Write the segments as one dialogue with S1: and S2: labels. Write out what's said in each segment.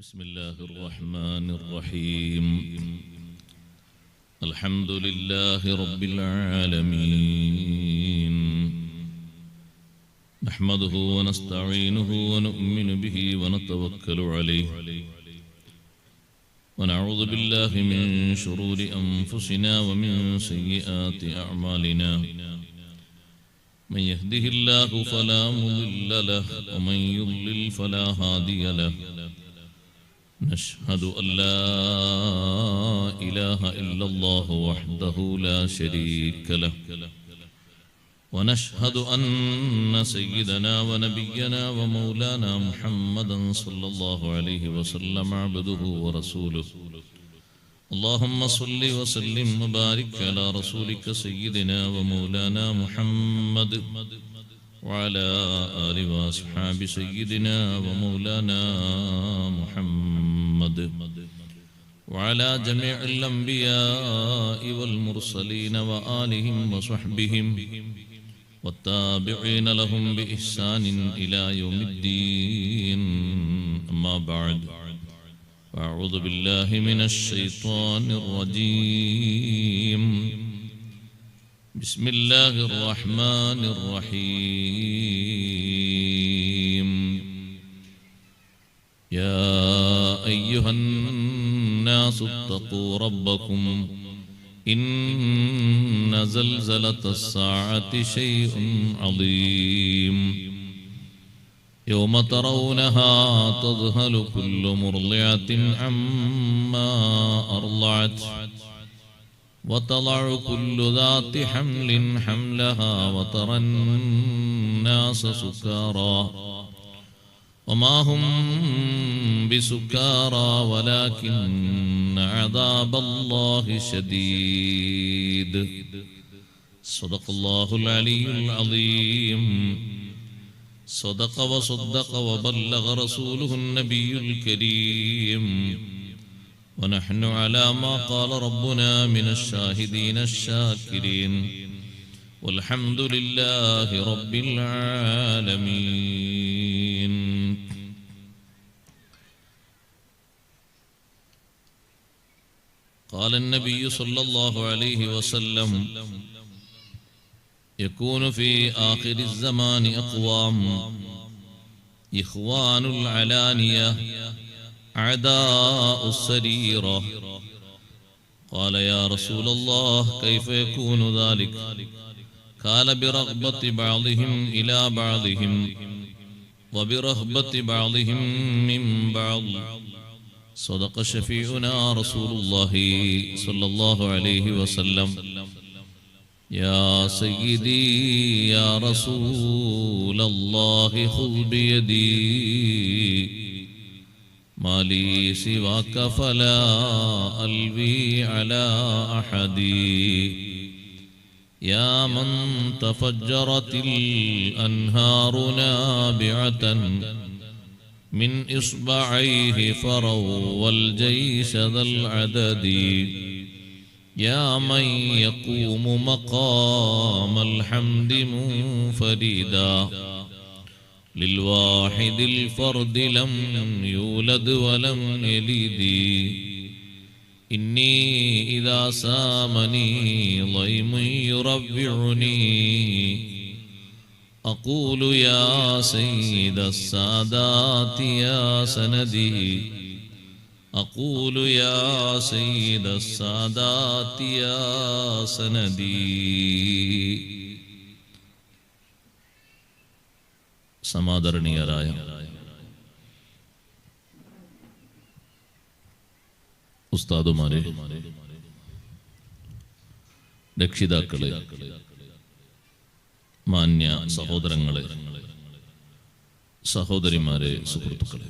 S1: بسم الله الرحمن الرحيم الحمد لله رب العالمين نحمده ونستعينه ونؤمن به ونتوكل عليه ونعوذ بالله من شرور أنفسنا ومن سيئات أعمالنا من يهده الله فلا مضل له ومن يضلل فلا هادي له نشهد أن لا إله إلا الله وحده لا شريك له ونشهد أن سيدنا ونبينا ومولانا محمدا صلى الله عليه وسلم عبده ورسوله اللهم صل وسلم وبارك على رسولك سيدنا ومولانا محمد وعلى آله وأصحاب سيدنا ومولانا محمد وعلى جميع الأنبياء والمرسلين وآلهم وصحبهم والتابعين لهم بإحسان إلى يوم الدين أما بعد أعوذ بالله من الشيطان الرجيم بسم الله الرحمن الرحيم يا أيها الناس اتقوا ربكم إن زلزلة الساعة شيء عظيم يوم ترونها تذهل كل مرضعة عما أرضعت وتضع كل ذات حمل حملها وترى الناس سكارى وما هم بسكارى ولكن عذاب الله شديد صدق الله العلي العظيم صدق وصدق وبلغ رسوله النبي الكريم ونحن على ما قال ربنا من الشاهدين الشاكرين والحمد لله رب العالمين. قال النبي صلى الله عليه وسلم يكون في آخر الزمان أقوام إخوان العلانية أعداء السريرة. قال يا رسول الله كيف يكون ذلك؟ قال برغبة بعضهم إلى بعضهم وبرهبة بعضهم من بعض. صدق شفيعنا رسول الله صلى الله عليه وسلم. يا سيدي يا رسول الله خذ بيدي ما لي سواك فلا ألوي على أحد يا من تفجرت الأنهار نابعة من إصبعيه فروا الجيش ذا العدد يا من يقوم مقام الحمد منفردا للواحد الفرد لم يولد ولم يلد إني إذا سامني ضيم يربعني أقول يا سيد السادات يا سندي أقول يا سيد السادات يا سندي. സമാദരണീയരായ ഉസ്താദുമാരെ, രക്ഷിതാക്കളെ, മാന്യ സഹോദരങ്ങളെ, സഹോദരിമാരെ, സുഹൃത്തുക്കളെ,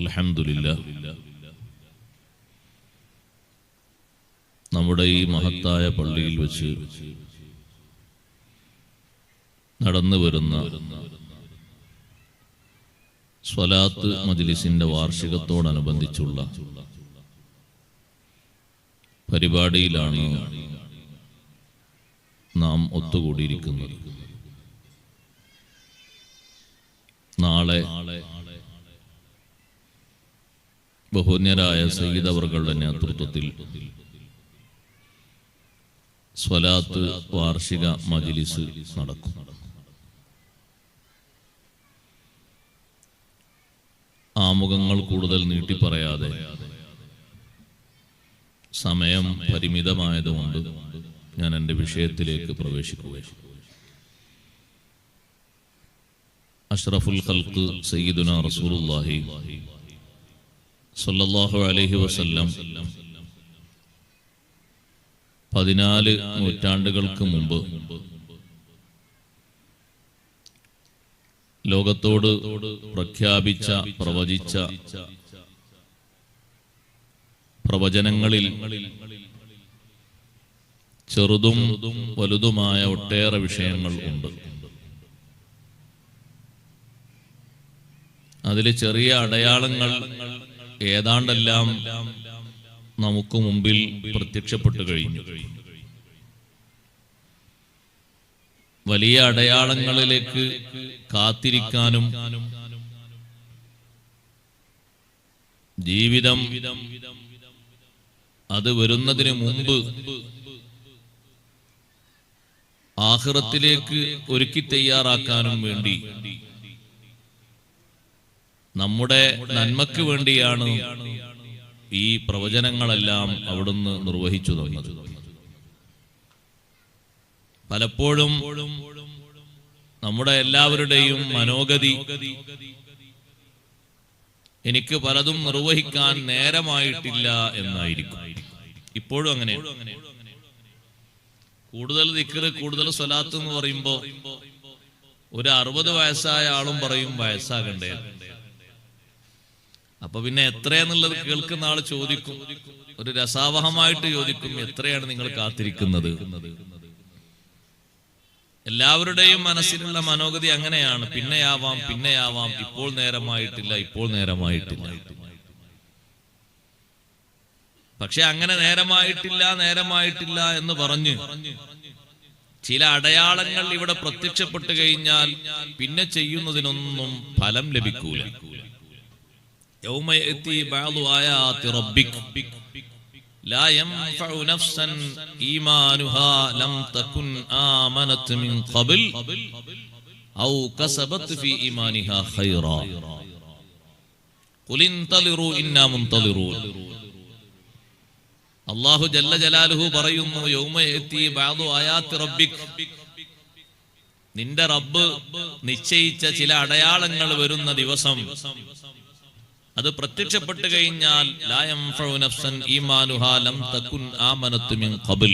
S1: അൽഹംദുലില്ലാഹ് നമ്മുടെ ഈ മഹത്തായ പള്ളിയിൽ വെച്ച് നടന്നു വരുന്ന സ്വലാത്ത് മജ്ലിസിന്റെ വാർഷികത്തോടനുബന്ധിച്ചുള്ള പരിപാടിയിലാണ് നാം ഒത്തുകൂടിയിരിക്കുന്നത്. നാളെ ബഹുമാന്യരായ സയ്യിദ് അവറുകളുടെ നേതൃത്വത്തിൽ സ്വലാത്ത് വാർഷിക മജ്ലിസ് നടക്കും. ആമുഖങ്ങൾ കൂടുതൽ നീട്ടിപ്പറയാതെ സമയം പരിമിതമായതുകൊണ്ട് ഞാൻ എൻ്റെ വിഷയത്തിലേക്ക് പ്രവേശിക്കുകയാണ്. അഷ്റഫുൽ ഖൽഖ് സയ്യിദുനാ റസൂലുള്ളാഹി സ്വല്ലല്ലാഹു അലൈഹി വസല്ലം 14 നൂറ്റാണ്ടുകൾക്ക് മുമ്പ് ലോകത്തോട് പ്രഖ്യാപിച്ച പ്രവചിച്ച പ്രവചനങ്ങളിൽ ചെറുതും വലുതുമായ ഒട്ടേറെ വിഷയങ്ങൾ ഉണ്ട്. അതിലെ ചെറിയ അടയാളങ്ങൾ ഏതാണ്ടെല്ലാം നമുക്ക് മുമ്പിൽ പ്രത്യക്ഷപ്പെട്ടു കഴിഞ്ഞു. വലിയ അടയാളങ്ങളിലേക്ക് കാത്തിരിക്കാനും ജീവിതം അത് വരുന്നതിന് മുമ്പ് ആഖിറത്തിലേക്ക് ഒരുക്കി തയ്യാറാക്കാനും വേണ്ടി നമ്മുടെ നന്മയ്ക്ക് വേണ്ടിയാണ് ഈ പ്രവചനങ്ങളെല്ലാം അവിടുന്ന് നിർവഹിച്ചു തന്നത്. പലപ്പോഴും നമ്മുടെ എല്ലാവരുടെയും മനോഗതി എനിക്ക് പലതും നിർവഹിക്കാൻ നേരമായിട്ടില്ല എന്നായിരിക്കും. ഇപ്പോഴും അങ്ങനെ. കൂടുതൽ ദിക്ർ, കൂടുതൽ സ്വലാത്ത് എന്ന് പറയുമ്പോ ഒരു 60 വയസ്സായ ആളും പറയും വയസ്സാകണ്ടേ. അപ്പൊ പിന്നെ എത്രയാന്നുള്ളത് കേൾക്കുന്ന ആള് ചോദിക്കും, ഒരു രസാവഹമായിട്ട് ചോദിക്കും, എത്രയാണ് നിങ്ങൾ കാത്തിരിക്കുന്നത്? എല്ലാവരുടെയും മനസ്സിലുള്ള മനോഗതി അങ്ങനെയാണ്. പിന്നെയാവാം, പിന്നെയാവാം, ഇപ്പോൾ നേരമായിട്ടില്ല, ഇപ്പോൾ നേരമായിട്ടില്ല. പക്ഷെ അങ്ങനെ നേരമായിട്ടില്ല, നേരമായിട്ടില്ല എന്ന് പറഞ്ഞ് ചില അടയാളങ്ങൾ ഇവിടെ പ്രത്യക്ഷപ്പെട്ടു കഴിഞ്ഞാൽ പിന്നെ ചെയ്യുന്നതിനൊന്നും ഫലം ലഭിക്കൂല. യൗമ യഅതി ബഅദു ആയാതി റബ്ബിക ലാ യൻഫഉ നഫ്സൻ ഈമാനുഹാ ലം തകുൻ ആമനത് മിൻ ഖബൽ ഔ കസബത് ഫീ ഈമാനിഹാ ഖൈറാ ഖുൽ ഇൻതളിറൂ ഇന്നാ മുൻതളിറൂൻ. അല്ലാഹു ജല്ല ജലാലുഹു പറയുന്നു, യൗമ യഅതി ബഅദു ആയാതി റബ്ബിക, നിന്റെ റബ്ബ് നിശ്ചയിച്ച ചില അടയാളങ്ങൾ വരുന്ന ദിവസം അത് പ്രത്യക്ഷപ്പെട്ടു കഴിഞ്ഞാൽ ലാ യൻഫഉ നഫ്സൻ ഈമാനുഹാ ലം തകുൻ ആമനത് മിൻ ഖബൽ,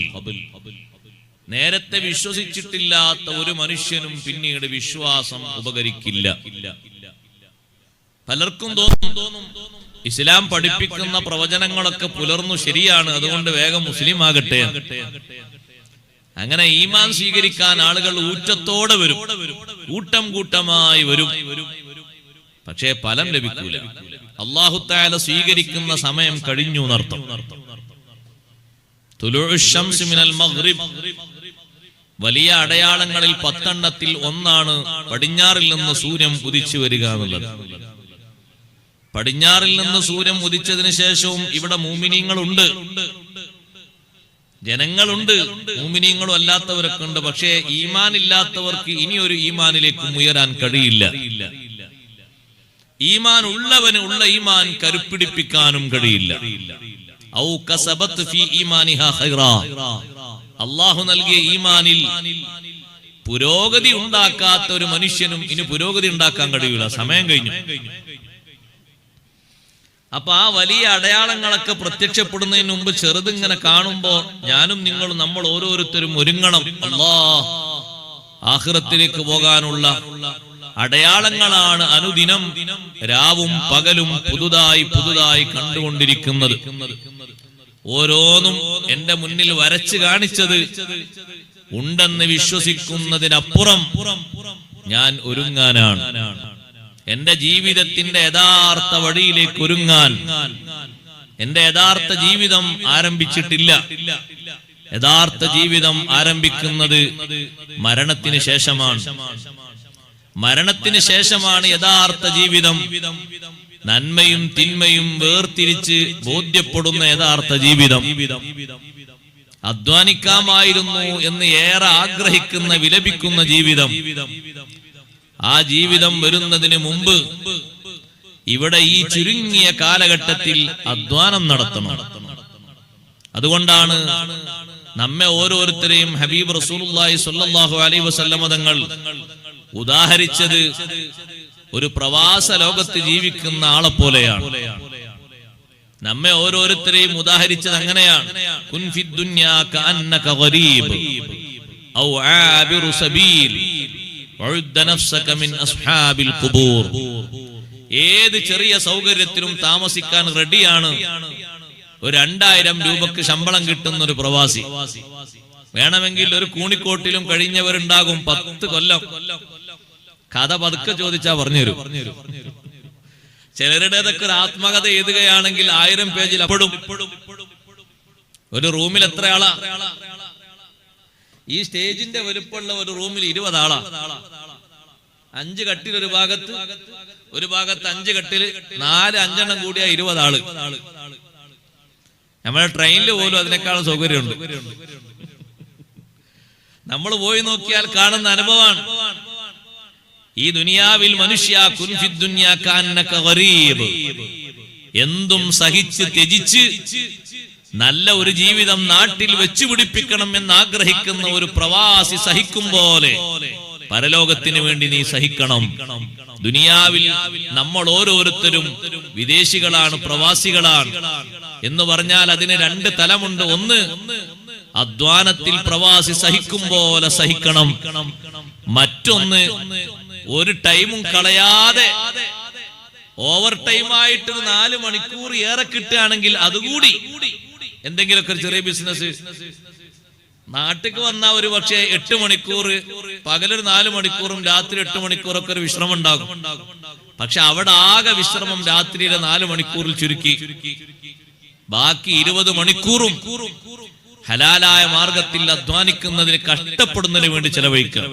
S1: നേരത്തെ വിശ്വസിച്ചിട്ടില്ലാത്ത ഒരു മനുഷ്യനും പിന്നീട് വിശ്വാസം ഉപകരിക്കില്ല. പലർക്കും തോന്നും ഇസ്ലാം പഠിപ്പിക്കുന്ന പ്രവചനങ്ങളൊക്കെ പുലർന്നു, ശരിയാണ്, അതുകൊണ്ട് വേഗം മുസ്ലിം ആകട്ടെ. അങ്ങനെ ഈമാൻ സ്വീകരിക്കാൻ ആളുകൾ ഊറ്റത്തോടെ വരും, കൂട്ടം കൂട്ടമായി വരും. പക്ഷേ ഫലം ലഭിക്കൂല. അല്ലാഹു തആല സ്വീകരിക്കുന്ന സമയം കഴിഞ്ഞു എന്നർത്ഥം. തുലൂഉ ശംസ് മിനൽ മഗ്രിബ്, വലിയ അടയാളങ്ങളിൽ 10 ഒന്നാണ് പടിഞ്ഞാറിൽ നിന്ന് സൂര്യൻ ഉദിച്ചു വരിക എന്നുള്ളത്. പടിഞ്ഞാറിൽ നിന്ന് സൂര്യൻ ഉദിച്ചതിന് ശേഷവും ഇവിടെ മുഅ്മിനീങ്ങളുണ്ട്, ജനങ്ങളുണ്ട്, മുഅ്മിനീങ്ങളും അല്ലാത്തവരൊക്കെ ഉണ്ട്. പക്ഷേ ഈമാൻ ഇല്ലാത്തവർക്ക് ഇനി ഒരു ഈമാനിലേക്കും ഉയരാൻ കഴിയില്ല. ഈമാൻ ഉള്ളവന് ഉള്ള ഈമാൻ കരുപ്പിടിപ്പിക്കാനും കഴിയില്ല. ഔ കസബത് ഫീ ഈമാനിഹാ ഖൈറാ, അല്ലാഹു നൽകിയ ഈമാനിൽ പുരോഗതി ഉണ്ടാക്കാത്ത ഒരു മനുഷ്യനും ഇനി പുരോഗതി ഉണ്ടാക്കാൻ കഴിയില്ല. സമയം കഴിഞ്ഞു. അപ്പൊ ആ വലിയ അടയാളങ്ങളൊക്കെ പ്രത്യക്ഷപ്പെടുന്നതിന് മുമ്പ് ചെറുതിങ്ങനെ കാണുമ്പോ ഞാനും നിങ്ങളും, നമ്മൾ ഓരോരുത്തരും ഒരുങ്ങണം. അല്ലാഹ് ആഖിറത്തിലേക്ക് പോകാനുള്ള അടയാളങ്ങളാണ് അനുദിനം രാവും പകലും പുതുതായി പുതുതായി കണ്ടുകൊണ്ടിരിക്കുന്നത്. ഓരോന്നും എന്റെ മുന്നിൽ വരച്ചു കാണിച്ചത് ഉണ്ടെന്ന് വിശ്വസിക്കുന്നതിനപ്പുറം ഞാൻ ഒരുങ്ങാനാണ്. എന്റെ ജീവിതത്തിന്റെ യഥാർത്ഥ വഴിയിലേക്ക് ഒരുങ്ങാൻ എന്റെ യഥാർത്ഥ ജീവിതം ആരംഭിച്ചിട്ടില്ല. യഥാർത്ഥ ജീവിതം ആരംഭിക്കുന്നത് മരണത്തിന് ശേഷമാണ്. മരണത്തിന് ശേഷമാണ് യഥാർത്ഥ ജീവിതം. നന്മയും തിന്മയും വേർതിരിച്ച് ബോധ്യപ്പെടുന്ന യഥാർത്ഥ ജീവിതം, അധ്വാനിക്കാമായിരുന്നു എന്ന് ഏറെ ആഗ്രഹിക്കുന്ന വിലപിക്കുന്ന ജീവിതം, ആ ജീവിതം വരുന്നതിന് മുമ്പ് ഇവിടെ ഈ ചുരുങ്ങിയ കാലഘട്ടത്തിൽ അധ്വാനം നടത്തണം. അതുകൊണ്ടാണ് നമ്മെ ഓരോരുത്തരെയും ഹബീബ് റസൂലുള്ളാഹി സ്വല്ലല്ലാഹു അലൈഹി വസല്ലം തങ്ങൾ ഉദാഹരിച്ചത് ഒരു പ്രവാസ ലോകത്ത് ജീവിക്കുന്ന ആളെ പോലെയാണ്. നമ്മെ ഓരോരുത്തരെയും ഉദാഹരിച്ചത് അങ്ങനെയാണ്. കുൻ ഫിദ് ദുനിയാ കഅന്നക ഗരീബ് ഔ ആബിറു സബീൽ വഉദ്ദ നഫ്സക മിൻ അസ്ഹാബിൽ ഖുബൂർ. ഏത് ചെറിയ സൗകര്യത്തിലും താമസിക്കാൻ റെഡിയാണ് ഒരു 2000 രൂപക്ക് ശമ്പളം കിട്ടുന്ന ഒരു പ്രവാസി. വേണമെങ്കിൽ ഒരു കൂണിക്കോട്ടിലും കഴിഞ്ഞവരുണ്ടാകും 10 കൊല്ലം. കഥ പതുക്കെ ചോദിച്ചാ പറഞ്ഞുതരും. ചിലരുടേതൊക്കെ ഒരു ആത്മകഥ എഴുതുകയാണെങ്കിൽ 1000 പേജിൽ അപ്പെടും. ഒരു റൂമിൽ എത്ര ആളാ? ഈ സ്റ്റേജിന്റെ വലുപ്പമുള്ള ഒരു റൂമിൽ 20 ആളാ. 5 കട്ടിൽ ഒരു ഭാഗത്ത്, ഒരു ഭാഗത്ത് 5 കട്ടില്, 4-5 എണ്ണം കൂടിയ 20 ആള്. നമ്മുടെ ട്രെയിനിൽ പോലും അതിനേക്കാളും സൗകര്യമുണ്ട്. നമ്മൾ പോയി നോക്കിയാൽ കാണുന്ന അനുഭവമാണ്. ഈ ദുനിയാവിൽ മനുഷ്യ കുൻ ഫിദ് ദുനിയാ കഅന്നക ഗരീബ്, എന്തും സഹിച്ച് ത്യജിച്ച് നല്ല ഒരു ജീവിതം നാട്ടിൽ വെച്ചു പിടിപ്പിക്കണം എന്ന് ആഗ്രഹിക്കുന്ന ഒരു പ്രവാസി സഹിക്കും പോലെ പരലോകത്തിന് വേണ്ടി നീ സഹിക്കണം. ദുനിയാവിൽ നമ്മൾ ഓരോരുത്തരും വിദേശികളാണ്, പ്രവാസികളാണ് എന്ന് പറഞ്ഞാൽ അതിന് 2 തലമുണ്ട്. ഒന്ന്, അധ്വാനത്തിൽ പ്രവാസി സഹിക്കും പോലെ സഹിക്കണം. മറ്റൊന്ന്, ഒരു ടൈമും കളയാതെ ഓവർ ടൈമായിട്ട് 4 മണിക്കൂർ ഏറെ കിട്ടുകയാണെങ്കിൽ അതുകൂടി എന്തെങ്കിലുമൊക്കെ ചെറിയ ബിസിനസ്. നാട്ടിക്ക് വന്ന ഒരു പക്ഷേ 8 മണിക്കൂർ, പകലൊരു 4 മണിക്കൂറും രാത്രി 8 മണിക്കൂറൊക്കെ ഒരു വിശ്രമം ഉണ്ടാകും. പക്ഷെ അവിടെ ആകെ വിശ്രമം രാത്രിയിലെ 4 മണിക്കൂറിൽ ചുരുക്കി ബാക്കി 20 മണിക്കൂറും ഹലാലായ മാർഗത്തിൽ അധ്വാനിക്കുന്നതിന്, കഷ്ടപ്പെടുന്നതിന് വേണ്ടി ചെലവഴിക്കുക.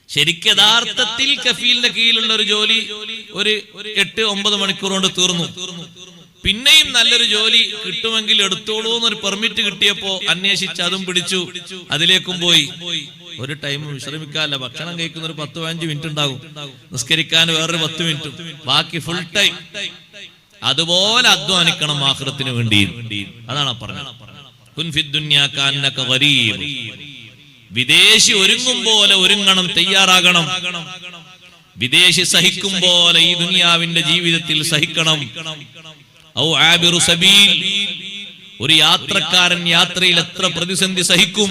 S1: ശരിക്കും യഥാർത്ഥത്തിൽ കഫീലിന്റെ കീഴിലുള്ള ഒരു ജോലി ഒരു 8-9 മണിക്കൂർ കൊണ്ട് തീർന്നു. പിന്നെയും നല്ലൊരു ജോലി കിട്ടുമെങ്കിൽ എടുത്തോളൂ എന്നൊരു പെർമിറ്റ് കിട്ടിയപ്പോ അന്വേഷിച്ച് അതും പിടിച്ചു, അതിലേക്കും പോയി. ഒരു ടൈം വിശ്രമിക്കാനല്ല, ഭക്ഷണം കഴിക്കുന്ന ഒരു 10-15 മിനിറ്റ് ഉണ്ടാകും, നിസ്കരിക്കാൻ വേറൊരു 10 മിനിറ്റും, ബാക്കി ഫുൾ ടൈം. അതുപോലെ അധ്വാനിക്കണം ആഖിറത്തിന് വേണ്ടി. അതാണ് പറഞ്ഞത് കുൻ ഫിദ് ദുനിയാ കഅന്നക ഗരീബ്. വിദേശി ഒരുങ്ങും പോലെ ഒരുങ്ങണം, തയ്യാറാകണം. വിദേശി സഹിക്കും പോലെ ഈ ദുനിയാവിന്റെ ജീവിതത്തിൽ സഹിക്കണം. ഔ ആബിറു സബീൽ, ഒരു യാത്രക്കാരൻ യാത്രയിൽ എത്ര പ്രതിസന്ധി സഹിക്കും.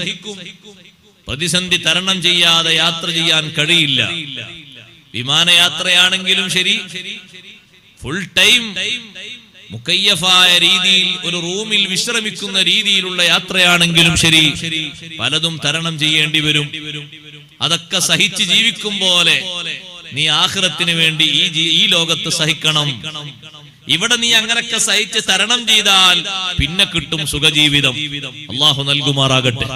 S1: പ്രതിസന്ധി തരണം ചെയ്യാതെ യാത്ര ചെയ്യാൻ കഴിയില്ല. വിമാനയാത്രയാണെങ്കിലും ശരി, ഫുൾ ടൈം മുക്കയ്യഫായ രീതിയിൽ ഒരു റൂമിൽ വിശ്രമിക്കുന്ന രീതിയിലുള്ള യാത്രയാണെങ്കിലും ശരി, പലതും തരണം ചെയ്യേണ്ടി വരും. അതൊക്കെ സഹിച്ച് ജീവിക്കും പോലെ നീ ആഖിറത്തിന് വേണ്ടി ഈ ലോകത്ത് സഹിക്കണം. ഇവിടെ നീ അങ്ങനൊക്കെ സഹിച്ച് തരണം ചെയ്താൽ പിന്നെ കിട്ടും സുഖജീവിതം. അല്ലാഹു നൽകുമാറാകട്ടെ.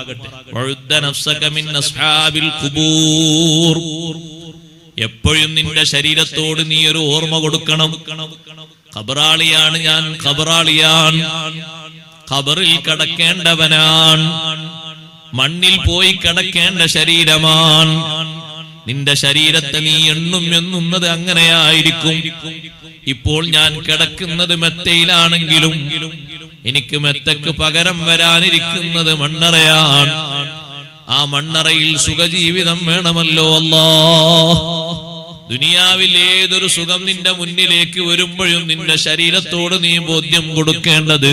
S1: വഉദ്ദ നഫ്സക മിൻ അസ്ഹാബിൽ ഖുബൂർ, എപ്പോഴും നിന്റെ ശരീരത്തോട് നീ ഒരു ഓർമ്മ കൊടുക്കണം. ഖബറാളിയാണ് ഞാൻ, ഖബറാളിയാണ്, ഖബറിൽ കിടക്കേണ്ടവനാണ്, മണ്ണിൽ പോയി കിടക്കേണ്ട ശരീരമാണ്. നിന്റെ ശരീരത്തെ നീ എണ്ണുന്നത് അങ്ങനെയായിരിക്കും. ഇപ്പോൾ ഞാൻ കിടക്കുന്നത് മെത്തയിലാണെങ്കിലും എനിക്ക് മെത്തക്ക് പകരം വരാനിരിക്കുന്നത് മണ്ണറയാണ്. ആ മണ്ണറയിൽ സുഖജീവിതം വേണമല്ലോ അല്ലാഹ്. ദുനിയാവിൽ ഏതൊരു സുഖം നിന്റെ മുന്നിലേക്ക് വരുമ്പോഴും നിന്റെ ശരീരത്തോട് നീ ബോധ്യം കൊടുക്കേണ്ടത്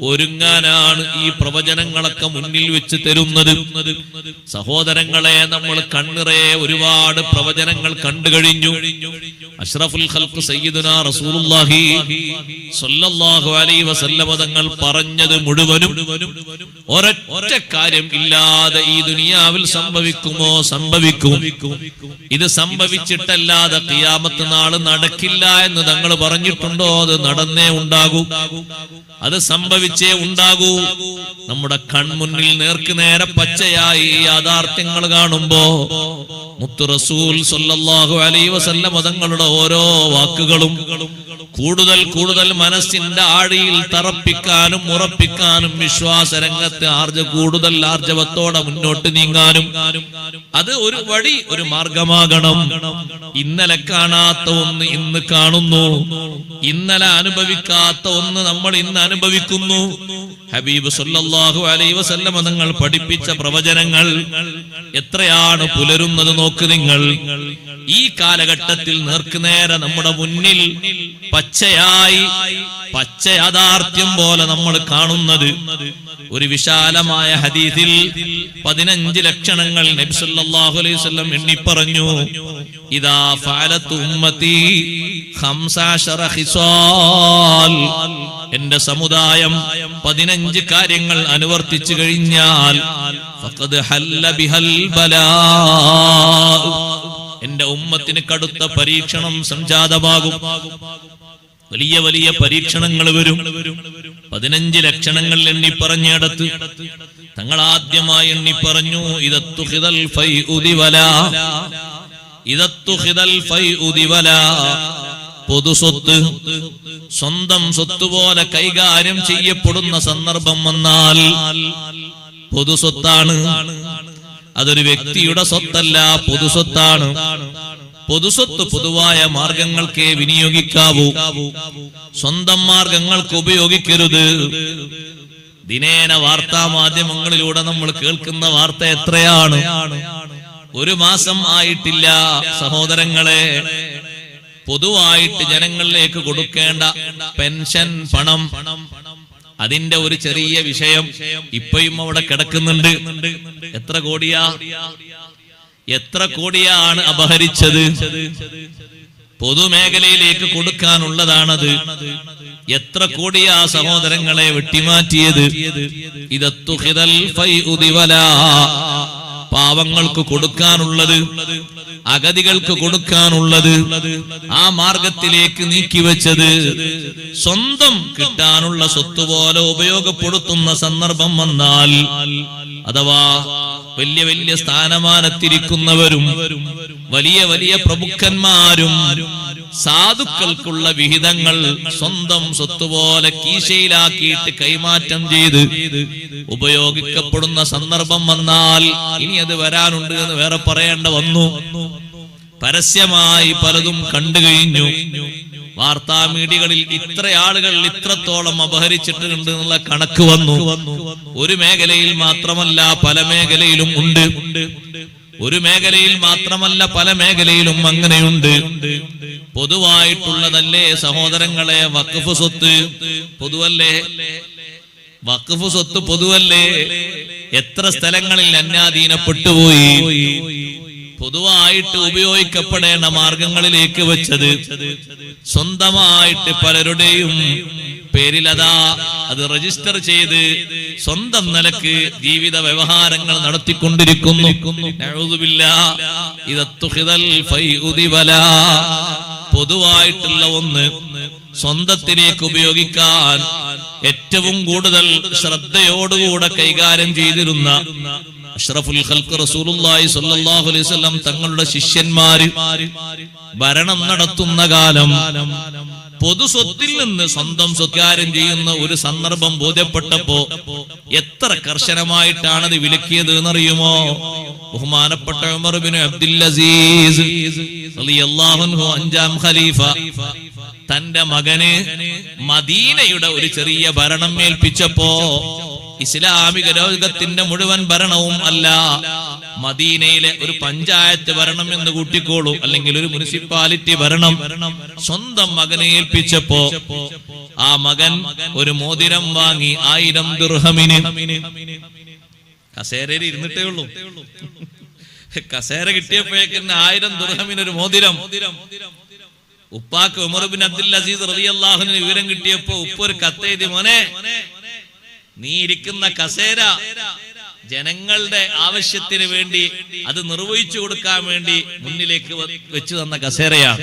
S1: ഒരുങ്ങാനാണ് ഈ പ്രവചനങ്ങളൊക്കെ മുന്നിൽ വെച്ച് തരുന്നത്. സഹോദരങ്ങളെ, നമ്മൾ കണ്ണിറയെ ഒരുപാട് പ്രവചനങ്ങൾ കണ്ടു കഴിഞ്ഞു. അഷ്റഫുൽ ഖൽഖ് സയ്യിദുനാ റസൂലുള്ളാഹി സ്വല്ലല്ലാഹു അലൈഹി വസല്ലം തങ്ങൾ പറഞ്ഞത് മുഴുവനും ഒരൊറ്റ കാര്യം ഇല്ലാതെ ഈ ദുനിയാവിൽ സംഭവിക്കുമോ? സംഭവിക്കും. ഇത് സംഭവിച്ചിട്ടല്ലാതെ ഖിയാമത്ത് നാൾ നടക്കില്ല എന്ന് തങ്ങൾ പറഞ്ഞിട്ടുണ്ടോ? അത് നടന്നേ ഉണ്ടാകൂ. അത് സംഭവിച്ച സംഭവിച്ചേ ഉണ്ടാകൂ. നമ്മുടെ കൺമുന്നിൽ നേർക്ക് നേരെ പച്ചയായി യാഥാർത്ഥ്യങ്ങൾ കാണുമ്പോ മുത്തു റസൂൽ സ്വല്ലല്ലാഹു അലൈഹി വസല്ലം തങ്ങളുടെ ഓരോ വാക്കുകളും കൂടുതൽ കൂടുതൽ മനസ്സിന്റെ ആഴിയിൽ തറപ്പിക്കാനും ഉറപ്പിക്കാനും വിശ്വാസരംഗത്ത് കൂടുതൽ ആർജവത്തോടെ മുന്നോട്ട് നീങ്ങാനും അത് ഒരു വഴി, ഒരു മാർഗമാകണം. ഇന്നലെ കാണാത്ത ഒന്ന് ഇന്ന് കാണുന്നു, ഇന്നലെ അനുഭവിക്കാത്ത ഒന്ന് നമ്മൾ ഇന്ന് അനുഭവിക്കുന്നു. ഹബീബ് സല്ലല്ലാഹു അലൈഹി വസല്ലം തങ്ങൾ പഠിപ്പിച്ച പ്രവചനങ്ങൾ എത്രയാണ് പുലരുന്നത് നോക്ക് നിങ്ങൾ. ഈ കാലഘട്ടത്തിൽ നേർക്കുനേരെ നമ്മുടെ മുന്നിൽ പച്ചയായി പച്ച യാഥാർത്ഥ്യം പോലെ നമ്മൾ കാണുന്നത്. ഒരു വിശാലമായ ഹദീസിൽ 15 ലക്ഷണങ്ങൾ നബി സല്ലല്ലാഹു അലൈഹി വസല്ലം എണ്ണി പറഞ്ഞു. ഇദാ ഫഅലതു ഉമ്മത്തി 15 ഖിസാൽ, എന്റെ സമുദായം 15 കാര്യങ്ങൾ അനുവർത്തിച്ചു കഴിഞ്ഞാൽ ഫഖദ് ഹല്ല ബിഹൽ ബലാ, എന്റെ ഉമ്മത്തിന് കടുത്ത പരീക്ഷണം സംജാതമാകും. വലിയ വലിയ പരീക്ഷണങ്ങൾ വരും. 15 ലക്ഷണങ്ങൾ എണ്ണി പറഞ്ഞിടത്ത് തങ്ങൾ ആദ്യമായി എണ്ണി പറഞ്ഞു ഇദത്തുഖിദൽ ഫൈഉദിവലാ, ഇദത്തുഖിദൽ ഫൈഉദിവലാ, പൊതുസ്വത്ത് സ്വന്തം സ്വത്ത് പോലെ കൈകാര്യം ചെയ്യപ്പെടുന്ന സന്ദർഭം വന്നാൽ, പൊതുസ്വത്താണ്, അതൊരു വ്യക്തിയുടെ സ്വത്തല്ല, പൊതുസ്വത്താണ്. പൊതുസ്വത്ത് പൊതുവായ മാർഗങ്ങൾക്കേ വിനിയോഗിക്കാവൂ, സ്വന്തം മാർഗങ്ങൾക്ക് ഉപയോഗിക്കരുത്. ദിനേന വാർത്താ മാധ്യമങ്ങളിലൂടെ നമ്മൾ കേൾക്കുന്ന വാർത്ത എത്രയാണ്. ഒരു മാസം ആയിട്ടില്ല സഹോദരങ്ങളെ, പൊതുവായിട്ട് ജനങ്ങളിലേക്ക് കൊടുക്കേണ്ട പെൻഷൻ പണം, അതിന്റെ ഒരു ചെറിയ വിഷയം ഇപ്പോഴും അവിടെ കിടക്കുന്നുണ്ട്. എത്ര കോടിയാ, എത്ര കോടിയാണ് അപഹരിച്ചത്? പൊതുമേഖലയിലേക്ക് കൊടുക്കാനുള്ളതാണത്. എത്ര കോടിയാ സഹോദരങ്ങളെ വെട്ടിമാറ്റിയത്? ഇദത്തുഖിദൽ ഫൈഉദിവലാ, പാവങ്ങൾക്ക് കൊടുക്കാനുള്ളത്, അഗതികൾക്ക് കൊടുക്കാനുള്ളത്, ആ മാർഗത്തിലേക്ക് നീക്കിവെച്ചത് സ്വന്തം കിട്ടാനുള്ള സ്വത്ത് പോലെ ഉപയോഗപ്പെടുത്തുന്ന സന്ദർഭം വന്നാൽ, അഥവാ വലിയ വലിയ സ്ഥാനമാനത്തിരിക്കുന്നവരും വലിയ വലിയ പ്രമുഖന്മാരും സാധുക്കൾക്കുള്ള വിഹിതങ്ങൾ സ്വന്തം സ്വത്തുപോലെ കീശയിലാക്കിയിട്ട് കൈമാറ്റം ചെയ്ത് ഉപയോഗിക്കപ്പെടുന്ന സന്ദർഭം വന്നാൽ, ഇനി അത് വരാനുണ്ട് എന്ന് വേറെ പറയേണ്ട വന്നു. പരസ്യമായി പലതും കണ്ടു കഴിഞ്ഞു. വാർത്താ മീഡിയകളിൽ ഇത്ര ആളുകൾ ഇത്രത്തോളം അപഹരിച്ചിട്ടുണ്ട് എന്നുള്ള കണക്ക് വന്നു. ഒരു മേഖലയിൽ മാത്രമല്ല പല മേഖലയിലും ഉണ്ട്. ഒരു മേഖലയിൽ മാത്രമല്ല പല മേഖലയിലും അങ്ങനെയുണ്ട്. പൊതുവായിട്ടുള്ളതല്ലേ സഹോദരങ്ങളെ വഖഫ് സ്വത്ത്? പൊതുവല്ലേ? വഖഫ് സ്വത്ത് പൊതുവല്ലേ? എത്ര സ്ഥലങ്ങളിൽ അന്യാധീനപ്പെട്ടുപോയി. പൊതുവായിട്ട് ഉപയോഗിക്കപ്പെടേണ്ട മാർഗങ്ങളിലേക്ക് വെച്ചത് സ്വന്തമായിട്ട് പലരുടെയും പേരിലതാ അത് രജിസ്റ്റർ ചെയ്ത് സ്വന്തം നിലക്ക് ജീവിത വ്യവഹാരങ്ങൾ നടത്തിക്കൊണ്ടിരിക്കുന്നു. പൊതുവായിട്ടുള്ള ഒന്ന് സ്വന്തത്തിലേക്ക് ഉപയോഗിക്കാൻ ഏറ്റവും കൂടുതൽ ശ്രദ്ധയോടുകൂടെ കൈകാര്യം ചെയ്തിരുന്ന അഷ്റഫുൽ ഖൽഖ് റസൂലുള്ളാഹി സ്വല്ലല്ലാഹു അലൈഹി വസല്ലം തങ്ങളുടെ ശിഷ്യന്മാര് ഭരണം നടത്തുന്ന കാലം പൊതു സ്വത്തിൽ നിന്ന് സ്വന്തം സ്വകാര്യം ചെയ്യുന്ന ഒരു സന്ദർഭം ബോധ്യപ്പെട്ടപ്പോ എത്ര കർശനമായിട്ടാണ് അത് വിലക്കിയത് എന്നറിയുമോ? ബഹുമാനപ്പെട്ട ഉമർ ബിൻ അബ്ദുൽ അസീസ് റളിയല്ലാഹു അൻഹു 5ാം ഖലീഫ തന്റെ മകന് മദീനയുടെ ഒരു ചെറിയ ഭരണം ഏൽപ്പിച്ചപ്പോ, ഇസ്ലാമിക ലോകത്തിന്റെ മുഴുവൻ ഭരണവും അല്ല, മദീനയിലെ ഒരു പഞ്ചായത്ത് ഭരണം എന്ന് കൂട്ടിക്കോളൂ, അല്ലെങ്കിൽ ഒരു മുനിസിപ്പാലിറ്റി ഭരണം സ്വന്തം മകനെ ഏൽപ്പിച്ചപ്പോ ആ മകൻ ഒരു മോതിരം വാങ്ങി 1000 ദിർഹമിന്. കസേരയിൽ ഇരുന്നിട്ടേ ഉള്ളൂ, കസേര കിട്ടിയപ്പോഴേക്കും 1000 ദിർഹമിന് ഒരു മോതിരം. ഉപ്പാക്ക് ഉമർ ബിൻ അബ്ദുൽ അസീസ് റളിയല്ലാഹു അൻഹു വിവരം കിട്ടിയപ്പോ ഉപ്പ ഒരു കത്തെഴുതി, മോനെ നീ ഇരിക്കുന്ന കസേര ജനങ്ങളുടെ ആവശ്യത്തിന് വേണ്ടി അത് നിർവഹിച്ചു കൊടുക്കാൻ വേണ്ടി മുന്നിലേക്ക് വെച്ചു തന്ന കസേരയാണ്.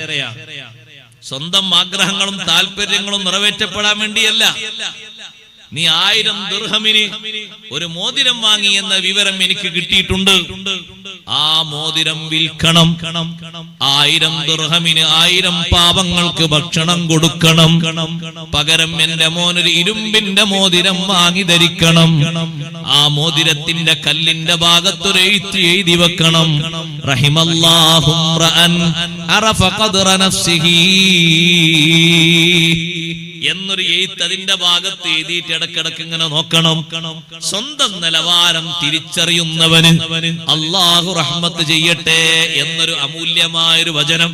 S1: സ്വന്തം ആഗ്രഹങ്ങളും താല്പര്യങ്ങളും നിറവേറ്റപ്പെടാൻ വേണ്ടിയല്ല. നീ 1000 ദിർഹമിന് ഒരു മോതിരം വാങ്ങി എന്ന വിവരം എനിക്ക് കിട്ടിയിട്ടുണ്ട്. ആ മോതിരം വിൽക്കണം. 1000 ദിർഹമിന് 1000 പാപങ്ങൾക്ക് ഭക്ഷണം കൊടുക്കണം. പകരം എന്റെ മോനൊരു ഇരുമ്പിന്റെ മോതിരം വാങ്ങി ധരിക്കണം. ആ മോതിരത്തിന്റെ കല്ലിന്റെ ഭാഗത്തൊരു എഴുതി വെക്കണം, റഹിമല്ലാഹു റഅൻ അറഫ ഖദ്റ നഫ്സിഹി എന്നൊരു എഴുത്ത് അതിന്റെ ഭാഗത്ത് എഴുതിയിട്ട് ഇടക്കിടക്ക് ഇങ്ങനെ നോക്കണം. സ്വന്തം നിലവാരം തിരിച്ചറിയുന്നവന് അല്ലാഹു റഹ്മത്ത് ചെയ്യട്ടെ എന്നൊരു അമൂല്യമായൊരു വചനം,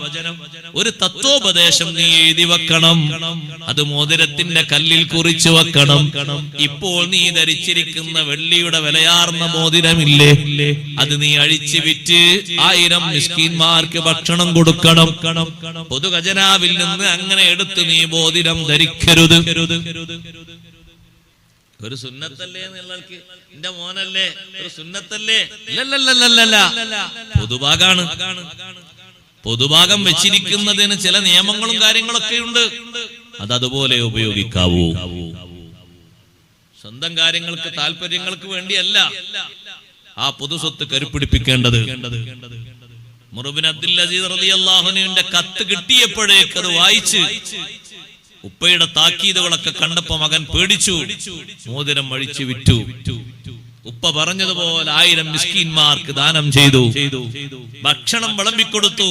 S1: ഒരു തത്വോപദേശം നീ എഴുതി വെക്കണം. അത് മോതിരത്തിന്റെ കല്ലിൽ കുറിച്ചു വെക്കണം. ഇപ്പോൾ നീ ധരിച്ചിരിക്കുന്ന വെള്ളിയുടെ വിലയാർന്ന മോതിരമില്ലേ, അത് നീ അഴിച്ചു വിറ്റ് 1000 മിസ്കീന്മാർക്ക് ഭക്ഷണം കൊടുക്കണം. പൊതു ഖജനാവിൽ നിന്ന് അങ്ങനെ എടുത്ത് നീ മോതിരം ധരിക്കരുത്. ഒരു സുന്നത്തല്ലേ എന്നുള്ളവർക്ക് എന്റെ മോനല്ലേ ഒരു സുന്നത്തല്ലേ? പൊതുഭാഗാണ്. പൊതുഭാഗം വെച്ചിരിക്കുന്നതിന് ചില നിയമങ്ങളും കാര്യങ്ങളൊക്കെ ഉണ്ട്. അതുപോലെ ഉപയോഗിക്കാവൂ. സ്വന്തം കാര്യങ്ങൾക്ക് താല്പര്യങ്ങൾക്ക് വേണ്ടിയല്ല ആ പൊതു സ്വത്ത് കരുപ്പിടിപ്പിക്കേണ്ടത്. ഉമർ ഇബ്നു അബ്ദുൽ അസീസ് റളിയല്ലാഹു അൻഹുവിന്റെ കത്ത് കിട്ടിയപ്പോഴേക്ക് അത് വായിച്ച് ഉപ്പയുടെ താക്കീതുകളൊക്കെ കണ്ടപ്പോ മകൻ പേടിച്ചു, മോതിരം അഴിച്ചു വിറ്റു. ഉപ്പ പറഞ്ഞതുപോലെ 1000 മിസ്കീന്മാർക്ക് ദാനം ചെയ്തു, ഭക്ഷണം വിളമ്പിക്കൊടുത്തു.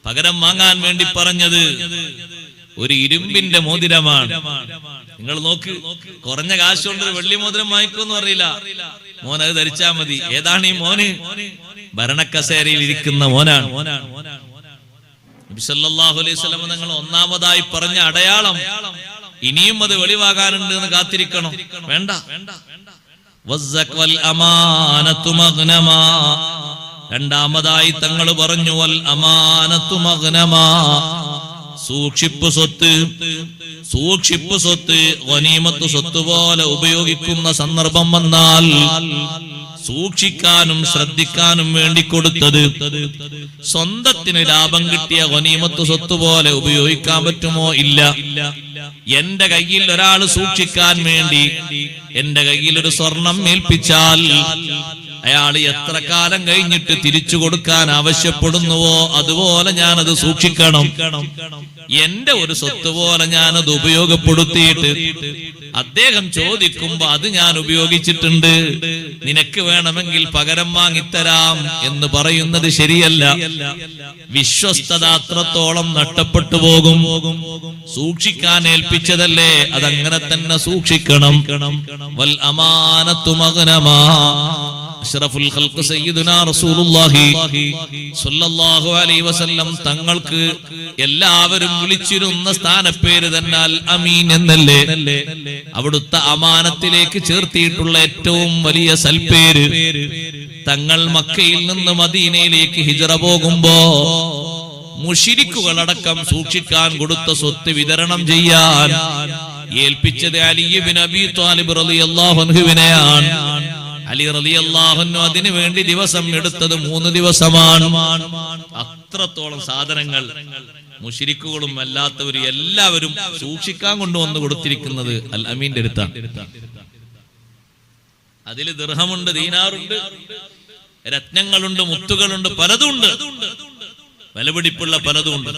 S1: പകരം വാങ്ങാൻ വേണ്ടി പറഞ്ഞത് ഒരു ഇരുമ്പിന്റെ മോതിരമാണ്. നിങ്ങൾ നോക്ക്, കുറഞ്ഞ കാശ് കൊണ്ട് ഒരു വെള്ളി മോതിരം വാങ്ങിക്കുമെന്ന് അറിയില്ല. മോൻ അത് ധരിച്ചാ മതി. ഏതാണ് ഈ മോന്? ഭരണക്കസേരയിൽ ഇരിക്കുന്ന മോനാണ്. നബി സല്ലല്ലാഹു അലൈഹി വസല്ലം തങ്ങൾ ഒന്നാമതായി പറഞ്ഞ അടയാളം, ഇനിയും അത് വെളിവാകാനുണ്ട് എന്ന് കാത്തിരിക്കണം. വേണ്ട. വസ്സഖൽ അമാനതു മഗ്നമാ. രണ്ടാമതായി തങ്ങൾ പറഞ്ഞു വൽ അമാനതു മഗ്നമാ, സൂക്ഷിപ്പ് സ്വത്ത്. സൂക്ഷിപ്പ് സ്വത്ത് ഗനീമത്ത് സ്വത്ത് പോലെ ഉപയോഗിക്കുന്ന സന്ദർഭം വന്നാൽ സൂക്ഷിക്കാനും ശ്രദ്ധിക്കാനും വേണ്ടി കൊടുത്തത് സ്വന്തത്തിന് ലാഭം കിട്ടിയ ഗനീമത്ത് സ്വത്ത് പോലെ ഉപയോഗിക്കാൻ പറ്റുമോ? ഇല്ല. എന്റെ കയ്യിൽ ഒരാൾ സൂക്ഷിക്കാൻ വേണ്ടി എന്റെ കയ്യിൽ ഒരു സ്വർണം ഏൽപ്പിച്ചാൽ അയാൾ എത്ര കാലം കഴിഞ്ഞിട്ട് തിരിച്ചു കൊടുക്കാൻ ആവശ്യപ്പെടുന്നുവോ അതുപോലെ ഞാനത് സൂക്ഷിക്കണം. എന്റെ ഒരു സ്വത്ത് പോലെ ഞാനത് ഉപയോഗപ്പെടുത്തിയിട്ട് അദ്ദേഹം ചോദിക്കുമ്പോ അത് ഞാൻ ഉപയോഗിച്ചിട്ടുണ്ട്, നിനക്ക് വേണമെങ്കിൽ പകരം വാങ്ങിത്തരാം എന്ന് പറയുന്നത് ശരിയല്ല. വിശ്വസ്തത അത്രത്തോളം നഷ്ടപ്പെട്ടു പോകും. സൂക്ഷിക്കാൻ ഏൽപ്പിച്ചതല്ലേ, അതങ്ങനെ തന്നെ സൂക്ഷിക്കണം. വൽ അമാനത്തു മഗ്നമാ. അഷ്റഫുൽ ഖൽഖ് സയ്യിദുനാ റസൂലുള്ളാഹി സ്വല്ലല്ലാഹു അലൈഹി വസല്ലം തങ്ങൾക്ക് എല്ലാവരും വിളിച്ചിരുന്ന സ്ഥാനപ്പേര് തന്നെ അൽ അമീൻ എന്നല്ലേ? അവിടുത്തെ അമാനത്തിലേക്ക് ചേർത്തിയിട്ടുള്ള ഏറ്റവും വലിയ സൽപ്പേര്. തങ്ങൾ മക്കയിൽ നിന്ന് മദീനയിലേക്ക് ഹിജ്റ പോകുമ്പോ മുശ്രിക്കുകളടക്കം സൂക്ഷിക്കാൻ കൊടുത്ത സ്വത്ത് വിതരണം ചെയ്യാൻ ഏൽപ്പിച്ചത് അലി ഇബ്നു അബീ ത്വാലിബ് റളിയല്ലാഹു അൻഹുവിനെയാണ്. അലി റളിയല്ലാഹു അൻഹു അതിനു വേണ്ടി ദിവസം എടുത്തത് 3 ദിവസമാണ്. അത്രത്തോളം സാധനങ്ങൾ മുശ്രിക്കുകളും അല്ലാത്തവരും എല്ലാവരും സൂക്ഷിക്കാൻ കൊണ്ടുവന്ന് കൊടുത്തിരിക്കുന്നത് അൽ അമീന്റെ അടുത്താണ്. അതിൽ ദിർഹമുണ്ട്, ദീനാറുണ്ട്, രത്നങ്ങളുണ്ട്, മുത്തുകളുണ്ട്, പലതുണ്ട്, വിലപിടിപ്പുള്ള പലതുണ്ട്.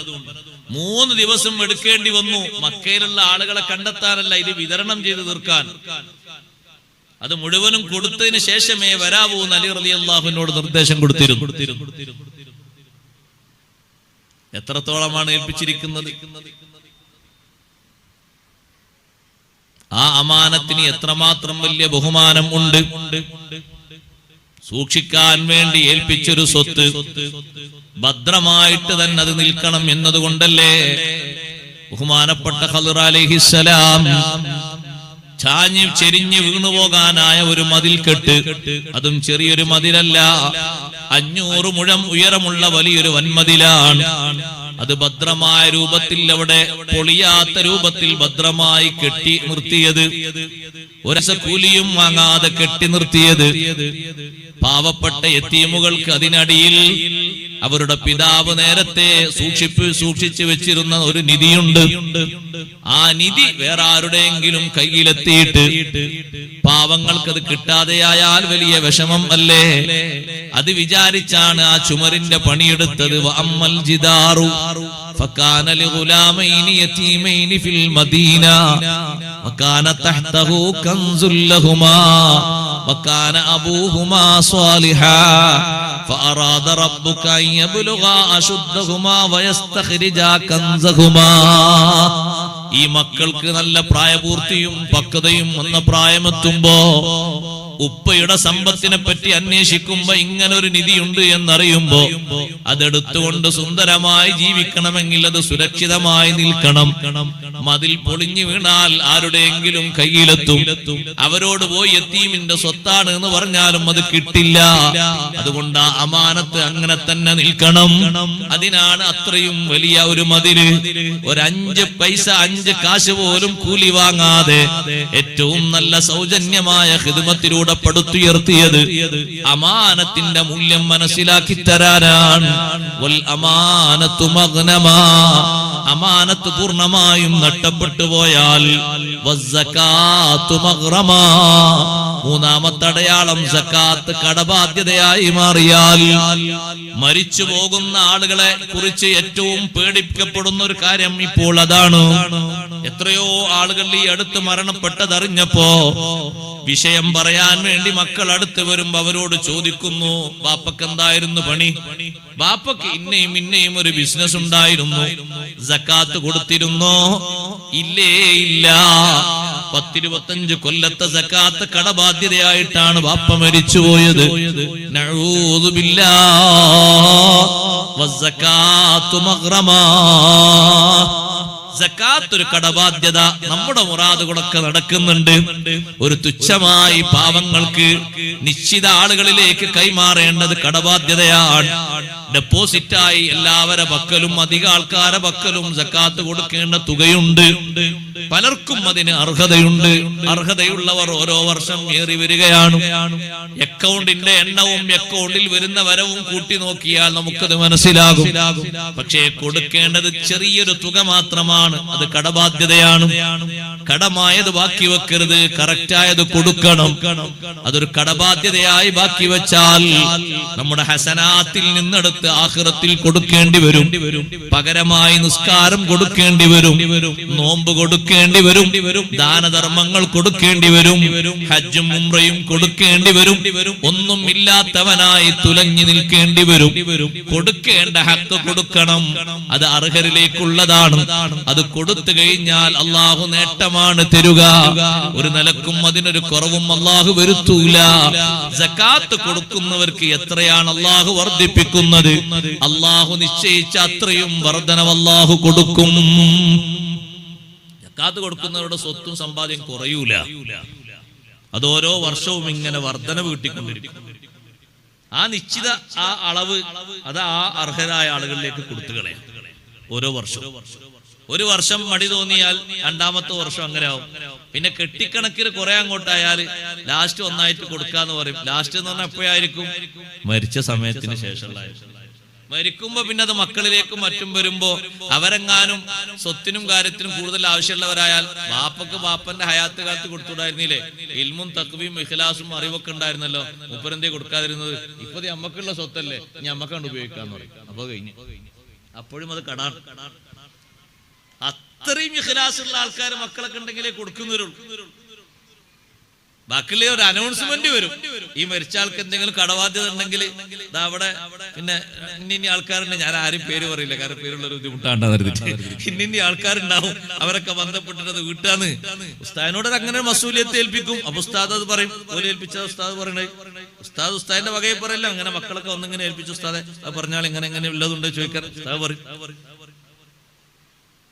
S1: 3 ദിവസം എടുക്കേണ്ടി വന്നു. മക്കയിലുള്ള ആളുകളെ കണ്ടെത്താനല്ല, ഇത് വിതരണം ചെയ്ത് തീർക്കാൻ. അത് മുഴുവനും കൊടുത്തതിന് ശേഷമേ വരാവൂ എന്ന് അലി റളിയല്ലാഹു അൻഹുവിനോട് നിർദ്ദേശം കൊടുത്തിരുന്നു. എത്രത്തോളമാണ് ഏൽപ്പിച്ചിരിക്കുന്നത്? ആ അമാനത്തിന് എത്രമാത്രം വലിയ ബഹുമാനം ഉണ്ട്. സൂക്ഷിക്കാൻ വേണ്ടി ഏൽപ്പിച്ചൊരു സ്വത്ത് ഭദ്രമായിട്ട് തന്നെ അത് നിൽക്കണം എന്നതുകൊണ്ടല്ലേ ബഹുമാനപ്പെട്ട ഖളിർ അലൈഹിസ്സലാം ചാഞ്ഞ് ചെരിഞ്ഞ് വീണുപോകാനായ ഒരു മതിൽ കെട്ട്, അതും ചെറിയൊരു മതിലല്ല, 500 മുഴം ഉയരമുള്ള വലിയൊരു വൻമതിലാണ്. അത് ഭദ്രമായ രൂപത്തിൽ, അവിടെ പൊളിയാത്ത രൂപത്തിൽ ഭദ്രമായി കെട്ടി നിർത്തിയത്, ഒരു കൂലിയും വാങ്ങാതെ കെട്ടി നിർത്തിയത്. പാവപ്പെട്ട യതീമുകൾക്ക് അതിനടിയിൽ അവരുടെ പിതാവ് നേരത്തെ സൂക്ഷിച്ചു വെച്ചിരുന്ന ഒരു നിധിയുണ്ട്. ആ നിധി വേറെ ആരുടെയെങ്കിലും കയ്യിലെത്തിയിട്ട് പാവങ്ങൾക്കത് കിട്ടാതെയായാൽ വലിയ വിഷമം അല്ലേ? അത് വിചാരിച്ചാണ് ആ ചുമരിന്റെ പണിയെടുത്തത്. വഅമ്മൽ ജിദാറു ഫകാന ലിഗുലാമൈനി യതീമൈനി ഫിൽ മദീന വകാന തഹ്തഹു കൻസുൽ ലഹുമാ വകാന അബൂഹുമാ സ്വാലിഹാ فأراد ربك أن يبلغا أشدهما ويستخرجا كنزهما. ഈ മക്കൾക്ക് നല്ല പ്രായപൂർത്തിയും പക്വതയും വന്ന പ്രായമെത്തുമ്പോ ഉപ്പയുടെ സമ്പത്തിനെ പറ്റി അന്വേഷിക്കുമ്പോ ഇങ്ങനെ ഒരു നിധിയുണ്ട് എന്നറിയുമ്പോ അതെടുത്തുകൊണ്ട് സുന്ദരമായി ജീവിക്കണമെങ്കിൽ അത് സുരക്ഷിതമായി നിൽക്കണം. മതിൽ പൊളിഞ്ഞു വീണാൽ ആരുടെയെങ്കിലും കയ്യിലെത്തും. അവരോട് പോയി യതീമിന്റെ സ്വത്താണ് എന്ന് പറഞ്ഞാലും അത് കിട്ടില്ല. അതുകൊണ്ട് ആ അമാനത്ത് അങ്ങനെ തന്നെ നിൽക്കണം. അതിനാണ് അത്രയും വലിയ ഒരു മതില്. ഒരു 5 പൈസ 5 കാശ് പോലും കൂലി വാങ്ങാതെ ഏറ്റവും നല്ല സൗജന്യമായ ഖിദ്മത്തിലൂടെ പടുത്തുയർത്തിയത് അമാനത്തിന്റെ മൂല്യം മനസ്സിലാക്കി തരാനാണ്. വൽ അമാനത്തു മഗ്നമാ, അമാനത്ത് പൂർണ്ണമായും നഷ്ടപ്പെട്ടു പോയാൽ വസ്സകാത്തു മഗ്റമാ, മൂന്നാമത്തെ അടയാളം സക്കാത്ത് കടബാധ്യതയായി മാറിയാൽ. മരിച്ചു പോകുന്ന ആളുകളെ കുറിച്ച് ഏറ്റവും പേടിക്കപ്പെടുന്ന ഒരു കാര്യം ഇപ്പോൾ അതാണ്. എത്രയോ ആളുകൾ ഈ അടുത്ത് മരണപ്പെട്ടതറിഞ്ഞപ്പോ വിഷയം പറയാൻ വേണ്ടി മക്കൾ അടുത്ത് വരുമ്പോ അവരോട് ചോദിക്കുന്നു, ബാപ്പക്ക് എന്തായിരുന്നു പണി? ബാപ്പക്ക് ഇന്നയും ഒരു ബിസിനസ് ഉണ്ടായിരുന്നു. സക്കാത്ത് കൊടുത്തിരുന്നോ? ഇല്ലേ, ഇല്ല. 10-25 കൊല്ലത്തെ സക്കാത്ത് കടബാധ്യതയായിട്ടാണ് ബാപ്പ മരിച്ചുപോയത്. നഊദു ബില്ലാഹ് വസ്സകാത്തു മഗ്റമാ. സക്കാത്ത് ഒരു കടബാധ്യത. നമ്മുടെ മുറാദുകളൊക്കെ നടക്കുന്നുണ്ട്. ഒരു തുച്ഛമായി പാവങ്ങൾക്ക് നിശ്ചിത ആളുകളിലേക്ക് കൈമാറേണ്ടത് കടബാധ്യതയാണ്. ഡെപ്പോസിറ്റായി എല്ലാവരുടെ പക്കലും അധിക ആൾക്കാരുടെ പക്കലും സക്കാത്ത് കൊടുക്കേണ്ട തുകയുണ്ട്. പലർക്കും അതിന് അർഹതയുണ്ട്. അർഹതയുള്ളവർ ഓരോ വർഷം ഏറി വരികയാണ്. അക്കൗണ്ടിന്റെ എണ്ണവും അക്കൗണ്ടിൽ വരുന്ന വരവും കൂട്ടി നോക്കിയാൽ നമുക്കത് മനസ്സിലാകും. പക്ഷേ കൊടുക്കേണ്ടത് ചെറിയൊരു തുക മാത്രമാണ്. അത് കടബാധ്യതയാണ്. കടമായത് ബാക്കി വെക്കരുത്, കറക്റ്റായത് കൊടുക്കണം. അതൊരു കടബാധ്യതയായി ബാക്കി വെച്ചാൽ നമ്മുടെ ഹസനാത്തിൽ നിന്നെടുത്ത് ആഖിറത്തിൽ കൊടുക്കേണ്ടി വരും. പകരമായി നിസ്കാരം കൊടുക്കേണ്ടി വരും, നോമ്പ് കൊടുക്കേണ്ടി വരും, ദാനധർമ്മങ്ങൾ കൊടുക്കേണ്ടി വരും, ഹജ്ജും ഉംറയും കൊടുക്കേണ്ടി വരും. ഒന്നും ഇല്ലാത്തവനായി തുലഞ്ഞു നിൽക്കേണ്ടി വരും. കൊടുക്കേണ്ട ഹക്ക് കൊടുക്കണം. അത് അർഹരിലേക്കുള്ളതാണ്. അത് കൊടുത്തു കഴിഞ്ഞാൽ അള്ളാഹു നേട്ടമാണ് തരുക. ഒരു നിലക്കും അതിനൊരു കുറവും അള്ളാഹു വരുത്തൂല. സക്കാത്ത് കൊടുക്കുന്നവർക്ക് എത്രയാണ് അള്ളാഹു വർദ്ധിപ്പിക്കുന്നത്? അള്ളാഹു നിശ്ചയിച്ച അത്രയും വർധനവ് അള്ളാഹു കൊടുക്കും. സക്കാത്ത് കൊടുക്കുന്നവരുടെ സ്വത്തും സമ്പാദ്യം കുറയൂല. അത് ഓരോ വർഷവും ഇങ്ങനെ വർധനവ് കിട്ടിക്കൊണ്ടിരിക്കും. ആ നിശ്ചിത ആ അളവ് അത് ആ അർഹരായ ആളുകളിലേക്ക് കൊടുത്തുകളെ ഓരോ വർഷവും. ഒരു വർഷം മടി തോന്നിയാൽ രണ്ടാമത്തെ വർഷം അങ്ങനെ ആവും. പിന്നെ കെട്ടിക്കണക്കിന് കുറെ അങ്ങോട്ടായാൽ ലാസ്റ്റ് ഒന്നായിട്ട് കൊടുക്കാന്ന് പറയും. ലാസ്റ്റ് എന്ന് പറഞ്ഞാൽ എപ്പോഴായിരിക്കും? മരിച്ച സമയത്തിന് ശേഷമുള്ള. മരിക്കുമ്പോ പിന്നെ അത് മക്കളിലേക്കും മറ്റും വരുമ്പോ അവരെങ്ങാനും സ്വത്തിനും കാര്യത്തിനും കൂടുതൽ ആവശ്യമുള്ളവരായാൽ ബാപ്പക്ക് ബാപ്പന്റെ ഹയാത്ത് കാലത്ത് കൊടുത്തുകൂടായിരുന്നില്ലേ? ഇൽമും തഖ്വയും ഇഖ്ലാസും അറിവൊക്കെ ഉണ്ടായിരുന്നല്ലോ, മൂപ്പരെന്തേ കൊടുക്കാതിരുന്നത്? ഇപ്പൊ അമ്മക്കുള്ള സ്വത്തല്ലേ, ഇനി അമ്മക്കാണ്ട് ഉപയോഗിക്കാന്ന് പറയും. അപ്പൊ കഴിഞ്ഞു. അപ്പോഴും അത് കടാണ്. അത്രയും ഇഖ്ലാസുള്ള ആൾക്കാർ മക്കളൊക്കെ ഉണ്ടെങ്കിലേ കൊടുക്കുന്നവരുള്ളൂ. ബാക്കിയുള്ള ഒരു അനൗൺസ്മെന്റ് വരും. ഈ മരിച്ച ആൾക്ക് എന്തെങ്കിലും കടബാധ്യത ഉണ്ടെങ്കിൽ അവിടെ പിന്നെ ഇന്ന ആൾക്കാരുണ്ട്. ഞാൻ ആരും പേര് പറയില്ല, കാരണം പേരുള്ള ഒരു ബുദ്ധിമുട്ടാണ്. ഇന്ന ആൾക്കാരുണ്ടാവും, അവരൊക്കെ ബന്ധപ്പെട്ടിട്ട് വീട്ടാന്ന് ഉസ്താദിനോട് അങ്ങനെ മസൂലിയത്ത് ഏൽപ്പിക്കും. അപ്പൊ ഉസ്താദ് അത് പറയും. ഓല് ഏൽപ്പിച്ച ഉസ്താദ് പറയണേ, ഉസ്താദിന്റെ വകയിൽ പറയില്ല. അങ്ങനെ മക്കളൊക്കെ ഒന്നിങ്ങനെ ഏൽപ്പിച്ചു ഉസ്താദെ അത് പറഞ്ഞാൽ ഇങ്ങനെ ഉള്ളതുണ്ട് ചോദിക്കാൻ ഉസ്താദ് പറയും.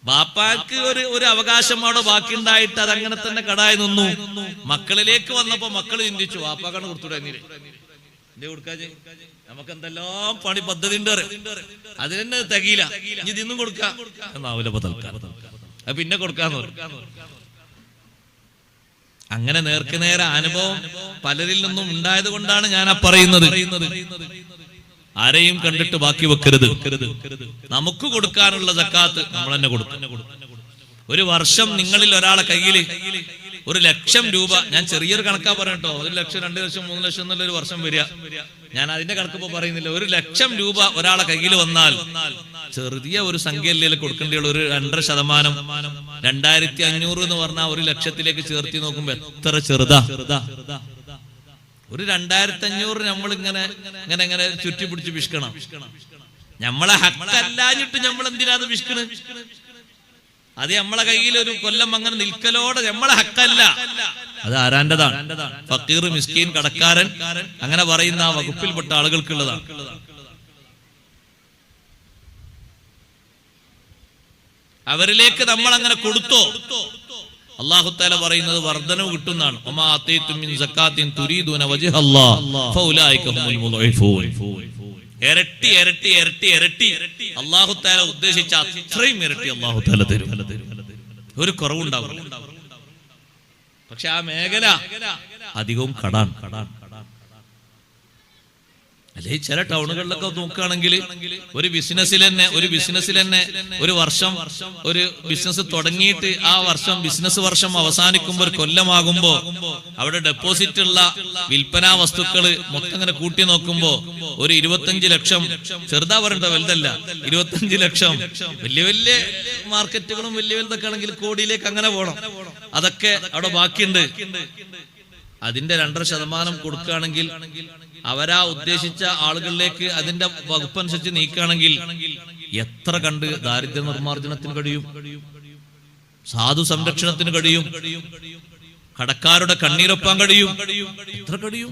S1: ബാപ്പാക്ക് ഒരു അവകാശം അവിടെ ബാക്കി ഉണ്ടായിട്ട് അതങ്ങനെ തന്നെ കടായി നിന്നു. മക്കളിലേക്ക് വന്നപ്പോ മക്കള് ചിന്തിച്ചു, ബാപ്പാക്കാണ് കൊടുത്തുടങ്ങിയില്ലേ, എന്തേ കൊടുക്കാതെ? നമുക്ക് എന്തെല്ലാം പണി പദ്ധതി ഉണ്ട്, അതിനെന്നെ തികയില്ല, ഇനി ഇന്നും കൊടുക്കാം എന്നാവില്ല, അത് പിന്നെ കൊടുക്കാന്ന് പറയും. അങ്ങനെ നേർക്കുനേരെ അനുഭവം പലരിൽ നിന്നും ഉണ്ടായത് കൊണ്ടാണ് ഞാൻ പറയുന്നത്. ആരെയും കണ്ടിട്ട് ബാക്കി വെക്കരുത്. നമുക്ക് കൊടുക്കാനുള്ള സക്കാത്ത് നമ്മൾ തന്നെ കൊടുക്കും. ഒരു വർഷം നിങ്ങളിൽ ഒരാളെ കയ്യിൽ 1,00,000 രൂപ, ഞാൻ ചെറിയൊരു കണക്കാ പറയട്ടോ, 1 ലക്ഷം 2 ലക്ഷം 3 ലക്ഷം എന്നുള്ളൊരു വർഷം വരിക, ഞാൻ അതിന്റെ കണക്കിപ്പോ പറയുന്നില്ല. 1,00,000 രൂപ ഒരാളെ കയ്യിൽ വന്നാൽ ചെറിയ ഒരു സംഖ്യയിലേക്ക് കൊടുക്കേണ്ടി ഉള്ള ഒരു 2.5%, 2,500 എന്ന് പറഞ്ഞാൽ 1,00,000 ചേർത്തി നോക്കുമ്പോ എത്ര ചെറുതാ. ഒരു 2,500 നമ്മൾ ഇങ്ങനെ ചുറ്റി പിടിച്ച് വിഷ്കണം. നമ്മളെ ഹക്കല്ലാഞ്ഞിട്ട് നമ്മൾ എന്തിനാത് വിഷ്കണ്? അത് നമ്മളെ കയ്യിൽ ഒരു കൊല്ലം അങ്ങനെ നിൽക്കലോടെ നമ്മളെ ഹക്കല്ല, അത് ആരാന്റെതാണ്. ഫക്കീർ, മിസ്കീൻ, കടക്കാരൻ അങ്ങനെ പറയുന്ന ആ വകുപ്പിൽപ്പെട്ട ആളുകൾക്കുള്ളതാണ്. അവരിലേക്ക് നമ്മൾ അങ്ങനെ കൊടുത്തോ, അല്ലാഹു തആല പറയുന്നത് വർധനവ് കിട്ടുന്നതാണ്. വമാ ആതീതും മിൻ സക്കാത്തിൻ തുരീദൂന വജ്ഹല്ലാഹ് ഫൗലൈക ഹുമുൽ മുളഇഫൂൻ. ഇരട്ടി ഇരട്ടി ഇരട്ടി ഇരട്ടി അല്ലാഹു തആല ഉദ്ദേശിച്ച അത്രയും ഇരട്ടി അല്ലാഹു തആല തരും. ഒരു കുറവുണ്ടാവും. പക്ഷെ ആ മേഖല അധികവും കടാണ്. അല്ലെ ചില ടൗണുകളിലൊക്കെ നോക്കുകയാണെങ്കിൽ ഒരു ബിസിനസ്സിൽ തന്നെ ഒരു വർഷം ഒരു ബിസിനസ് തുടങ്ങിയിട്ട് ആ വർഷം ബിസിനസ് വർഷം അവസാനിക്കുമ്പോൾ ഒരു കൊല്ലമാകുമ്പോ അവിടെ ഡെപ്പോസിറ്റ് ഉള്ള വിൽപ്പനാ വസ്തുക്കള് മൊത്തം ഇങ്ങനെ കൂട്ടി നോക്കുമ്പോ ഒരു 25 ലക്ഷം, ചെറുതാ പറയണ്ട വലുതല്ല, 25 ലക്ഷം. വലിയ വലിയ മാർക്കറ്റുകളും വലിയ വലുതൊക്കെ ആണെങ്കിൽ കോടിയിലേക്ക് അങ്ങനെ പോകണം. അതൊക്കെ അവിടെ ബാക്കിയുണ്ട്. അതിന്റെ 2% കൊടുക്കുകയാണെങ്കിൽ അവരാ ഉദ്ദേശിച്ച ആളുകളിലേക്ക് അതിന്റെ വകുപ്പനുസരിച്ച് നീക്കുകയാണെങ്കിൽ എത്ര കണ്ട് ദാരിദ്ര്യ നിർമ്മാർജ്ജനത്തിന് കഴിയും, സാധു സംരക്ഷണത്തിന് കഴിയും, കടക്കാരുടെ കണ്ണീരൊപ്പാൻ കഴിയും, എത്ര കഴിയും.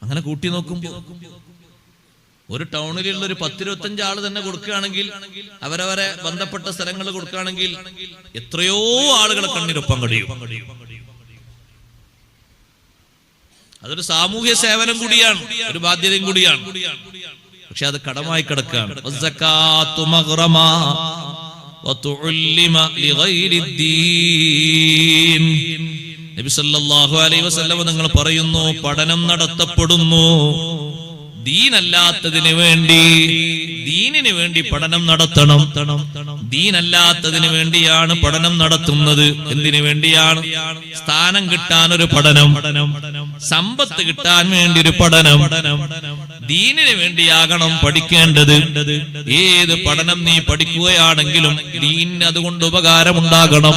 S1: അങ്ങനെ കൂട്ടി നോക്കുമ്പോ ഒരു ടൗണിലുള്ള ഒരു 10-25 ആള് തന്നെ കൊടുക്കുകയാണെങ്കിൽ, അവരവരെ ബന്ധപ്പെട്ട സ്ഥലങ്ങൾ കൊടുക്കുകയാണെങ്കിൽ എത്രയോ ആളുകളെ കണ്ണീരൊപ്പാൻ കഴിയും. അതൊരു സാമൂഹ്യ സേവനം കൂടിയാണ്, ഒരു ബാധ്യതയും കൂടിയാണ്. പക്ഷെ അത് കടമായി കിടക്കുകയാണ്. നബി സല്ലല്ലാഹു അലൈഹി വസല്ലം നിങ്ങൾ പറയുന്നു, പഠനം നടത്തപ്പെടുന്നു ദീനല്ലാത്തതിന് വേണ്ടി. ദീനിന് വേണ്ടി പഠനം നടത്തണം. ദീനല്ലാത്തതിന് വേണ്ടിയാണ് പഠനം നടത്തുന്നത്. എന്തിനു വേണ്ടിയാണ്? സ്ഥാനം കിട്ടാൻ ഒരു പഠനം, സമ്പത്ത് കിട്ടാൻ വേണ്ടി ഒരു പഠനം. ദീനിന് വേണ്ടിയാകണം പഠിക്കേണ്ടത്. ഏത് പഠനം നീ പഠിക്കുകയാണെങ്കിലും ദീനിന് അതുകൊണ്ട് ഉപകാരമുണ്ടാകണം.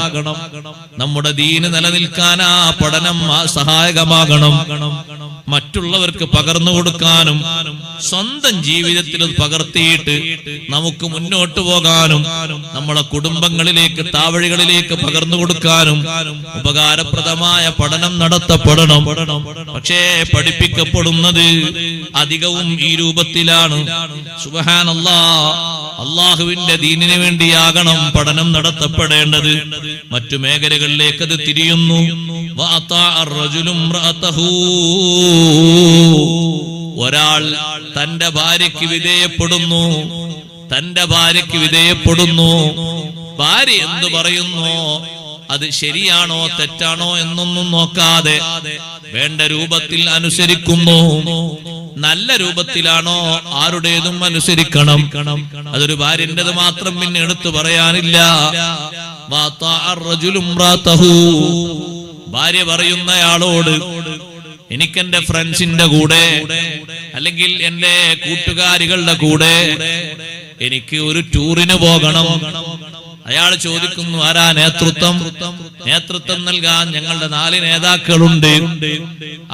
S1: നമ്മുടെ ദീന് നിലനിൽക്കാൻ ആ പഠനം സഹായകമാകണം. മറ്റുള്ളവർക്ക് പകർന്നു കൊടുക്കാനും സ്വന്തം ജീവിതത്തിൽ പകർത്തിയിട്ട് നമുക്ക് മുന്നോട്ട് പോകാനും നമ്മളെ കുടുംബങ്ങളിലേക്ക്, താവഴികളിലേക്ക് പകർന്നു കൊടുക്കാനും ഉപകാരപ്രദമായ പഠനം നടത്തപ്പെടണം. പക്ഷേ പഠിപ്പിക്കപ്പെടുന്നത് അധികവും ഈ രൂപത്തിലാണ്. സുബ്ഹാനല്ലാഹ്, അള്ളാഹുവിന്റെ ദീനിന് വേണ്ടിയാകണം പഠനം നടത്തപ്പെടേണ്ടത്. മറ്റു മേഖലകളിലേക്ക് അത് തിരിയുന്നു. ഒരാൾ തന്റെ ഭാര്യയ്ക്ക് വിധേയപ്പെടുന്നു. ഭാര്യ എന്തു പറയുന്നു, അത് ശരിയാണോ തെറ്റാണോ എന്നൊന്നും നോക്കാതെ വേണ്ട രൂപത്തിൽ അനുസരിക്കുന്നു. നല്ല രൂപത്തിലാണോ ആരുടേതും അനുസരിക്കണം. അതൊരു ഭാര്യൻ്റെത് മാത്രം പിന്നെ എടുത്തു പറയാനില്ല. ഭാര്യ പറയുന്നയാളോട്, എനിക്കെന്റെ ഫ്രണ്ട്സിന്റെ കൂടെ അല്ലെങ്കിൽ എന്റെ കൂട്ടുകാരികളുടെ കൂടെ എനിക്ക് ഒരു ടൂറിന് പോകണം. അയാൾ ചോദിക്കുന്നു, ആരാ നേതൃത്വം? നേതൃത്വം നൽകാൻ ഞങ്ങളുടെ 4 നേതാക്കളുണ്ട്.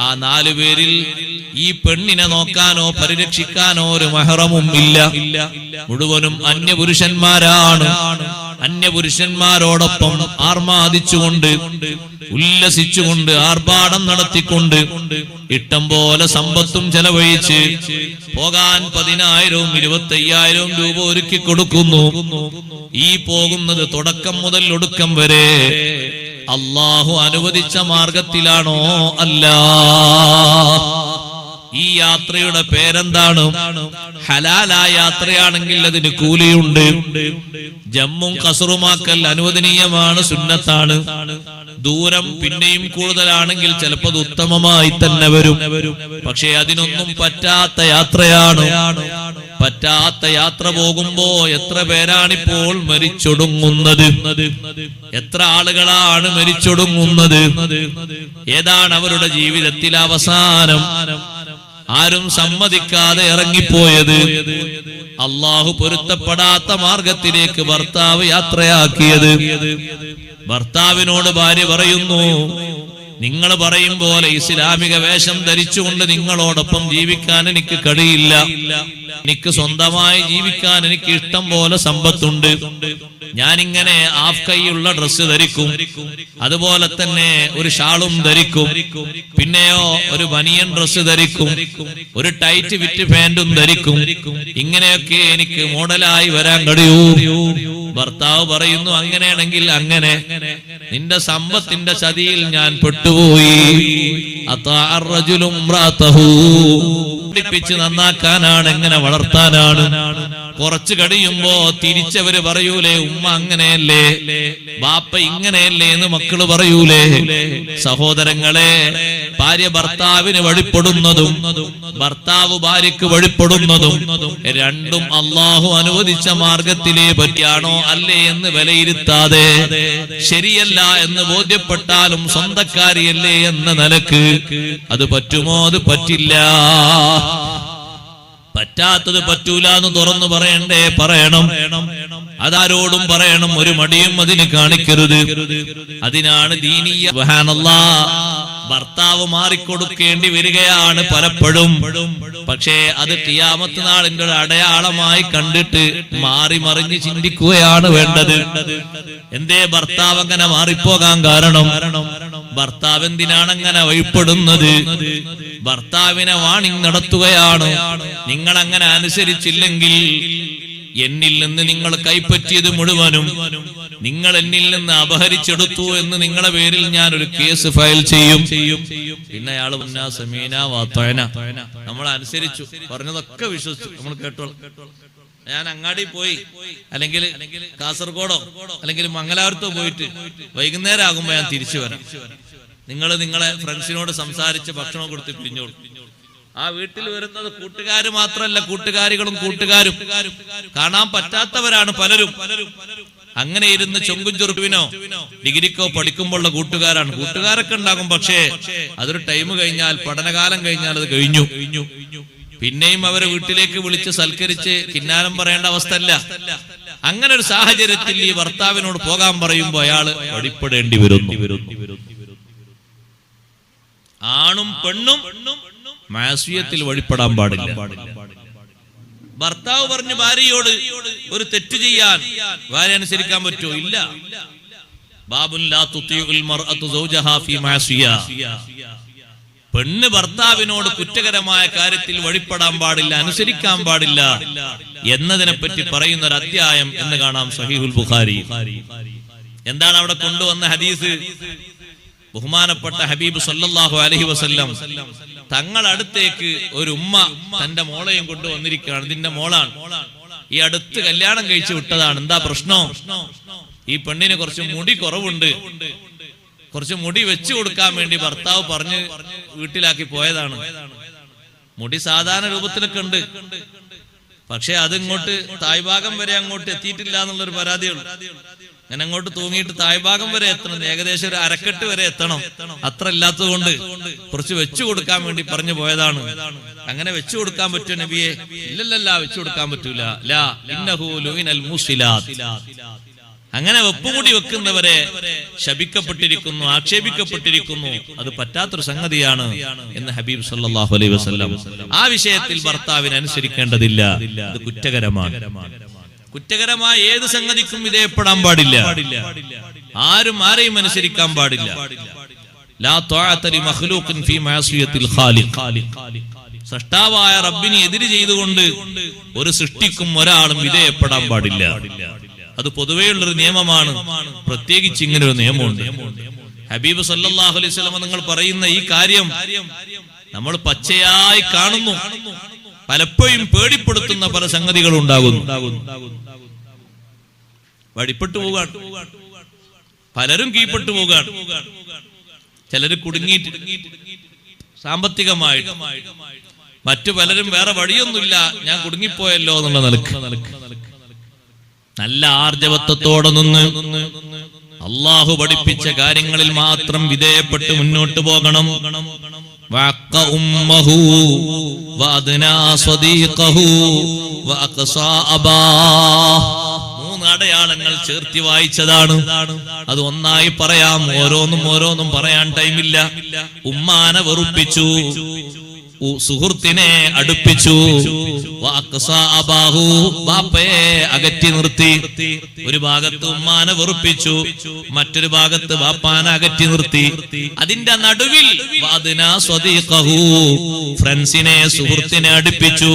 S1: ആ 4 പേരിൽ ഈ പെണ്ണിനെ നോക്കാനോ പരിരക്ഷിക്കാനോ ഒരു മഹ്റമും ഇല്ല. മുഴുവനും അന്യപുരുഷന്മാരാണ്. അന്യപുരുഷന്മാരോടൊപ്പം ആർമാദിച്ചുകൊണ്ട്, ഉല്ലസിച്ചുകൊണ്ട്, ആർഭാടം നടത്തിക്കൊണ്ട്, ഇഷ്ടം പോലെ സമ്പത്തും ചെലവഴിച്ച് പോകാൻ 10,000 25,000 രൂപ ഒരുക്കി കൊടുക്കുന്നു. ഈ പോകുന്നത് തുടക്കം മുതൽ ഒടുക്കം വരെ അല്ലാഹു അനുവദിച്ച മാർഗത്തിലാണോ? അല്ല. ഈ യാത്രയുടെ പേരെന്താണ്? ഹലാലായ യാത്രയാണെങ്കിൽ അതിന് കൂലിയുണ്ട്. ജമ്മും ഖസ്റുമാക്കൽ അനുവദനീയമാണ്, സുന്നത്താണ്. ദൂരം പിന്നെയും കൂടുതലാണെങ്കിൽ ചിലപ്പോൾ അത് ഉത്തമമായി തന്നെ വരും. പക്ഷെ അതിനൊന്നും പറ്റാത്ത യാത്രയാണ്. പറ്റാത്ത യാത്ര പോകുമ്പോ എത്ര പേരാണിപ്പോൾ മരിച്ചൊടുങ്ങുന്നത്? എത്ര ആളുകളാണ് മരിച്ചൊടുങ്ങുന്നത്? ഏതാണ് അവരുടെ ജീവിതത്തിലെ അവസാനം? ആരും സമ്മതിക്കാതെ ഇറങ്ങിപ്പോയത്, അള്ളാഹു പൊരുത്തപ്പെടാത്ത മാർഗത്തിലേക്ക് ഭർത്താവ് യാത്രയാക്കിയത്. ഭർത്താവിനോട് ഭാര്യ പറയുന്നു, നിങ്ങൾ പറയും പോലെ ഇസ്ലാമിക വേഷം ധരിച്ചുകൊണ്ട് നിങ്ങളോടൊപ്പം ജീവിക്കാൻ എനിക്ക് കഴിയില്ല. എനിക്ക് സ്വന്തമായി ജീവിക്കാൻ എനിക്ക് ഇഷ്ടം പോലെ സമ്പത്തുണ്ട്. ഞാനിങ്ങനെ ഹാഫ് കൈയുള്ള ഡ്രസ്സ് ധരിക്കും, അതുപോലെ തന്നെ ഒരു ഷാളും ധരിക്കും, പിന്നെയോ ഒരു ബനിയൻ ഡ്രസ്സ് ധരിക്കും, ഒരു ടൈറ്റ് വിറ്റ് പാന്റും ധരിക്കും. ഇങ്ങനെയൊക്കെ എനിക്ക് മോഡലായി വരാൻ കഴിയൂ. ഭർത്താവ് പറയുന്നു, അങ്ങനെയാണെങ്കിൽ അങ്ങനെ. നിന്റെ സമ്പത്തിന്റെ ചതിയിൽ ഞാൻ പെട്ടുപോയി. പഠിപ്പിച്ച് നന്നാക്കാനാണ്, എങ്ങനെ വളർത്താനാണ്. കുറച്ച് കഴിയുമ്പോ തിരിച്ചവര് പറയൂലേ, ഉമ്മ അങ്ങനെയല്ലേ, ബാപ്പ ഇങ്ങനെയല്ലേ എന്ന് മക്കള് പറയൂലേ. സഹോദരങ്ങളെ, ഭാര്യ ഭർത്താവിന് വഴിപ്പെടുന്നതും ഭർത്താവ് ഭാര്യക്ക് വഴിപ്പെടുന്നതും രണ്ടും അള്ളാഹു അനുവദിച്ച മാർഗത്തിലേ പറ്റിയാണോ അല്ലേ എന്ന് വിലയിരുത്താതെ, ശരിയല്ല എന്ന് ബോധ്യപ്പെട്ടാലും സ്വന്തക്കാരിയല്ലേ എന്ന നിലക്ക് അത് പറ്റുമോ? അത് പറ്റില്ല. പറ്റാത്തത് പറ്റൂല എന്ന് തുറന്നു പറയണ്ടേ? പറയണം. അതാരോടും പറയണം. ഒരു മടിയും അതിന് കാണിക്കരുത്. അതിനാണ് ദീനീയ. സുബ്ഹാനല്ലാഹ്, ഭർത്താവ് മാറിക്കൊടുക്കേണ്ടി വരികയാണ് പലപ്പോഴും. പക്ഷേ അത് ഖിയാമത്ത് നാളിന്റെ ഒരു അടയാളമായി കണ്ടിട്ട് മാറി മറിഞ്ഞ് ചിന്തിക്കുകയാണ് വേണ്ടത്. എന്തേ ഭർത്താവ് അങ്ങനെ മാറിപ്പോകാൻ കാരണം? ഭർത്താവ് എന്തിനാണ് അങ്ങനെ വഴിപ്പെടുന്നത്? ഭർത്താവിനെ വാണിംഗ് നടത്തുകയാണ്. നിങ്ങൾ അങ്ങനെ അനുസരിച്ചില്ലെങ്കിൽ എന്നിൽ നിന്ന് നിങ്ങൾ കൈപ്പറ്റിയത് മുഴുവനും നിങ്ങൾ എന്നിൽ നിന്ന് അപഹരിച്ചെടുത്തു എന്ന് നിങ്ങളെ പേരിൽ ഞാൻ ഒരു കേസ് ഫയൽ ചെയ്യും. പിന്നെ അയാൾ നമ്മൾ അനുസരിച്ചു, പറഞ്ഞതൊക്കെ വിശ്വസിച്ചു, നമ്മൾ കേട്ടോളാം. ഞാൻ അങ്ങാടി പോയി, അല്ലെങ്കിൽ കാസർഗോഡോ അല്ലെങ്കിൽ മംഗലാപുരത്തോ പോയിട്ട് വൈകുന്നേരം ആകുമ്പോ ഞാൻ തിരിച്ചു വരാം. നിങ്ങൾ നിങ്ങളെ ഫ്രണ്ട്സിനോട് സംസാരിച്ച് ഭക്ഷണം കൊടുത്ത് പിരിഞ്ഞോളൂ. ആ വീട്ടിൽ വരുന്നത് കൂട്ടുകാര് മാത്രല്ല, കൂട്ടുകാരികളും കൂട്ടുകാരും. കാണാൻ പറ്റാത്തവരാണ് പലരും. അങ്ങനെ ഇരുന്ന് ചൊങ്കും ചുറുവിനോ ഡിഗ്രിക്കോ പഠിക്കുമ്പോഴുള്ള കൂട്ടുകാരാണ്. കൂട്ടുകാരൊക്കെ ഉണ്ടാകും, പക്ഷേ അതൊരു ടൈം കഴിഞ്ഞാൽ, പഠനകാലം കഴിഞ്ഞാൽ അത് കഴിഞ്ഞു. പിന്നെയും അവരെ വീട്ടിലേക്ക് വിളിച്ച് സൽക്കരിച്ച് കിന്നാരം പറയേണ്ട അവസ്ഥ അല്ല. അങ്ങനെ ഒരു സാഹചര്യത്തിൽ ഈ ഭർത്താവിനോട് പോകാൻ പറയുമ്പോ അയാള് വഴിപ്പെടേണ്ടി വരുന്നു. ആണും പെണ്ണും മാസിയത്തിൽ വഴിപ്പെടാൻ പാടില്ല. ഭർത്താവ് പറഞ്ഞു ഭാര്യയോട് ഒരു തെറ്റ് ചെയ്യാൻ ഭാര്യ അനുസരിക്കാൻ പറ്റുമോ? ഇല്ല. ബാബുൻ ലാ തുതിഉൽ മർഅതു സൗജഹാ ഫീ മാസിയ. പെണ്ണ് ഭർത്താവിനോട് കുറ്റകരമായ കാര്യത്തിൽ വഴിപ്പെടാൻ പാടില്ല, അനുസരിക്കാൻ പാടില്ല എന്നതിനെ പറ്റി പറയുന്ന ഒരു അധ്യായം എന്ന് കാണാം സഹീഹുൽ ബുഖാരി. എന്താണ് അവിടെ കൊണ്ടുവന്ന ഹദീസ്? ബഹുമാനപ്പെട്ട ഹബീബ് സല്ലല്ലാഹു അലൈഹി വസല്ലം തങ്ങളടുത്തേക്ക് ഒരു ഉമ്മ തന്റെ മോളെയും കൊണ്ടുവന്നിരിക്കുകയാണ്. ഇതിന്റെ മോളാണ്, ഈ അടുത്ത് കല്യാണം കഴിച്ചു വിട്ടതാണ്. എന്താ പ്രശ്നം? ഈ പെണ്ണിന് കുറച്ച് മുടി കുറവുണ്ട്, കുറച്ച് മുടി വെച്ചു കൊടുക്കാൻ വേണ്ടി ഭർത്താവ് പറഞ്ഞ് വീട്ടിലാക്കി പോയതാണ്. മുടി സാധാരണ രൂപത്തിലൊക്കെ ഉണ്ട്, പക്ഷെ അതിങ്ങോട്ട് തായ്ഭാഗം വരെ അങ്ങോട്ട് എത്തിയിട്ടില്ല എന്നുള്ളൊരു പരാതിയുള്ളൂ. അങ്ങനെ അങ്ങോട്ട് തൂങ്ങിയിട്ട് തായ്ഭാഗം വരെ എത്തണം, ഏകദേശം ഒരു അരക്കെട്ട് വരെ എത്തണം. അത്ര ഇല്ലാത്തത് കൊണ്ട് കുറച്ച് വെച്ചു കൊടുക്കാൻ വേണ്ടി പറഞ്ഞു പോയതാണ്. അങ്ങനെ വെച്ചു കൊടുക്കാൻ പറ്റുമോ നബിയെ? ഇല്ലല്ല, വെച്ചു കൊടുക്കാൻ പറ്റൂല. ലാ ഇന്നഹു ലുഇനൽ മുസ്ലിലാത്ത്. അങ്ങനെ വെപ്പുമുടി വെക്കുന്നവരെ ശപിക്കപ്പെട്ടിരിക്കുന്നു, ആക്ഷേപിക്കപ്പെട്ടിരിക്കുന്നു. അത് പറ്റാത്തൊരു സംഗതിയാണ് എന്ന് ഹബീബ് സല്ലല്ലാഹു അലൈഹി വസല്ലം. ആ വിഷയത്തിൽ ഭർത്താവിനെ അനുസരിക്കേണ്ടതില്ല, അത് കുറ്റകരമാണ്. കുറ്റകരമായ ഏത് സംഗതിക്കും വിധേയപ്പെടാൻ പാടില്ല. ആരും ആരെയും അനുസരിക്കാൻ പാടില്ല. ലാ ത്വഅത ലി മഖ്ലൂഖിൻ ഫീ മഅസിയത്തിൽ ഖാലിഖ്. സൃഷ്ടാവായ റബ്ബിനെ എതിര് ചെയ്തുകൊണ്ട് ഒരു സൃഷ്ടിക്കും ഒരാളും വിധേയപ്പെടാൻ പാടില്ല. അത് പൊതുവെയുള്ളൊരു നിയമമാണ്. പ്രത്യേകിച്ച് ഇങ്ങനെ ഒരു നിയമമുണ്ട്. ഹബീബ് സല്ലല്ലാഹു അലൈഹി വസല്ലം നിങ്ങൾ പറയുന്ന ഈ കാര്യം നമ്മൾ പച്ചയായി കാണുന്നു. പലപ്പോഴും പേടിപ്പെടുത്തുന്ന പല സംഗതികളും ഉണ്ടാകുന്നു. വഴിപ്പെട്ടു പോകാൻ പലരും കീഴ്പ്പെട്ടു പോകാൻ, ചിലര് കുടുങ്ങിയിട്ട് സാമ്പത്തികമായിട്ട്, മറ്റു പലരും വേറെ വഴിയൊന്നുമില്ല, ഞാൻ കുടുങ്ങിപ്പോയല്ലോ എന്നുള്ള നിലക്ക് നല്ല ആർജവത്വത്തോടെ നിന്ന് അള്ളാഹു പഠിപ്പിച്ച കാര്യങ്ങളിൽ മാത്രം വിധേയപ്പെട്ട് മുന്നോട്ട് പോകണം. മൂന്ന് അടയാളങ്ങൾ ചേർത്തി വായിച്ചതാണ്. അത് ഒന്നായി പറയാം, ഓരോന്നും പറയാൻ ടൈമില്ല. ഉമ്മാനെ വെറുപ്പിച്ചു, സുഹൃത്തിനെ അടുപ്പിച്ചു, ബാപ്പയെ അകറ്റി നിർത്തി. ഒരു ഭാഗത്ത് ഉമ്മാനെ വെറുപ്പിച്ചു, മറ്റൊരു ഭാഗത്ത് ബാപ്പാനെ അകറ്റി നിർത്തി. അതിന്റെ നടുവിൽ ഫ്രണ്ട്സിനെ, സുഹൃത്തിനെ അടുപ്പിച്ചു.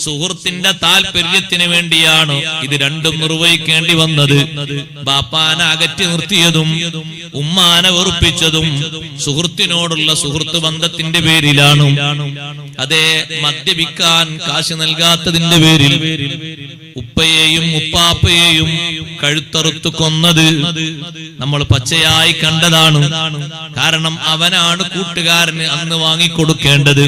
S1: സുഹൃത്തിന്റെ താല്പര്യത്തിന് വേണ്ടിയാണ് ഇത് രണ്ടും നിർവഹിക്കേണ്ടി വന്നത്. ബാപ്പാനെ അകറ്റി നിർത്തിയതും ഉമ്മാനെ വെറുപ്പിച്ചതും സുഹൃത്തിനോടുള്ള സുഹൃത്ത് ബന്ധത്തിന്റെ പേരിലാണ്. അതെ, മദ്യപിക്കാൻ കാശ് നൽകാത്തതിന്റെ പേരിൽ ഉപ്പയെയും ഉപ്പാപ്പയെയും കഴുത്തറുത്തു കൊന്നത് നമ്മൾ പച്ചയായി കണ്ടതാണ്. കാരണം അവനാണ് കൂട്ടുകാരന് അന്ന് വാങ്ങിക്കൊടുക്കേണ്ടത്.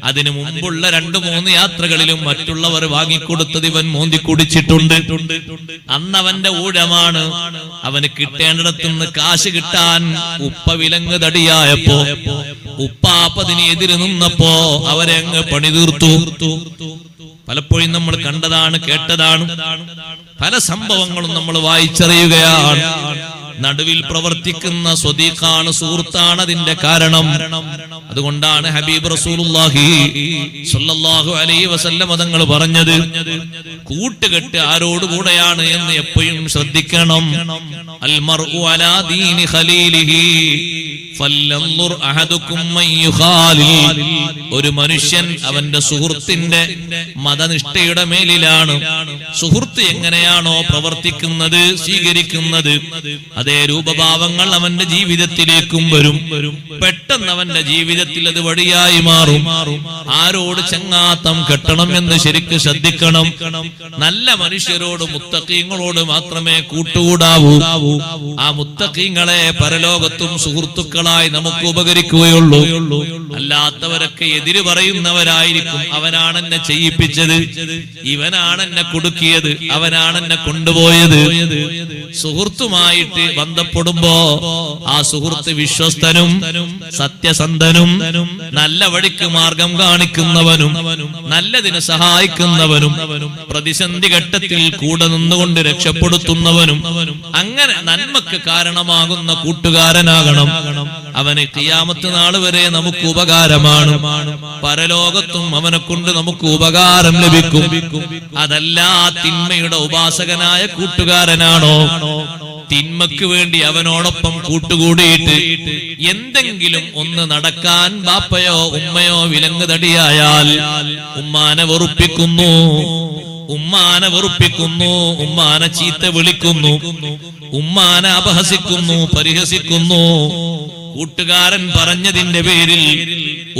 S1: അതിനു മുമ്പുള്ള 2-3 യാത്രകളിലും മറ്റുള്ളവർ വാങ്ങിക്കൊടുത്തത് ഇവൻ മോന്തി കുടിച്ചിട്ടുണ്ട്. അന്ന് അവന്റെ ഊഴമാണ്. അവന് കിട്ടേണ്ടിടത്തുനിന്ന് കാശ് കിട്ടാൻ ഉപ്പ വിലങ്ങ് തടിയായപ്പോ, ഉപ്പാപ്പതിന് എതിര് നിന്നപ്പോ അവരെ അങ്ങ് പണി തീർത്തു. പലപ്പോഴും നമ്മൾ കണ്ടതാണ്, കേട്ടതാണ്. പല സംഭവങ്ങളും നമ്മൾ വായിച്ചറിയുകയാണ്. നടുവിൽ പ്രവർത്തിക്കുന്ന സ്വദീഖാണ്, സുഹൃത്താണ് അതിന്റെ കാരണം. അതുകൊണ്ടാണ് ഹബീബ് റസൂലുള്ളാഹി സ്വല്ലല്ലാഹു അലൈഹി വസല്ലം തങ്ങൾ പറഞ്ഞത്, കൂട്ടുകെട്ട് ആരോടുകൂടെയാണ് എന്ന് എപ്പോഴും ശ്രദ്ധിക്കണം. അൽ മർഉ അലാ ദീനി ഖലീലിഹി ഫല്ലൻദുർ അഹദുകും മൻ യുഖാലിൽ. ഒരു മനുഷ്യൻ അവന്റെ സുഹൃത്തിന്റെ മതനിഷ്ഠയുടെ മേലിലാണ്. സുഹൃത്ത് എങ്ങനെയാണോ പ്രവർത്തിക്കുന്നത്, സ്വീകരിക്കുന്നത്, അതേ രൂപഭാവങ്ങൾ അവന്റെ ജീവിതത്തിലേക്കും വരും. പെട്ടെന്ന് അവന്റെ ജീവിതത്തിൽ അത് വഴിയായി മാറും. ആരോട് ചങ്ങാത്തം കെട്ടണം എന്ന് ശരിക്ക് ശ്രദ്ധിക്കണം. നല്ല മനുഷ്യരോട്, മുത്തഖീങ്ങളോട് മാത്രമേ കൂട്ടുകൂടാവൂ. ആ മുത്തഖീങ്ങളെ പരലോകത്തും സുഹൃത്തുക്കളായി നമുക്ക് ഉപകരിക്കുകയുള്ളൂ. അല്ലാത്തവരൊക്കെ എതിര് പറയുന്നവരായിരിക്കും. അവനാണ് എന്നെ ചെയ്യിപ്പിച്ചത്, ഇവനാണ് എന്നെ കുടുക്കിയത്, അവനാണ് എന്നെ കൊണ്ടുപോയത്. സുഹൃത്തുമായിട്ട് ബന്ധപ്പെടുമ്പോ ആ സുഹൃത്ത് വിശ്വസ്തനും സത്യസന്ധനും നല്ല വഴിക്ക് മാർഗം കാണിക്കുന്നവനും നല്ലതിന് സഹായിക്കുന്നവനും പ്രതിസന്ധി ഘട്ടത്തിൽ കൂടെ നിന്നുകൊണ്ട് രക്ഷപ്പെടുത്തുന്നവനും അങ്ങനെ നന്മക്ക് കാരണമാകുന്ന കൂട്ടുകാരനാകണം. അവന് ഖിയാമത്ത് നാൾ വരെ നമുക്ക് ഉപകാരമാണ്. പരലോകത്തും അവനെ കൊണ്ട് നമുക്ക് ഉപകാരം ലഭിക്കും. അതല്ല തിന്മയുടെ ഉപാസകനായ കൂട്ടുകാരനാണോ, തിന്മക്ക് വേണ്ടി അവനോടൊപ്പം കൂട്ടുകൂടിയിട്ട് എന്തെങ്കിലും ഒന്ന് നടക്കാൻ ബാപ്പയോ ഉമ്മയോ വിലങ്ങ് തടിയായാൽ ഉമ്മാനെ വെറുപ്പിക്കുന്നു, ഉമ്മാനെ ചീത്ത വിളിക്കുന്നു, ഉമ്മാനെ അപഹസിക്കുന്നു, പരിഹസിക്കുന്നു. കൂട്ടുകാരൻ പറഞ്ഞതിന്റെ പേരിൽ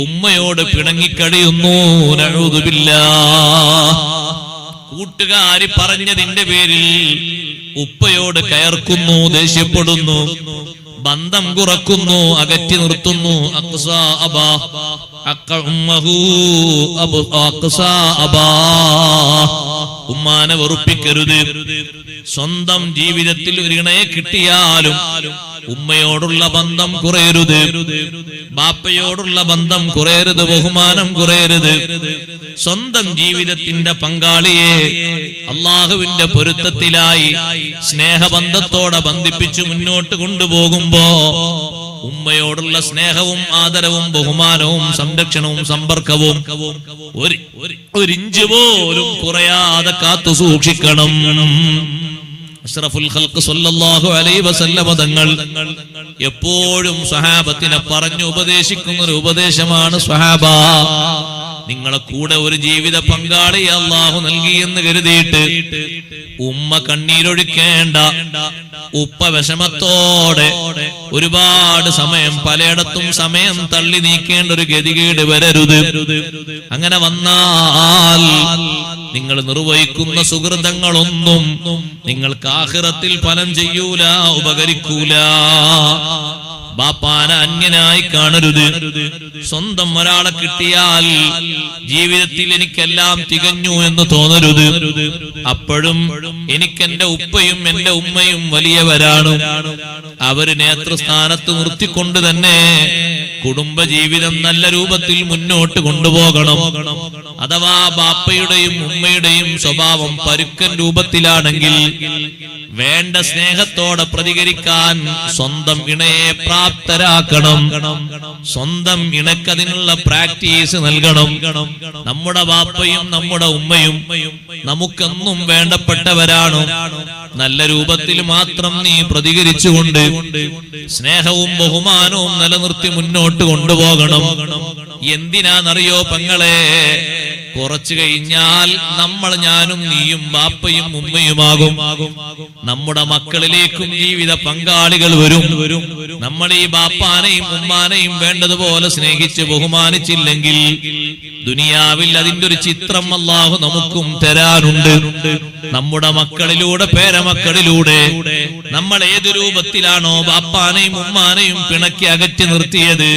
S1: ഉമ്മയോട് പിണങ്ങിക്കഴിയുന്നു. നഊദു ബില്ലാഹ്. കൂട്ടുകാരി പറഞ്ഞതിന്റെ പേരിൽ ഉപ്പയോട് കയർക്കുന്നു, ദേഷ്യപ്പെടുന്നു, ബന്ധം കുറക്കുന്നു, അകറ്റി നിർത്തുന്നു. ഉമ്മാനെ വെറുപ്പിക്കരുത്. സ്വന്തം ജീവിതത്തിൽ ഒരു ഇണയെ കിട്ടിയാലും ഉമ്മയോടുള്ള ബന്ധം കുറയരുത്, ബാപ്പയോടുള്ള ബന്ധം കുറയരുത്, ബഹുമാനം കുറയരുത്. സ്വന്തം ജീവിതത്തിന്റെ പങ്കാളിയെ അള്ളാഹുവിന്റെ പൊരുത്തത്തിലായി സ്നേഹബന്ധത്തോടെ ബന്ധിപ്പിച്ചു മുന്നോട്ട് കൊണ്ടുപോകുമ്പോ ഉമ്മയോടുള്ള സ്നേഹവും ആദരവും ബഹുമാനവും സംരക്ഷണവും സമ്പർക്കവും ഒരിഞ്ച് പോലും കുറയാതെ കാത്തു സൂക്ഷിക്കണം. അഷ്റഫുൽ ഖൽഖ് സ്വല്ലല്ലാഹു അലൈഹി വസല്ലം തങ്ങൾ എപ്പോഴും സ്വഹാബത്തിനെ പറഞ്ഞു ഉപദേശിക്കുന്ന ഒരു ഉപദേശമാണ് സ്വഹാബ, നിങ്ങളെ കൂടെ ഒരു ജീവിത പങ്കാളിയെ അള്ളാഹു നൽകിയെന്ന് കരുതിയിട്ട് ഉമ്മ കണ്ണീരൊഴുക്കേണ്ട, ഉപ്പ വിഷമത്തോടെ ഒരുപാട് സമയം പലയിടത്തും സമയം തള്ളി നീക്കേണ്ട ഒരു ഗതികേട് വരരുത്. അങ്ങനെ വന്നാൽ നിങ്ങൾ നിർവഹിക്കുന്ന സുഹൃതങ്ങളൊന്നും നിങ്ങൾക്ക് ആഖിറത്തിൽ ഫലം ചെയ്യൂല, ഉപകരിക്കൂല. ബാപ്പാന അന്യനായി കാണരുത്. സ്വന്തം ഒരാളെ കിട്ടിയാൽ ജീവിതത്തിൽ എനിക്കെല്ലാം തികഞ്ഞു എന്ന് തോന്നരുത്. അപ്പോഴും എനിക്കെന്റെ ഉപ്പയും എന്റെ ഉമ്മയും വലിയവരാണ്. അവര് നേതൃസ്ഥാനത്ത് നിർത്തിക്കൊണ്ട് തന്നെ കുടുംബജീവിതം നല്ല രൂപത്തിൽ മുന്നോട്ട് കൊണ്ടുപോകണം. അഥവാ ബാപ്പയുടെയും ഉമ്മയുടെയും സ്വഭാവം പരുക്കൻ രൂപത്തിലാണെങ്കിൽ വേണ്ട സ്നേഹത്തോടെ പ്രതികരിക്കാൻ സ്വന്തം ഇണയെ പ്രാപ്തരാക്കണം. സ്വന്തം ഇണക്കതിനുള്ള പ്രാക്ടീസ് നൽകണം. നമ്മുടെ ബാപ്പയും നമ്മുടെ ഉമ്മയും നമുക്കെന്നും വേണ്ടപ്പെട്ടവരാണ്. നല്ല രൂപത്തിൽ മാത്രം നീ പ്രതികരിച്ചുകൊണ്ട് സ്നേഹവും ബഹുമാനവും നിലനിർത്തി മുന്നോട്ട് കൊണ്ടുപോകണം. എന്തിനാന്നറിയോ പെങ്ങളെ? കുറച്ചു കഴിഞ്ഞാൽ നമ്മൾ, ഞാനും നീയും ബാപ്പയും ഉമ്മയുമാകും. നമ്മുടെ മക്കളിലേക്കും ജീവിത പങ്കാളികൾ വരും. നമ്മൾ ഈ ബാപ്പാനെയും ഉമ്മാനെയും വേണ്ടതുപോലെ സ്നേഹിച്ച് ബഹുമാനിച്ചില്ലെങ്കിൽ ദുനിയാവിൽ അതിന്റെ ഒരു ചിത്രം അല്ലാഹു നമുക്കും തരാനുണ്ട്. നമ്മുടെ മക്കളിലൂടെ, പേരമക്കളിലൂടെ നമ്മൾ ഏത് രൂപത്തിലാണോ ബാപ്പാനെയും ഉമ്മാനെയും പിണക്കി അകറ്റി നിർത്തിയത്,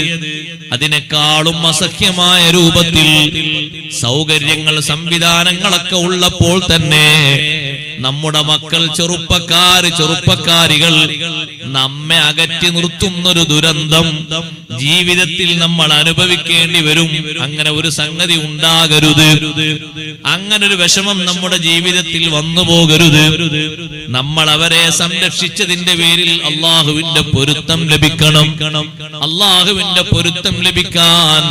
S1: അതിനേക്കാളും അസഹ്യമായ രൂപത്തിൽ സൗകര്യങ്ങൾ, സംവിധാനങ്ങളൊക്കെ ഉള്ളപ്പോൾ തന്നെ നമ്മുടെ മക്കൾ, ചെറുപ്പക്കാരികൾ നമ്മെ അകറ്റി നിർത്തുന്നൊരു ദുരന്തം ജീവിതത്തിൽ നമ്മൾ അനുഭവിക്കേണ്ടി വരും. അങ്ങനെ ഒരു സംഗതി ഉണ്ടാകരുത്. അങ്ങനെ ഒരു വിഷമം നമ്മുടെ ജീവിതത്തിൽ വന്നു പോകരുത്. നമ്മൾ അവരെ സംരക്ഷിച്ചതിന്റെ പേരിൽ അള്ളാഹുവിന്റെ പൊരുത്തം ലഭിക്കണം. അള്ളാഹുവിന്റെ പൊരുത്തം ലഭിക്കാൻ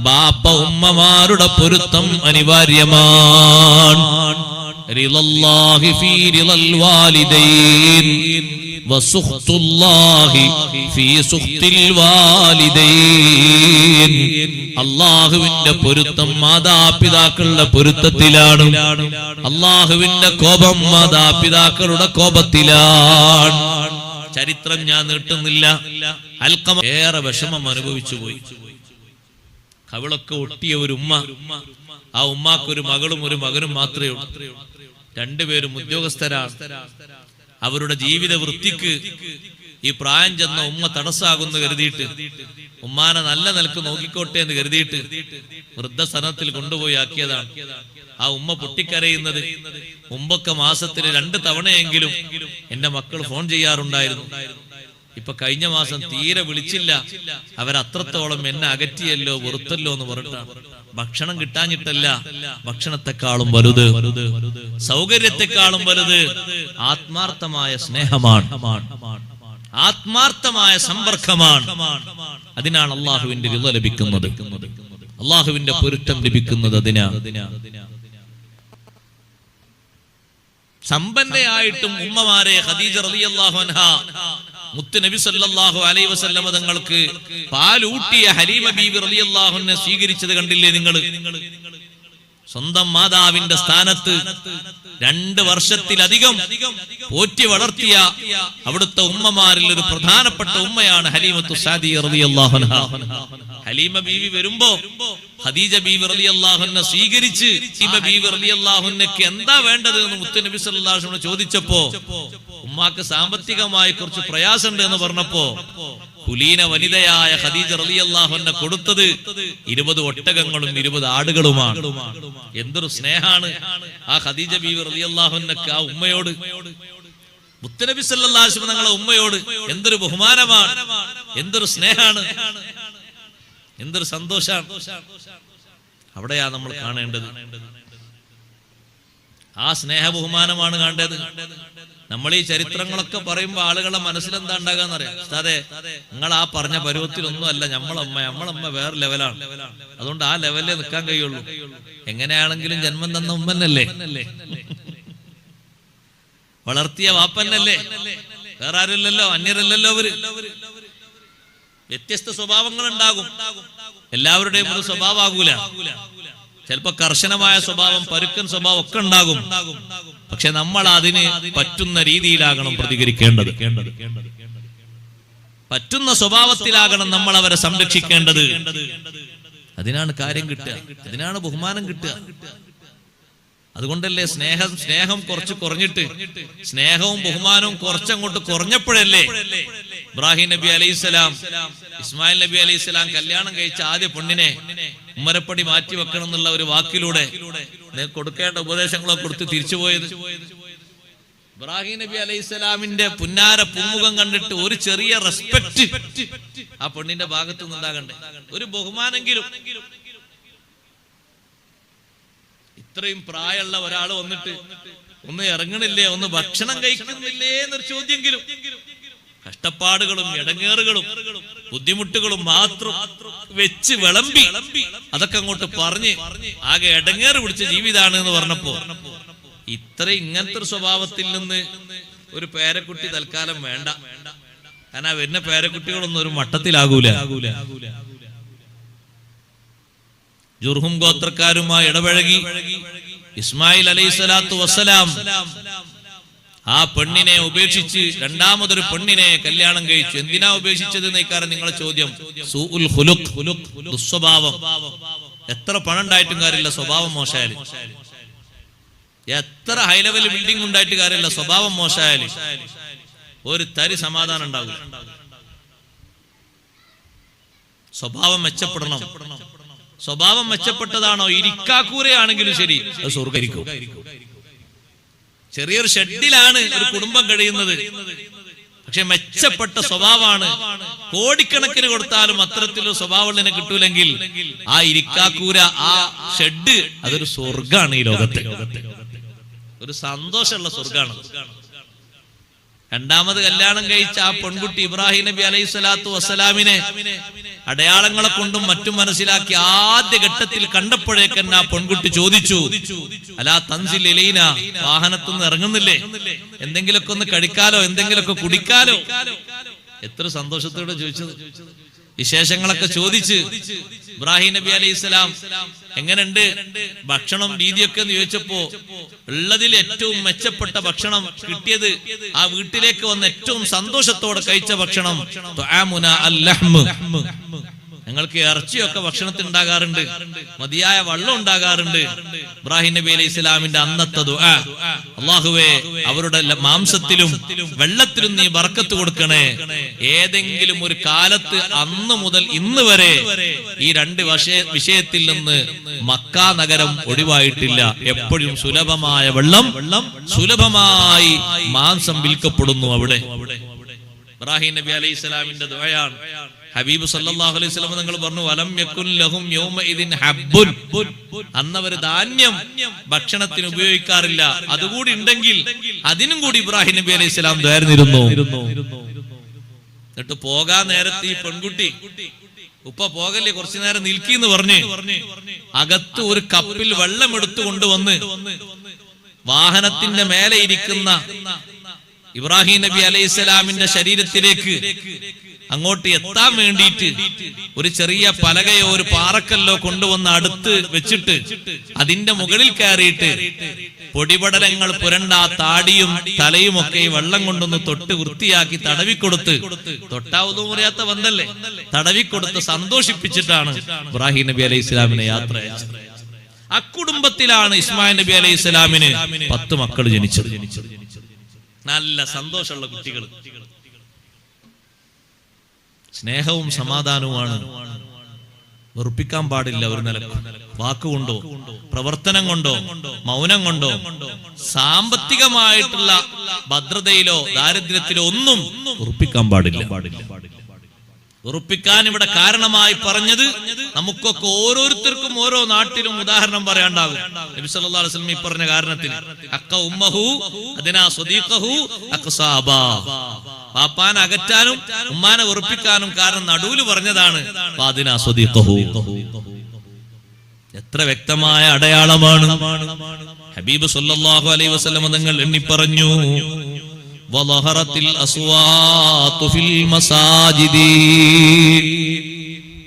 S1: ബാപ്പ ഉമ്മമാരുടെ പൊരുത്തം അനിവാര്യമാണ്. റിളല്ലാഹി ഫീ റിളൽ വാലിദൈൻ വസുഖ്തുല്ലാഹി ഫീ സുഖ്തിൽ വാലിദൈൻ. അല്ലാഹുവിന്റെ പൊരുത്തം മാതാപിതാക്കളുടെ പൊരുത്തത്തിലാണ്. അല്ലാഹുവിന്റെ കോപം മാതാപിതാക്കളുടെ കോപത്തിലാണ്. ചരിത്രം ഞാൻ നീട്ടുന്നില്ല. അൽഖമ ഏറെ വിഷമം അനുഭവിച്ചു പോയി. കവിളൊക്കെ ഒട്ടിയ ഒരു ഉമ്മ. ആ ഉമ്മാക്ക് ഒരു മകളും ഒരു മകനും മാത്രമേ ഉള്ളൂ. രണ്ടുപേരും ഉദ്യോഗസ്ഥരാണ്. അവരുടെ ജീവിത വൃത്തിക്ക് ഈ പ്രായം ചെന്ന ഉമ്മ തടസ്സാകുന്നു കരുതിയിട്ട്, ഉമ്മാനെ നല്ല നിലക്ക് നോക്കിക്കോട്ടെ എന്ന് കരുതിയിട്ട് വൃദ്ധസനത്തിൽ കൊണ്ടുപോയി ആക്കിയതാണ്. ആ ഉമ്മ പൊട്ടിക്കരയുന്നത്, മുമ്പൊക്കെ മാസത്തിൽ 2 തവണയെങ്കിലും എന്റെ മക്കൾ ഫോൺ ചെയ്യാറുണ്ടായിരുന്നു. ഇപ്പൊ കഴിഞ്ഞ മാസം തീരെ വിളിച്ചില്ല. അവരത്രത്തോളം എന്നെ അകറ്റിയല്ലോ, വെറുത്തല്ലോ എന്ന് പറഞ്ഞിട്ടാണ്. ഭക്ഷണം കിട്ടാഞ്ഞിട്ടല്ല, ഭക്ഷണത്തെക്കാളും വലുത്, സൗകര്യത്തെക്കാളും വലുത് ആത്മാർത്ഥമായ സ്നേഹമാണ്, ആത്മാർത്ഥമായ സമ്പർക്കമാണ്. അതിനാണ് അള്ളാഹുവിന്റെ റിള ലഭിക്കുന്നത്, അള്ളാഹുവിന്റെ പൊരുത്തം ലഭിക്കുന്നത്. അതിനാണ് സമ്പന്നയായിട്ടും ഉമ്മമാരെ ഖദീജ റളിയല്ലാഹു അൻഹാ മുത്ത് നബി സല്ലല്ലാഹു അലൈഹി വസല്ലം തങ്ങൾക്ക് പാലൂട്ടിയ ഹലീമ ബീവി റളിയല്ലാഹു അൻഹ സ്വീകരിച്ചത് കണ്ടില്ലേ നിങ്ങൾ? സ്വന്തം മാതാവിന്റെ സ്ഥാനത്ത് 2 വർഷത്തിലധികം പോറ്റി വളർത്തിയ അവിടുത്തെ ഉമ്മമാരിൽ ഒരു പ്രധാനപ്പെട്ട ഉമ്മയാണ് ഹലീമത്തു സാദിയ റളിയല്ലാഹു അൻഹ. ഹലീമ ബീവി വരുമ്പോ ഖദീജ ബീവി റളിയല്ലാഹു അൻഹ സ്വീകരിച്ച് ഹലീമ ബീവി റളിയല്ലാഹു അൻഹയ്ക്ക് എന്താ വേണ്ടത് എന്ന് മുത്ത് നബി സല്ലല്ലാഹു അലൈഹി വസല്ലം ചോദിച്ചപ്പോ, ഉമ്മാക്ക് സാമ്പത്തികമായി കുറച്ച് പ്രയാസമുണ്ട് എന്ന് പറഞ്ഞപ്പോ കുലീന വനിതയായ ഖദീജ റളിയല്ലാഹു അൻഹ കൊടുത്തത് 20 ഒട്ടകങ്ങളും 20 ആടുകളുമാണ്. എന്തൊരു സ്നേഹാണ് ആ ഖദീജ ബീവി റളിയല്ലാഹു അൻഹക്ക് ആ ഉമ്മയോട്. മുത്തനബി സല്ലല്ലാഹു അലൈഹി വസല്ലം തങ്ങളുടെ ഉമ്മയോട് എന്തൊരു ബഹുമാനമാണ്, എന്തൊരു സ്നേഹാണ്, എന്തൊരു സന്തോഷാണ്. അവിടെയാ നമ്മൾ കാണേണ്ടത്. ആ സ്നേഹ ബഹുമാനമാണ് കാണേണ്ടത്. നമ്മൾ ഈ ചരിത്രങ്ങളൊക്കെ പറയുമ്പോൾ ആളുകളുടെ മനസ്സിലെന്താ ഉണ്ടാകാന്നറിയാം. അതെ, നിങ്ങൾ ആ പറഞ്ഞ പരുവത്തിലൊന്നും അല്ല നമ്മളമ്മ വേറെ ലെവലാണ്. അതുകൊണ്ട് ആ ലെവലിലേ നിൽക്കാൻ കഴിയുള്ളൂ. എങ്ങനെയാണെങ്കിലും ജന്മം തന്ന ഉമ്മന്നല്ലേ, വളർത്തിയ വാപ്പന്നല്ലേ, വേറെ ആരുമില്ലല്ലോ, അന്യരല്ലല്ലോ അവര്. വ്യത്യസ്ത സ്വഭാവങ്ങൾ ഉണ്ടാകും, എല്ലാവരുടെയും ഒരു സ്വഭാവമാകൂല. ചിലപ്പോ കർശനമായ സ്വഭാവം, പരുക്കൻ സ്വഭാവം ഒക്കെ ഉണ്ടാകും. പക്ഷെ നമ്മൾ അതിന് പറ്റുന്ന രീതിയിലാകണം പ്രതികരിക്കേണ്ടത്. പറ്റുന്ന സ്വഭാവത്തിലാകണം നമ്മൾ അവരെ സംരക്ഷിക്കേണ്ടത്. അതിനാണ് കാര്യം കിട്ടുക, അതിനാണ് ബഹുമാനം കിട്ടുക. അതുകൊണ്ടല്ലേ സ്നേഹം കുറച്ച് കുറഞ്ഞിട്ട്, സ്നേഹവും ബഹുമാനവും കുറച്ചങ്ങോട്ട് കുറഞ്ഞപ്പോഴല്ലേ ഇബ്രാഹിം നബി അലൈഹിസ്സലാം ഇസ്മായിൽ നബി അലൈഹിസ്സലാം കല്യാണം കഴിച്ച ആദ്യ പെണ്ണിനെ ഉമ്മരപ്പടി മാറ്റി വെക്കണം എന്നുള്ള ഒരു വാക്കിലൂടെ കൊടുക്കേണ്ട ഉപദേശങ്ങളൊക്കെ കൊടുത്ത് തിരിച്ചുപോയത്. ഇബ്രാഹിം നബി അലൈഹിസ്സലാമിന്റെ പുന്നാര പൂമുഖം കണ്ടിട്ട് ഒരു ചെറിയ റെസ്പെക്ട് ആ പെണ്ണിന്റെ ഭാഗത്തു നിന്നുണ്ടാകണ്ടേ, ഒരു ബഹുമാനെങ്കിലും. ഇത്രയും പ്രായമുള്ള ഒരാൾ വന്നിട്ട് ഒന്ന് ഇറങ്ങണില്ലേ, ഒന്ന് ഭക്ഷണം കഴിക്കുന്നില്ലേ എന്നൊരു ചോദ്യെങ്കിലും. കഷ്ടപ്പാടുകളും ഇടങ്ങേറുകളും ബുദ്ധിമുട്ടുകളും മാത്രം വെച്ച് വിളമ്പി അതൊക്കെ അങ്ങോട്ട് പറഞ്ഞ് ആകെ ഇടങ്ങേറ് പിടിച്ച ജീവിതാണ് എന്ന് പറഞ്ഞപ്പോ ഇങ്ങനത്തെ ഒരു സ്വഭാവത്തിൽ നിന്ന് ഒരു പേരക്കുട്ടി തൽക്കാലം വേണ്ട. കാരണം വരുന്ന പേരക്കുട്ടികളൊന്നും ഒരു മട്ടത്തിലാകൂല. ജുർഹും ഗോത്രക്കാരുമായി ഇടപഴകി ഇസ്മായിൽ അലൈഹിസ്സലാത്തു വസ്സലാം ആ പെണ്ണിനെ ഉപേക്ഷിച്ച് രണ്ടാമതൊരു പെണ്ണിനെ കല്യാണം കഴിച്ചു. എന്തിനാ ഉപേക്ഷിച്ചത് എന്നേക്കാരം നിങ്ങളെ ചോദ്യം. സൂഉൽ ഖുലുഖ്, ദുസ്വഭാവം. എത്ര പണം ഉണ്ടായിട്ടും കാര്യമില്ല, സ്വഭാവം മോശമായാലും. എത്ര ഹൈ ലെവൽ ബിൽഡിംഗ് ഉണ്ടായിട്ട് കാര്യമില്ല, സ്വഭാവം മോശമായാലും ഒരു തരി സമാധാനം ഉണ്ടാവില്ല. സ്വഭാവം മെച്ചപ്പെടണം. സ്വഭാവം മെച്ചപ്പെട്ടതാണോ, ഇരിക്കാക്കൂരയാണെങ്കിലും ശരി, അത് സ്വർഗ്ഗരിക്കും. ചെറിയൊരു ഷെഡിലാണ് ഒരു കുടുംബം കഴിയുന്നത്, പക്ഷെ മെച്ചപ്പെട്ട സ്വഭാവമാണ്. കോടിക്കണക്കിന് കൊടുത്താലും അത്തരത്തിലൊരു സ്വഭാവമുള്ളതിനെ കിട്ടൂലെങ്കിൽ ആ ഇരിക്കാക്കൂര, ആ ഷെഡ്, അതൊരു സ്വർഗ്ഗാണ്. ഈ ലോകത്തെ ഒരു സന്തോഷമുള്ള സ്വർഗ്ഗാണ്. രണ്ടാമത് കല്യാണം കഴിച്ച ആ പെൺകുട്ടി ഇബ്രാഹിം നബി അലൈഹിസ്സലാത്തു വസ്സലാമിനെ അടയാളങ്ങളെ കൊണ്ടും മറ്റും മനസ്സിലാക്കി ആദ്യ ഘട്ടത്തിൽ കണ്ടപ്പോഴേക്കന്നെ ആ പെൺകുട്ടി ചോദിച്ചു, അലാ തൻസിൽ ഇലൈന, വാഹനത്തുനിന്ന് ഇറങ്ങുന്നില്ലേ, എന്തെങ്കിലുമൊക്കെ ഒന്ന് കഴിക്കാലോ, എന്തെങ്കിലുമൊക്കെ കുടിക്കാലോ. എത്ര സന്തോഷത്തോടെ ചോദിച്ചത്. വിശേഷങ്ങളൊക്കെ ചോദിച്ച് ഇബ്രാഹിം നബി അലൈഹിസ്സലാം എങ്ങനെയുണ്ട് ഭക്ഷണം രീതിയൊക്കെ എന്ന് ചോദിച്ചപ്പോ ഉള്ളതിൽ ഏറ്റവും മെച്ചപ്പെട്ട ഭക്ഷണം കിട്ടിയത്, ആ വീട്ടിലേക്ക് വന്ന് ഏറ്റവും സന്തോഷത്തോടെ കഴിച്ച ഭക്ഷണം തുആമുന അൽ-ലഹ്മ്, ഞങ്ങൾക്ക് ഇറച്ചിയൊക്കെ ഭക്ഷണത്തിൽ ഉണ്ടാകാറുണ്ട്, മതിയായ വെള്ളം ഉണ്ടാകാറുണ്ട്. ഇബ്രാഹിം നബി അലൈഹി ഇസ്ലാമിന്റെ അന്നത്തെ ദുആ, അല്ലാഹുവേ അവരുടെ മാംസത്തിലും വെള്ളത്തിലും നീ ബർക്കത്ത് കൊടുക്കണേ. ഏതെങ്കിലും ഒരു കാലത്ത് അന്ന് മുതൽ ഇന്ന് വരെ ഈ രണ്ട് വിഷയത്തിൽ നിന്ന് മക്ക നഗരം ഒഴിവായിട്ടില്ല. എപ്പോഴും സുലഭമായ വെള്ളം, സുലഭമായി മാംസം വിൽക്കപ്പെടുന്നു അവിടെ. ഇബ്രാഹിം നബി അലൈഹി ഇസ്ലാമിന്റെ ദുആയാണ്. ഹബീബ് സല്ലല്ലാഹു അലൈഹി വസല്ലം തങ്ങൾ പറഞ്ഞു, വലം യകുൻ ലഹും യൗമഇദിൻ ഹബ്ബുൻ, അന്നവർ ധാന്യം ഭക്ഷണത്തിന് ഉപയോഗിക്കാറില്ല. അതുകൂടി ഉണ്ടെങ്കിൽ അതിനും കൂടി ഇബ്രാഹിം നബി അലൈഹി സ്വലാം ദ്വാരന്നിരുന്നു. എന്നിട്ട് പോകാൻ നേരത്തെ ഈ പെൺകുട്ടി, ഉപ്പ പോകല്ലേ, കുറച്ചു നേരം നിൽക്കിന്ന് പറഞ്ഞ് അകത്ത് ഒരു കപ്പിൽ വെള്ളം എടുത്തു കൊണ്ടുവന്ന് വാഹനത്തിന്റെ മേലെ ഇരിക്കുന്ന ഇബ്രാഹിം നബി അലൈഹി സ്വലാമിന്റെ ശരീരത്തിലേക്ക് അങ്ങോട്ട് എത്താൻ വേണ്ടിയിട്ട് ഒരു ചെറിയ പലകയോ ഒരു പാറക്കല്ലോ കൊണ്ടുവന്ന് അടുത്ത് വെച്ചിട്ട് അതിന്റെ മുകളിൽ കയറിയിട്ട് പൊടിപടലങ്ങൾ പുരണ്ട താടിയും തലയും ഒക്കെ വെള്ളം കൊണ്ടൊന്ന് തൊട്ട് വൃത്തിയാക്കി തടവിക്കൊടുത്ത്, തൊട്ടാവുന്നു മുറിയാത്ത ബന്ധല്ലേ, തടവിക്കൊടുത്ത് സന്തോഷിപ്പിച്ചിട്ടാണ് ഇബ്രാഹിം നബി അലൈഹി ഇസ്ലാമിനെ യാത്ര അയച്ചത്. അക്കുടുംബത്തിലാണ് ഇസ്മായിൽ നബി അലൈഹി ഇസ്ലാമിന് 10 മക്കൾ ജനിച്ചത്. നല്ല സന്തോഷമുള്ള കുട്ടികൾ. സ്നേഹവും സമാധാനവുമാണ്. വെറുപ്പിക്കാൻ പാടില്ല ഒരു നിലക്കും. വാക്കുകൊണ്ടോ പ്രവർത്തനം കൊണ്ടോ മൗനം കൊണ്ടോ സാമ്പത്തികമായിട്ടുള്ള ഭദ്രതയിലോ ദാരിദ്ര്യത്തിലോ ഒന്നും വെറുപ്പിക്കാൻ പാടില്ല. വെറുപ്പിക്കാൻ ഇവിടെ കാരണമായി പറഞ്ഞത് നമുക്കൊക്കെ ഓരോരുത്തർക്കും ഓരോ നാട്ടിലും ഉദാഹരണം പറയാണ്ടാകും. നബി സല്ലല്ലാഹു അലൈഹി വസല്ലം ഈ പറഞ്ഞ കാരണത്തിന് അക്ക ഉമ്മഹു അദ്നാ സ്വദീഖഹു അഖ്സാബാ, പാപ്പാനെ അകറ്റാനും ഉമ്മാനെ വെറുപ്പിക്കാനും കാരണം നടുവില് പറഞ്ഞതാണ് അദ്നാ സ്വദീഖഹു. എത്ര വ്യക്തമായ അടയാളമാണ്. ഹബീബ് സല്ലല്ലാഹു അലൈഹി വസല്ലം തങ്ങൾ എണ്ണി പറഞ്ഞു, വളഹറത്തിൽ അസ്വാതു ഫിൽ മസാജിദി,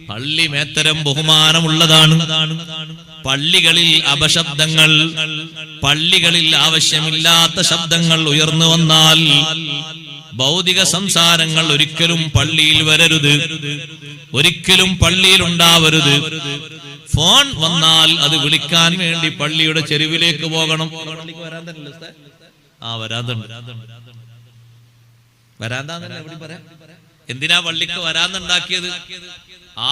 S1: പള്ളി മേത്തരം ബഹുമാനമുള്ളതാണ്. പള്ളികളിൽ അപശബ്ദങ്ങൾ, പള്ളികളിൽ ആവശ്യമില്ലാത്ത ശബ്ദങ്ങൾ ഉയർന്നു വന്നാൽ ഭൗതിക സംസാരങ്ങൾ ഒരിക്കലും പള്ളിയിൽ വരരുത്, ഒരിക്കലും പള്ളിയിൽ ഉണ്ടാവരുത്. ഫോൺ വന്നാൽ അത് വിളിക്കാൻ വേണ്ടി പള്ളിയുടെ ചെരുവിലേക്ക് പോകണം. എന്തിനാ പള്ളിക്ക് വരാന്തുണ്ടാക്കിയത്?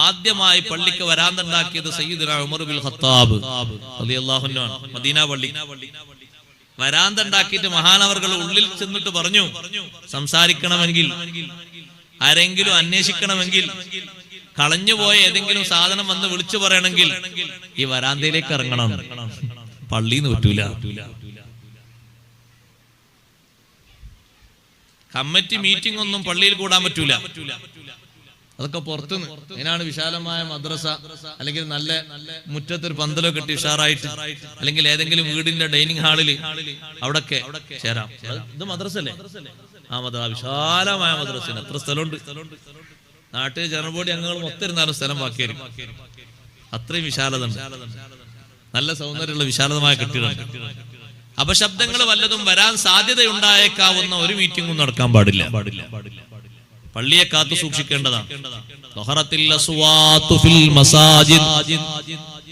S1: ആദ്യമായി പള്ളിക്ക് വരാന്തുണ്ടാക്കിയത് സയ്യിദുനാ ഉമർ ബിൻ ഖത്താബ് റളിയല്ലാഹു അൻഹു. മദീന പള്ളി വരാന്തുണ്ടാക്കിയിട്ട് മഹാനവർകൾ ഉള്ളിൽ ചെന്നിട്ട് പറഞ്ഞു, സംസാരിക്കണമെങ്കിൽ, ആരെങ്കിലും അന്വേഷിക്കണമെങ്കിൽ, കളഞ്ഞുപോയ ഏതെങ്കിലും സാധനം വന്ന് വിളിച്ചു പറയണമെങ്കിൽ ഈ വരാന്തയിലേക്ക് ഇറങ്ങണം, പള്ളിന്ന് പറ്റൂല. കമ്മിറ്റി മീറ്റിംഗ് ഒന്നും പള്ളിയിൽ കൂടാൻ പറ്റൂല, അതൊക്കെ പുറത്തുനിന്ന്. അതിനാണ് വിശാലമായ മദ്രസ, അല്ലെങ്കിൽ നല്ല മുറ്റത്തൊരു പന്തലോ കെട്ടി ഉഷാറായിട്ട്, അല്ലെങ്കിൽ ഏതെങ്കിലും വീടിന്റെ ഡൈനിങ് ഹാളില് അവിടൊക്കെ ചേരാം. ഇത് മദ്രസ അല്ലേ? ആ മദ്രസ വിശാലമായ മദ്രസ. എത്ര സ്ഥലമുണ്ട്? നാട്ടിൽ ജനബോഡി അംഗങ്ങൾ മൊത്തം ഇരുന്നാലും സ്ഥലം ബാക്കിയായിരിക്കും. അത്രയും വിശാലത ഉണ്ട്. നല്ല സൗന്ദര്യമുള്ള വിശാലമായ കെട്ടിടമുണ്ട്. അപശബ്ദങ്ങൾ വല്ലതും വരാൻ സാധ്യതയുണ്ടായേക്കാവുന്ന ഒരു മീറ്റിംഗും നടക്കാൻ പാടില്ല. പള്ളിയെ കാത്തു സൂക്ഷിക്കേണ്ടതാണ്.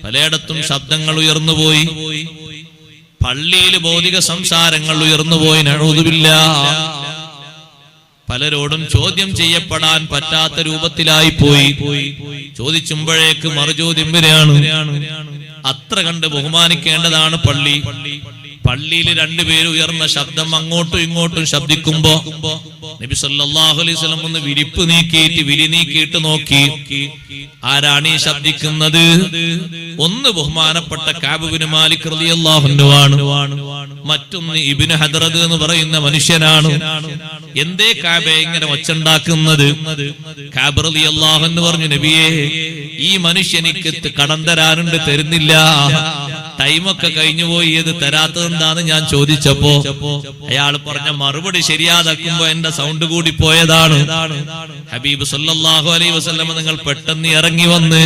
S1: പലയിടത്തും ശബ്ദങ്ങൾ ഉയർന്നുപോയി, പള്ളിയിൽ ഭൗതിക സംസാരങ്ങൾ ഉയർന്നുപോയി. നഊദുബില്ലാഹ്. പലരോടും ചോദ്യം ചെയ്യപ്പെടാൻ പറ്റാത്ത രൂപത്തിലായി പോയി. ചോദിച്ചുമ്പോഴേക്ക് മറുചോദ്യം വരെയാണ്. അത്ര കണ്ട് ബഹുമാനിക്കേണ്ടതാണ് പള്ളി. പള്ളിയിൽ രണ്ടുപേര് ഉയർന്ന ശബ്ദം അങ്ങോട്ടും ഇങ്ങോട്ടും ശബ്ദിക്കുമ്പോ നബി സല്ലല്ലാഹു അലൈഹി വസല്ലം ഒന്ന് വിരി നീക്കിയിട്ട് നോക്കി, ആരാണ് ഈ ശബ്ദിക്കുന്നത്? ഒന്ന് ബഹുമാനപ്പെട്ട കഅബ് ഇബ്നു മാലിക് റളിയല്ലാഹു അൻഹു ആണ്, മറ്റൊന്ന് ഇബ്നു ഹദ്റദ് എന്ന് പറയുന്ന മനുഷ്യനാണ്. എന്തേ കഅബേ ഇങ്ങനെ ഒച്ചണ്ടാക്കുന്നത്? കഅബ് റളിയല്ലാഹു അൻഹു പറഞ്ഞു, നബിയേ, ഈ മനുഷ്യനിക്ക് കടം തരാനുണ്ട്, തരുന്നില്ല. ടൈമൊക്കെ കഴിഞ്ഞു പോയി, ഇത് തരാത്തത് എന്താന്ന് ഞാൻ ചോദിച്ചപ്പോ അയാൾ പറഞ്ഞ മറുപടി ശരിയാതാക്കുമ്പോ എന്റെ സൗണ്ട് കൂടി പോയതാണ്. ഹബീബ് സല്ലല്ലാഹു അലൈഹി വസല്ലം നിങ്ങൾ പെട്ടെന്ന് ഇറങ്ങി വന്ന്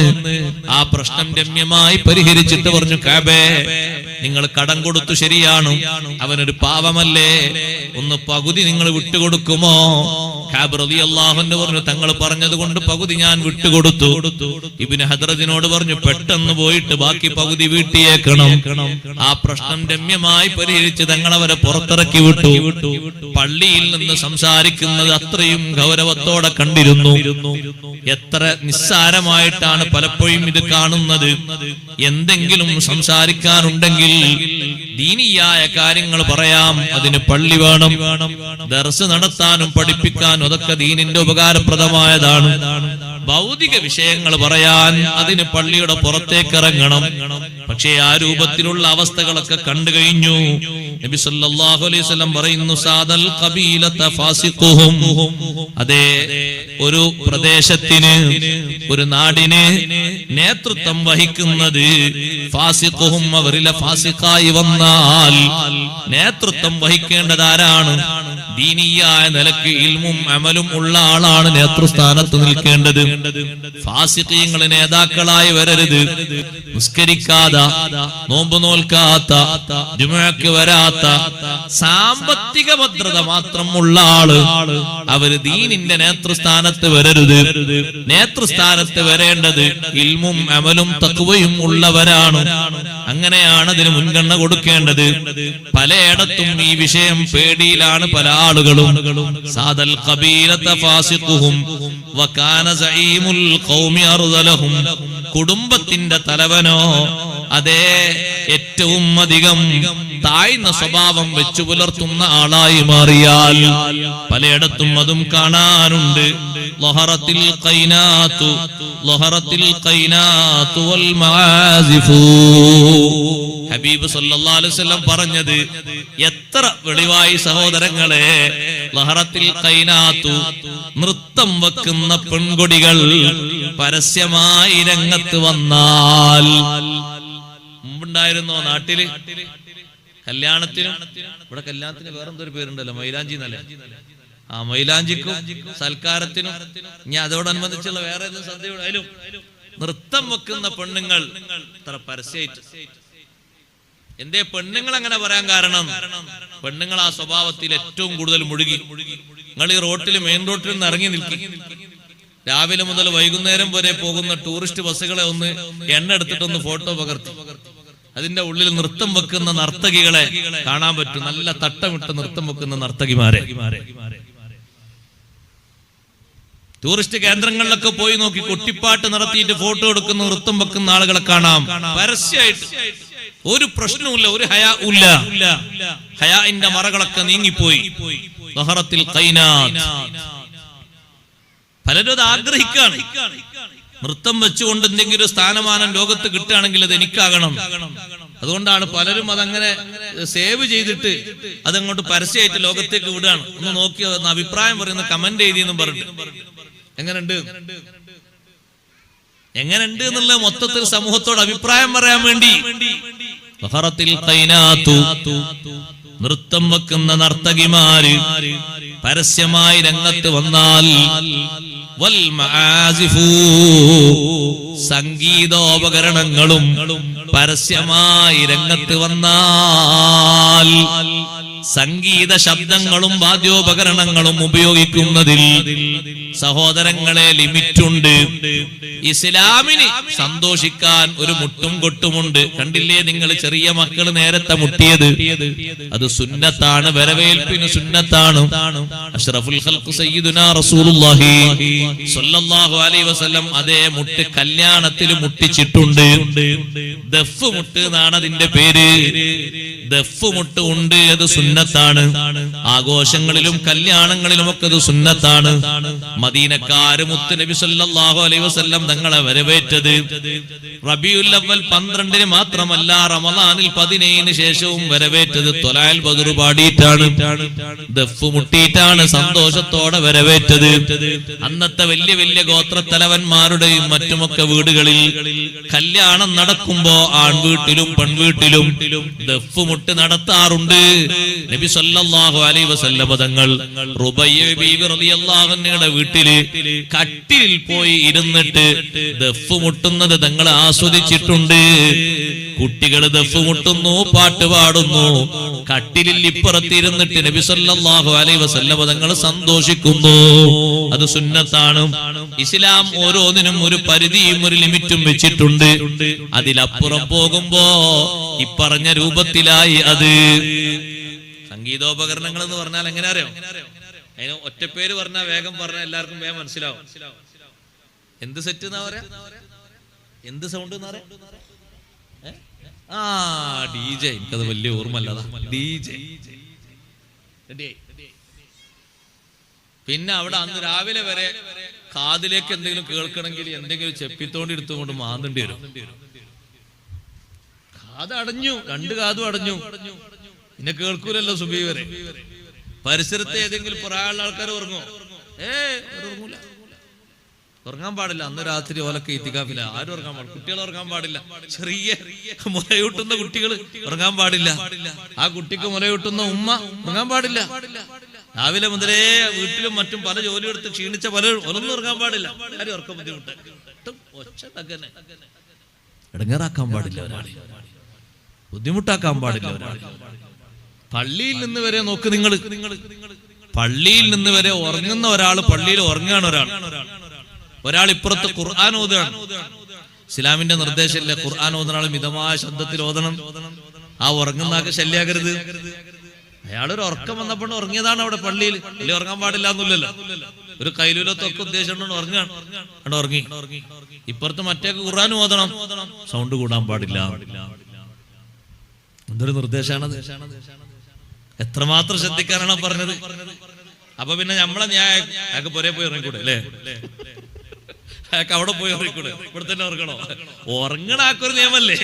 S1: ആ പ്രശ്നം രമ്യമായി പരിഹരിച്ചിട്ട് പറഞ്ഞു, കഅബേ, നിങ്ങൾ കടം കൊടുത്തു ശരിയാണ്, അവനൊരു പാവമല്ലേ, ഒന്ന് പകുതി നിങ്ങൾ വിട്ടുകൊടുക്കുമോ? കഅബ് റളിയല്ലാഹു അൻഹു പറഞ്ഞു, തങ്ങൾ പറഞ്ഞത് കൊണ്ട് പകുതി ഞാൻ വിട്ടുകൊടുത്തു. ഇബ്നു ഹദ്റദിനോട് പറഞ്ഞു, പെട്ടെന്ന് പോയിട്ട് ബാക്കി പകുതി വീട്ടിയേക്കണം. ആ പ്രശ്നം രമ്യമായി പരിഹരിച്ച് തങ്ങൾ അവരെ പുറത്തിറക്കി വിട്ടു. പള്ളിയിൽ നിന്ന് സംസാരിക്കുന്നത് അത്രയും ഗൗരവത്തോടെ കണ്ടിരുന്നു. എത്ര നിസ്സാരമായിട്ടാണ് പലപ്പോഴും ഇത് കാണുന്നത്. എന്തെങ്കിലും സംസാരിക്കാനുണ്ടെങ്കിൽ, ദീനിയായ കാര്യങ്ങൾ പറയാം, അതിന് പള്ളി വേണം. ദർസ് നടത്താനും പഠിപ്പിക്കാനും അതൊക്കെ ദീനിന്റെ ഉപകാരപ്രദമായതാണ്. ഭൗതിക വിഷയങ്ങൾ പറയാൻ അതിന് പള്ളിയുടെ പുറത്തേക്ക് ഇറങ്ങണം. പക്ഷേ ആ രൂപത്തിലുള്ള അവസ്ഥകളൊക്കെ കണ്ടു കഴിഞ്ഞു. നബി സല്ലല്ലാഹു അലൈഹി വസല്ലം പറയുന്നു, സാദൽ ഖബീലത ഫാസിഖുഹും. അതെ, ഒരു പ്രദേശത്തിന്, ഒരു നാടിന് നേതൃത്വം വഹിക്കുന്നത് ഫാസിഖുഹും, അവരിലെ ഫാസിഖായി വന്നാൽ നേതൃത്വം വഹിക്കേണ്ടത് ആരാണ്? ദീനിയായ നിലക്ക് ഇൽമും അമലും ഉള്ള ആളാണ് നേതൃസ്ഥാനത്ത് നിൽക്കേണ്ടത്. ഫാസിഖീങ്ങൾ നേതാക്കളായി വരരുത്. നിസ്കരിക്കാത്ത, നോമ്പ് നോൽക്കാത്ത, ജുമുഅക്ക് വരാത്ത, സാമ്പത്തിക ഭദ്രത മാത്രം ഉള്ള ആള്, അവര് ദീനിന്റെ നേതൃസ്ഥാനത്ത് വരരുത്. നേതൃസ്ഥാനത്ത് വരേണ്ടത് ഇൽമും അമലും തഖ്വയും ഉള്ളവരാണ്. അങ്ങനെയാണ് അതിന് മുൻഗണന കൊടുക്കേണ്ടത്. പലയിടത്തും ഈ വിഷയം പേടിയിലാണ് പല ആളുകളും. സാദൽ ഖബീലത ഫാസിഖുഹും വകാന സഈമുൽ ഖൗമി അർദലഹും. കുടുംബത്തിന്റെ തലവനോ, അതേ, ഏറ്റവും അധികം താഴ്ന്ന സ്വഭാവം വെച്ചു പുലർത്തുന്ന ആളായി മാറിയാൽ പലയിടത്തും അതും കാണാനുണ്ട്. ലഹറത്തിൽ ഖൈനാതു, ലഹറത്തിൽ ഖൈനാതു വൽ മആസിഫു. ഹബീബ് സല്ലല്ലാഹു അലൈഹി വസല്ലം പറഞ്ഞത് എത്ര വെളിവായി സഹോദരങ്ങളെ. ലഹറത്തിൽ ഖൈനാതു, നൃത്തം വെക്കുന്ന പെൺകൊടികൾ പരസ്യമായി രംഗത്ത് വന്നാൽ. മുമ്പുണ്ടായിരുന്നോ നാട്ടില് കല്യാണത്തിനും, ഇവിടെ കല്യാണത്തിന് വേറെന്തൊരു പേരുണ്ടല്ലോ, മൈലാഞ്ചി എന്നല്ലേ? ആ മൈലാഞ്ചിക്കും സൽക്കാരത്തിനും, ഇനി അതോടനുബന്ധിച്ചുള്ള വേറെ ഏതും സദ്യയോടായാലും നൃത്തം വെക്കുന്ന പെണ്ണുങ്ങൾ ഇത്ര പരസ്യമായിട്ട്. എന്തേ പെണ്ണുങ്ങൾ അങ്ങനെ പറയാൻ കാരണം? പെണ്ണുങ്ങൾ ആ സ്വഭാവത്തിൽ ഏറ്റവും കൂടുതൽ മുഴുകി. നിങ്ങൾ ഈ റോട്ടിൽ, മെയിൻ റോട്ടിൽ നിന്ന് ഇറങ്ങി നിൽക്കി, രാവിലെ മുതൽ വൈകുന്നേരം വരെ പോകുന്ന ടൂറിസ്റ്റ് ബസ്സുകളെ ഒന്ന് എണ്ണ എടുത്തിട്ടൊന്ന് ഫോട്ടോ പകർത്തി അതിന്റെ ഉള്ളിൽ നൃത്തം വെക്കുന്ന നർത്തകികളെ കാണാൻ പറ്റും. നല്ല തട്ടമിട്ട് നൃത്തം വെക്കുന്ന നർത്തകിമാരെ. ടൂറിസ്റ്റ് കേന്ദ്രങ്ങളിലൊക്കെ പോയി നോക്കി, കൊട്ടിപ്പാട്ട് നടത്തിയിട്ട് ഫോട്ടോ എടുക്കുന്ന നൃത്തം വെക്കുന്ന ആളുകളെ കാണാം പരസ്യമായിട്ട്. ഒരു പ്രശ്നവുമില്ല, ഒരു ഹയാ ഇല്ല. ഹയാഇന്റെ മറകളൊക്കെ നീങ്ങിപ്പോയി. ദഹറത്തിൽ ഖൈനാത്ത്. പലരും അത് ആഗ്രഹിക്കാണ്. നൃത്തം വെച്ചുകൊണ്ട് എന്തെങ്കിലും സ്ഥാനമാനം ലോകത്ത് കിട്ടുകയാണെങ്കിൽ അത് എനിക്കാകണം. അതുകൊണ്ടാണ് പലരും അതങ്ങനെ സേവ് ചെയ്തിട്ട് അതങ്ങോട്ട് പരസ്യമായിട്ട് ലോകത്തേക്ക് വിടുകയാണ്. ഒന്ന് നോക്കി അഭിപ്രായം പറയുന്ന കമന്റ് എഴുതിയെന്നും പറഞ്ഞു. എങ്ങനെയുണ്ട് എന്നുള്ള മൊത്തത്തിൽ സമൂഹത്തോട് അഭിപ്രായം പറയാൻ വേണ്ടി നൃത്തം വെക്കുന്ന നർത്തകിമാര് പരസ്യമായി രംഗത്ത് വന്നാൽ, സംഗീതോപകരണങ്ങളും പരസ്യമായി രംഗത്ത് വന്നാൽ, സംഗീത ശബ്ദങ്ങളും വാദ്യോപകരണങ്ങളും ഉപയോഗിക്കുന്നതിൽ സഹോദരങ്ങളെ ലിമിറ്റുണ്ട്. ഇസ്ലാമിന് സന്തോഷിക്കാൻ ഒരു മുട്ടും കൊട്ടുമുണ്ട്. കണ്ടില്ലേ നിങ്ങൾ ചെറിയ മക്കൾ നേരത്തെ മുട്ടിയത്? അത് സുന്നത്താണ്, വരവേൽപ്പിന് സുന്നത്താണ്. അഷ്റഫുൽ ഖൽഖ് സയ്യിദുനാ റസൂലുള്ളാഹി സ്വല്ലല്ലാഹു അലൈഹി വസല്ലം അതേ മുട്ട് കല്യാണത്തിൽ മുട്ടിച്ചിട്ടുണ്ട്. ദഫ് മുട്ട് എന്നാണ് അതിന്റെ പേര്. ദഫ് മുട്ട് ഉണ്ട്, അത് സുന്നത്താണ്. ആഘോഷങ്ങളിലും കല്യാണങ്ങളിലും ഒക്കെ അത് സുന്നത്താണ്. മദീനക്കാര് മുത്ത് നബി സല്ലല്ലാഹു അലൈഹി വസല്ലം തങ്ങളെ വരവേറ്റത് റബീഉൽ അവ്വൽ 12 മാത്രമല്ല, റമളാനിൽ 17 ശേഷവും വരവേറ്റത് ത്വലാൽ ബദ്ർ പാടിയിട്ടാണ്, ദഫ് മുട്ടിയിട്ടാണ് സന്തോഷത്തോടെ വരവേറ്റത്. അന്നത്തെ വലിയ വലിയ ഗോത്രത്തലവന്മാരുടെയും മറ്റുമൊക്കെ വീടുകളിൽ കല്യാണം നടക്കുമ്പോ ആൺവീട്ടിലും പെൺവീട്ടിലും ദഫ് മുട്ട് നടത്താറുണ്ട്. നബി സല്ലല്ലാഹു അലൈഹി വസല്ലം തങ്ങൾ റുബയ്യ ബീവി റളിയല്ലാഹു അൻഹയുടെ വീട്ടില് കട്ടിലിൽ പോയി ഇരുന്നിട്ട് ദഫ് മുട്ടുന്നത് തങ്ങൾ ആസ്വദിച്ചിട്ടുണ്ട്. കുട്ടികൾ ദഫ് മുട്ടുന്നു, പാട്ട് പാടുന്നു. കട്ടിലിൽ ഇപ്പുറത്തിരുന്നിട്ട് നബി സല്ലല്ലാഹു അലൈഹി വസല്ലം തങ്ങൾ സന്തോഷിക്കുന്നു. അത് സുന്നത്താണ്. ഇസ്ലാം ഓരോന്നിനും ഒരു പരിധിയും ഒരു ലിമിറ്റും വെച്ചിട്ടുണ്ട്. അതിലപ്പുറം പോകുമ്പോ ഇപ്പറഞ്ഞ രൂപത്തിലായി അത്. സംഗീതോപകരണങ്ങൾ എന്ന് പറഞ്ഞാൽ എങ്ങനെ അറിയാം? അതിന് ഒറ്റപ്പേര് പറഞ്ഞാൽ വേഗം പറഞ്ഞാൽ എല്ലാവർക്കും വേഗം മനസ്സിലാവും. എന്ത് സെറ്റ് എന്നാ പറയാ? എന്ത് സൗണ്ട് എന്നാ പറയാ? DJ. എനിക്കത് വലിയ ഓർമ്മല്ലതാ. DJ. പിന്നെ അവിടെ അന്ന് രാവിലെ വരെ കാതിലേക്ക് എന്തെങ്കിലും കേൾക്കണമെങ്കിൽ എന്തെങ്കിലും ചെപ്പിത്തോണ്ടി എടുത്തുകൊണ്ട് മാന്തേണ്ടി വരും. കാത് അടഞ്ഞു, 2 കാതും അടഞ്ഞു, പിന്നെ കേൾക്കൂലല്ലോ സുബഹി വരെ. പരിസരത്തെ ഏതെങ്കിലും പ്രായമുള്ള ആൾക്കാർ ഉറങ്ങോ? ഉറങ്ങൂല, ഉറങ്ങാൻ പാടില്ല. അന്ന് രാത്രി ഓലൊക്കെ ഇത്തികാഫില്ല. ആരും ഉറങ്ങാൻ പാടില്ല. കുട്ടികൾ ഉറങ്ങാൻ പാടില്ല. ചെറിയ മുലയൂട്ടുന്ന കുട്ടികൾ ഉറങ്ങാൻ പാടില്ല. ആ കുട്ടിക്ക് മുലയൂട്ടുന്ന ഉമ്മ ഉറങ്ങാൻ പാടില്ല. രാവിലെ മുതലേ വീട്ടിലും മറ്റും പല ജോലി എടുത്ത് ക്ഷീണിച്ച പലരും ഒന്നും ഉറങ്ങാൻ പാടില്ല. ആരും ഉറക്കം ബുദ്ധിമുട്ട് ഇടങ്ങേറാക്കാൻ പാടില്ല, ഒരാളെ ബുദ്ധിമുട്ടാക്കാൻ പാടില്ല. ഒരാൾ പള്ളിയിൽ നിന്ന് വരെ നോക്ക് നിങ്ങൾ, പള്ളിയിൽ നിന്ന് വരെ ഉറങ്ങുന്ന ഒരാൾ പള്ളിയിൽ ഉറങ്ങാണ്. ഒരാൾ ഇപ്പുറത്ത് ഖുർആൻ ഓതുകയാണ്. ഇസ്ലാമിന്റെ നിർദ്ദേശമില്ല ഖുർആൻ ഓതുന്ന ആൾ മിതമായ ശബ്ദത്തിൽ ഓതണം. ആ ഉറങ്ങുന്ന ആൾക്ക് ശല്യാകരുത്. അയാളൊരു ഉറക്കം വന്നപ്പോൾ ഉറങ്ങിയതാണ് അവിടെ പള്ളിയിൽ. വലിയ ഉറങ്ങാൻ പാടില്ല എന്നില്ലല്ലോ. ഒരു കൈലൂലത്തൊക്കെ ഉദ്ദേശം ഉറങ്ങാണ്, അവിടെ ഉറങ്ങി. ഇപ്പുറത്ത് മറ്റേക്ക് ഖുർആൻ ഓതണം, സൗണ്ട് കൂടാൻ പാടില്ല. എന്തൊരു നിർദ്ദേശമാണത്! എത്രമാത്രം ശ്രദ്ധിക്കാനാണ് പറഞ്ഞത്. അപ്പൊ പിന്നെ നമ്മളെ അയാൾക്ക് പുരേ പോയി ഇറങ്ങിക്കൂടെ അല്ലേ? അയാൾക്ക് അവിടെ പോയി ഇറങ്ങിക്കൂടെ? ഇവിടെ തന്നെ ഉറങ്ങണോ? ഉറങ്ങണ ആക്കൊരു നിയമല്ലേ?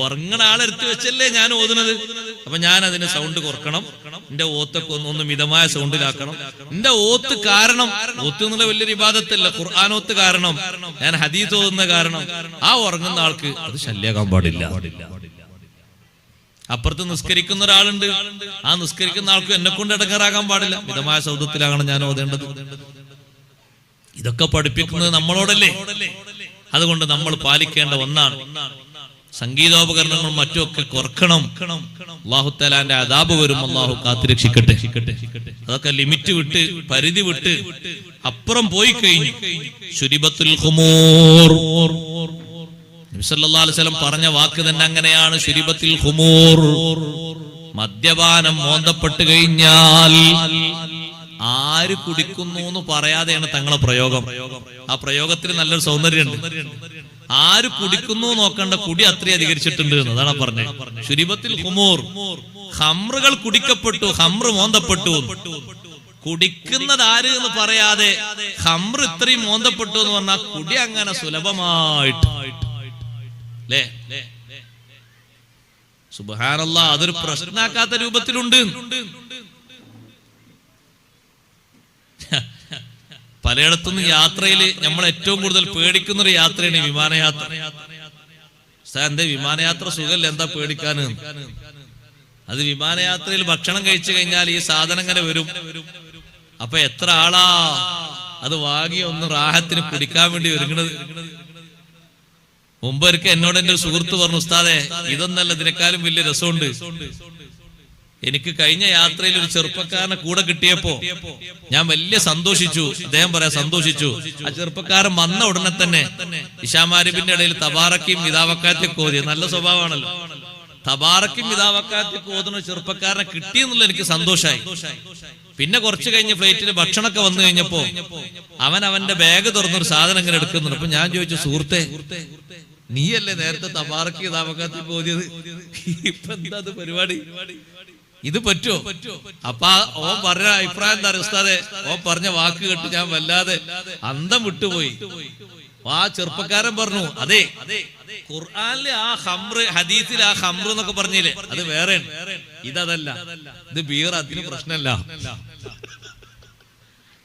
S1: ഉറങ്ങണ ആളെടുത്ത് വെച്ചല്ലേ ഞാൻ ഓതുന്നത്. അപ്പൊ ഞാൻ അതിന് സൗണ്ട് കുറക്കണം. എന്റെ ഓത്തൊക്കെ ഒന്ന് മിതമായ സൗണ്ടിലാക്കണം. എന്റെ ഓത്ത് കാരണം, ഓത്ത് എന്നുള്ള വലിയൊരു ഇബാദത്തല്ല, ഖുർആനോത്ത് കാരണം, ഞാൻ ഹദീസ് ഓതുന്ന കാരണം ആ ഉറങ്ങുന്ന ആൾക്ക് അത് ശല്യാക്കാൻ പാടില്ല. അപ്പുറത്ത് നിസ്കരിക്കുന്ന ഒരാളുണ്ട്, ആ നിസ്കരിക്കുന്ന ആൾക്ക് എന്നെ കൊണ്ട് ഇടങ്ങേറാകാൻ പാടില്ല. മിതമായ ശബ്ദത്തിലാകണം ഞാൻ ഓതേണ്ടത്. ഇതൊക്കെ പഠിപ്പിക്കുന്നത് നമ്മളോടല്ലേ? അതുകൊണ്ട് നമ്മൾ പാലിക്കേണ്ട ഒന്നാണ്. സംഗീതോപകരണങ്ങളും മറ്റുമൊക്കെ കുറക്കണം. അല്ലാഹു തആലാന്റെ അദാബ് വരും. അല്ലാഹു കാത്തുരക്ഷിക്കട്ടെ. അതൊക്കെ ലിമിറ്റ് വിട്ട് പരിധി വിട്ട് അപ്പുറം പോയി കഴിഞ്ഞു. ശുരിബത്തുൽ ഖുമൂർ, നബി സല്ലല്ലാഹു അലൈഹി വസല്ലം പറഞ്ഞ വാക്ക് തന്നെ അങ്ങനെയാണ്. ശുരിബത്തുൽ ഖുമൂർ, മദ്യപാനം മോന്തപ്പെട്ട് കഴിഞ്ഞാൽ ആര് കുടിക്കുന്നു എന്ന് പറയാതെയാണ് തങ്ങളെ പ്രയോഗം. ആ പ്രയോഗത്തിന് നല്ലൊരു സൗന്ദര്യമുണ്ട്. ആര് കുടിക്കുന്നു നോക്കണ്ട, കുടി അത്രയും അധികരിച്ചിട്ടുണ്ട് എന്നതാണ് പറഞ്ഞത്. ശുരിബത്തുൽ ഖുമൂർ, ഖംറുകൾ കുടിക്കപ്പെട്ടു, ഖംറ് മോന്തപ്പെട്ടു. കുടിക്കുന്നത് ആര് എന്ന് പറയാതെ ഖംറ് ഇത്രയും മോന്തപ്പെട്ടു എന്ന് പറഞ്ഞാൽ കുടി അങ്ങനെ സുലഭമായിട്ട് അല്ലേ? സുബ്ഹാനല്ലാഹ്, അതൊരു പ്രശ്നമാക്കാത്ത രൂപത്തിലുണ്ട്. പലയിടത്തുനിന്ന് യാത്രയില് നമ്മൾ ഏറ്റവും കൂടുതൽ പേടിക്കുന്ന ഒരു യാത്രയാണ് വിമാനയാത്ര. എന്തേ വിമാനയാത്ര സുഖല്ല, എന്താ പേടിക്കാന്? അത് വിമാനയാത്രയിൽ ഭക്ഷണം കഴിച്ചു കഴിഞ്ഞാൽ ഈ സാധനം ഇങ്ങനെ വരും. അപ്പൊ എത്ര ആളാ അത് വാങ്ങി ഒന്ന് റാഹത്തിന് കുടിക്കാൻ വേണ്ടി ഒരുങ്ങണത്. മുമ്പൊരിക്കൽ എന്നോട് എന്റെ ഒരു സുഹൃത്ത് പറഞ്ഞു, ഉസ്താദേ ഇതൊന്നല്ല, ഇതിനേക്കാളും വലിയ രസമുണ്ട്. എനിക്ക് കഴിഞ്ഞ യാത്രയിൽ ഒരു ചെറുപ്പക്കാരനെ കൂടെ കിട്ടിയപ്പോ ഞാൻ വലിയ സന്തോഷിച്ചു. അദ്ദേഹം പറയാ സന്തോഷിച്ചു. ആ ചെറുപ്പക്കാരൻ വന്ന ഉടനെ തന്നെ ഇശാമാരിബിന്റെ ഇടയിൽ തബാറക്കും ഇദാവക്കാത്തൊക്കെ ഓതി. നല്ല സ്വഭാവമാണല്ലോ. തബാറക്കും ഇദാവക്കാത്തൊക്കെ ഓതുന്ന ചെറുപ്പക്കാരനെ കിട്ടിയെന്നുള്ള എനിക്ക് സന്തോഷമായി. പിന്നെ കുറച്ച് കഴിഞ്ഞ് ഫ്ലൈറ്റിൽ ഭക്ഷണമൊക്കെ വന്നു കഴിഞ്ഞപ്പോ അവന്റെ ബാഗ് തുറന്നൊരു സാധനം ഇങ്ങനെ എടുക്കുന്നുണ്ട്. അപ്പൊ ഞാൻ ചോദിച്ചു, സുഹൃത്തെ നീയല്ലേ നേരത്തെ തബാറക്കും ഇദാവക്കാത്തൊക്കെ ഓതിയത്, ഇപ്പൊ എന്താ അത് പരിപാടി? ഇത് പറ്റുമോ? അപ്പൊ ഓൻ പറഞ്ഞ അഭിപ്രായം എന്താ ഉസ്താദേ? ഓൻ പറഞ്ഞ വാക്ക് കേട്ട് ഞാൻ വല്ലാതെ അന്തം വിട്ടുപോയി. ആ ചെറുപ്പക്കാരൻ പറഞ്ഞു, അതെ ഖുർആനിലെ ആ ഖംറ്, ഹദീസിലെ ആ ഖംറ് എന്നൊക്കെ പറഞ്ഞില്ലേ, അത് വേറെ, ഇതല്ല, ഇത് ബീർ, അതിന് പ്രശ്നമല്ല.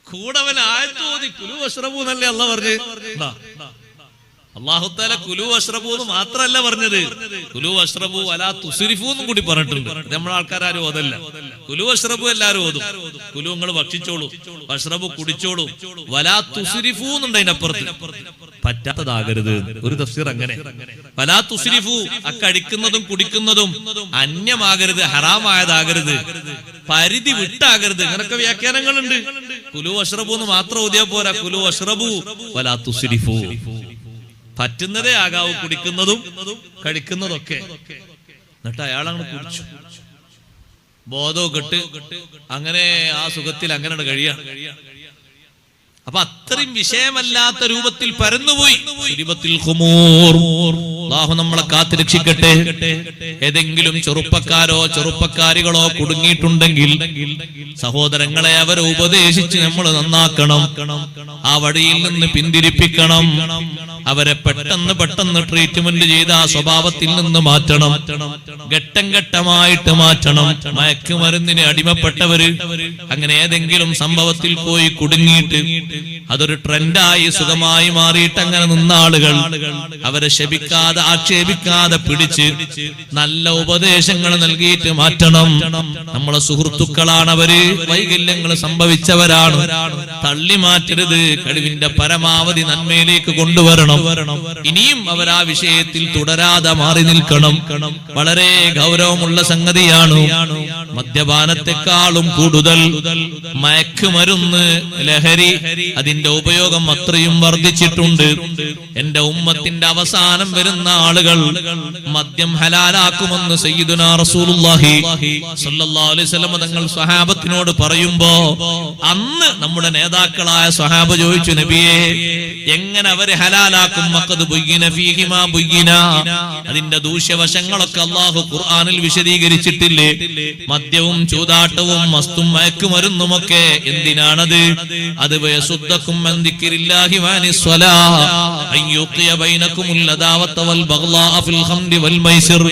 S1: കൂടവൻ ആയത്ത് ഓതി കുലു വശ്റബൂ എന്നല്ലേ അല്ലാഹ് പറഞ്ഞു. അല്ലാഹു തആല കുലു വശ്റബൂ എന്ന് മാത്രമല്ല പറഞ്ഞത്, കുലു വശ്റബൂ വലാ തുസ്രിഫൂ എന്നും കൂടി പറഞ്ഞിട്ടുണ്ട്. നമ്മളെ ആൾക്കാരും ഓതല്ല. കുലു വശ്റബൂ എല്ലാവരും ഓതും. കുലു നിങ്ങൾ ഭക്ഷിച്ചോളൂ, വശ്റബൂ കുടിച്ചോളൂ, വലാ തുസ്രിഫൂ എന്നുണ്ട് അതിനപ്പുറത്ത്. പറ്റാത്തതാകരുത്. ഒരു തഫ്സീർ അങ്ങനെ, വലാ തുസ്രിഫൂ, ആ കഴിക്കുന്നതും കുടിക്കുന്നതും അന്യമാകരുത്, ഹറാമായതാകരുത്, പരിധി വിട്ടാകരുത്. ഇങ്ങനൊക്കെ വ്യാഖ്യാനങ്ങളുണ്ട്. കുലു വശ്റബൂ എന്ന് മാത്രം ഓതിയാ പോരാ, കുലു വശ്റബൂ വലാ തുസ്രിഫൂ, പറ്റുന്നതേ ആകാവൂ കുടിക്കുന്നതും കഴിക്കുന്നതൊക്കെ. എന്നിട്ട് അയാളങ്ങനെ കുടിച്ചു, ബോധവും കെട്ട് അങ്ങനെ ആ സുഖത്തിൽ അങ്ങനെ കഴിയാണ്. അപ്പൊ അത്രയും വിഷയമല്ലാത്ത രൂപത്തിൽ പരന്നുപോയി. അല്ലാഹു നമ്മളെ കാത്തുരക്ഷിക്കട്ടെ. ഏതെങ്കിലും ചെറുപ്പക്കാരോ ചെറുപ്പക്കാരികളോ കുടുങ്ങിയിട്ടുണ്ടെങ്കിൽ സഹോദരങ്ങളെ അവരെ ഉപദേശിച്ച് നമ്മൾ നന്നാക്കണം. ആ വഴിയിൽ നിന്ന് പിന്തിരിപ്പിക്കണം. അവരെ പെട്ടെന്ന് ട്രീറ്റ്മെന്റ് ചെയ്ത് ആ സ്വഭാവത്തിൽ നിന്ന് മാറ്റണം. ഘട്ടം ഘട്ടമായിട്ട് മാറ്റണം. മയക്കുമരുന്നിന് അടിമപ്പെട്ടവര് അങ്ങനെ ഏതെങ്കിലും സംഭവത്തിൽ പോയി കുടുങ്ങിയിട്ട് അതൊരു ട്രെൻഡായി സുഖമായി മാറിയിട്ട് അങ്ങനെ നിന്ന ആളുകൾ അവരെ ശപിക്കാതെ ആക്ഷേപിക്കാതെ പിടിച്ച് നല്ല ഉപദേശങ്ങൾ നൽകിയിട്ട് മാറ്റണം. നമ്മളെ സുഹൃത്തുക്കളാണ് അവര്, വൈകല്യങ്ങൾ സംഭവിച്ചവരാണ്. തള്ളി മാറ്റരുത്. കഴിവിന്റെ പരമാവധി നന്മയിലേക്ക് കൊണ്ടുവരണം. ഇനിയും അവർ ആ വിഷയത്തിൽ തുടരാതെ മാറി നിൽക്കണം. വളരെ ഗൗരവമുള്ള സംഗതിയാണ്. മദ്യപാനത്തെക്കാളും കൂടുതൽ മയക്കുമരുന്ന്, ലഹരി, അതിന്റെ ഉപയോഗം അത്രയും വർദ്ധിച്ചിട്ടുണ്ട്. എന്റെ ഉമ്മത്തിന്റെ അവസാനം വരുന്ന ആളുകൾ മദ്യം ഹലാലാക്കുമെന്ന് സയ്യിദുനാ റസൂലുള്ളാഹി സ്വല്ലല്ലാഹു അലൈഹി വസല്ലം തങ്ങൾ സ്വഹാബത്തിനോട് പറയുമ്പോ അന്ന് നമ്മുടെ നേതാക്കളായ സ്വഹാബ ചോദിച്ചു, നബിയേ എങ്ങനെ അവര് ഹലാലാക്കും? മഖദ് ബുയ്യിന ഫീഹി മാ ബുയ്യിന, അതിന്റെ ദൂഷ്യവശങ്ങളൊക്കെ അല്ലാഹു ഖുർആനിൽ വിശദീകരിച്ചിട്ടില്ലേ? മദ്യവും ചൂതാട്ടവും മസ്തും മയക്കുമരുന്നുമൊക്കെ എന്തിനാണത്? അത് വയസുദ്ദക്കും അൻ ദിക്രില്ലാഹി വഅനിസ് സ്വലാഹ് അയ്യുഖിയ ബൈനകുമുൽ അദാവത വൽ ബഗ്ളാ ഫിൽ ഖംരി വൽ മൈസിർ.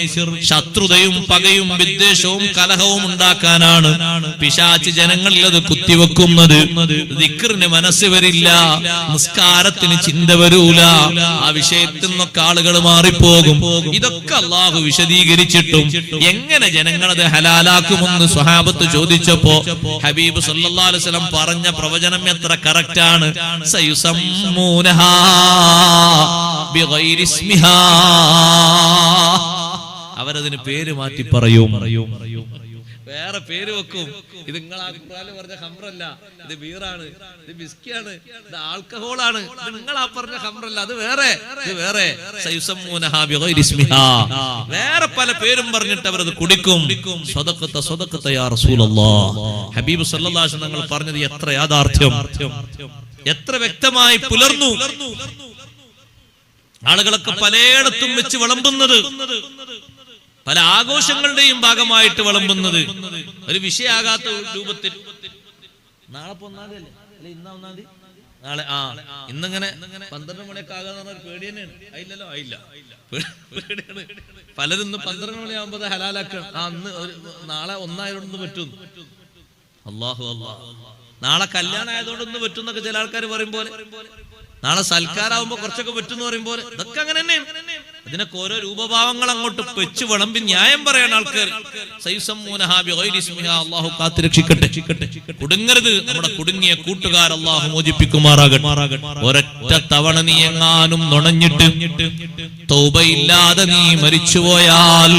S1: ശത്രുതയും പകയും വിദ്വേഷവും കലഹവും ഉണ്ടാക്കാനാണ് പിശാച് ജനങ്ങളിൽ അത് കുത്തിവെക്കുന്നത്. ദിക്റിന് മനസ്സ് വരില്ല, നിസ്കാരത്തിന് ചിന്ത വരൂല, ആ വിഷയത്തിൽ നിന്നൊക്കെ ആളുകൾ മാറിപ്പോകും. ഇതൊക്കെ അല്ലാഹു വിശദീകരിച്ചിട്ടും എങ്ങനെ ജനങ്ങളത് ഹലാലാക്കുമെന്ന് സ്വഹാബത്ത് ചോദിച്ചപ്പോ ഹബീബ് സല്ലല്ലാഹു അലൈഹി വസല്ലം പറഞ്ഞ പ്രവചനം എത്ര കറക്റ്റ് ആണ്. സയുസമ്മൂനഹാ
S2: ബിഗൈരി ഇസ്മിഹാ, അവരതിന് പേര് മാറ്റി പറയും, വേറെ പേര് വെക്കും. ഇത് നിങ്ങൾ ആ ഖുർആനിൽ പറഞ്ഞ ഖംറല്ല, ഇത് ബീറാണ്, ഇത് വിസ്കിയാണ്, ഇത് ആൽക്കഹോളാണ്, ഇത് നിങ്ങൾ ആ പറഞ്ഞ ഖംറല്ല, അത് വേറെ, ഇത് വേറെ. സയുസമ്മൂനഹാ ബിഗൈരി ഇസ്മിഹാ, വേറെ പല പേരും പറഞ്ഞിട്ട് അവരത് കുടിക്കും. സ്വദഖത സ്വദഖത യാ റസൂലല്ലാഹ്, ഹബീബ് സല്ലല്ലാഹു അലൈഹി വസല്ലം തങ്ങൾ പറഞ്ഞത് എത്ര യാഥാർത്ഥ്യം, എത്ര വ്യക്തമായി പുലർന്നു. ആളുകളൊക്കെ പലയിടത്തും വെച്ച് വിളമ്പുന്നത്, പല ആഘോഷങ്ങളുടെയും ഭാഗമായിട്ട് വിളമ്പുന്നത് ഒരു വിഷയാകാത്ത രൂപത്തിൽ. നാളെ ഒന്നാമതല്ലേ, അല്ലെ ഇന്ന ഒന്നാമതി, നാളെ ഇന്നിങ്ങനെ 12 മണിയൊക്കെ ആകാന്ന് പറഞ്ഞ പേടി തന്നെയാണ്. ആയില്ലല്ലോ, ആയില്ല, പേടിയാണ്. പലരും ഇന്ന് 12 മണിയാകുമ്പോ ഹലാലാക്കണം. അന്ന് നാളെ ഒന്നായതുകൊണ്ടൊന്ന് പറ്റും. അല്ലാഹു അല്ലാഹ്, നാളെ കല്യാണം ആയതുകൊണ്ടൊന്ന് പറ്റും എന്നൊക്കെ ചില ആൾക്കാർ പറയും പോലെ, നാളെ സൽക്കാരാവുമ്പോ കുറച്ചൊക്കെ പറ്റും പറയും പോലെ, ഇതൊക്കെ അങ്ങനെ തന്നെയാണ്. അതിനൊക്കെ ഓരോ രൂപഭാവങ്ങൾ അങ്ങോട്ട് വെച്ച് വിളമ്പി ന്യായം പറയാൻ ആൾക്കാർ. അല്ലാഹു കാത്തുരക്ഷിക്കട്ടെ, കുടുങ്ങരുത്. നമ്മുടെ കുടുങ്ങിയ കൂട്ടുകാർ അല്ലാഹു മോചിപ്പിക്കുമാറാകട്ടെ. ഒരൊറ്റ തവണ നീ എങ്ങാനും നുണഞ്ഞിട്ട് തൗബയില്ലാതെ നീ മരിച്ചുപോയാൽ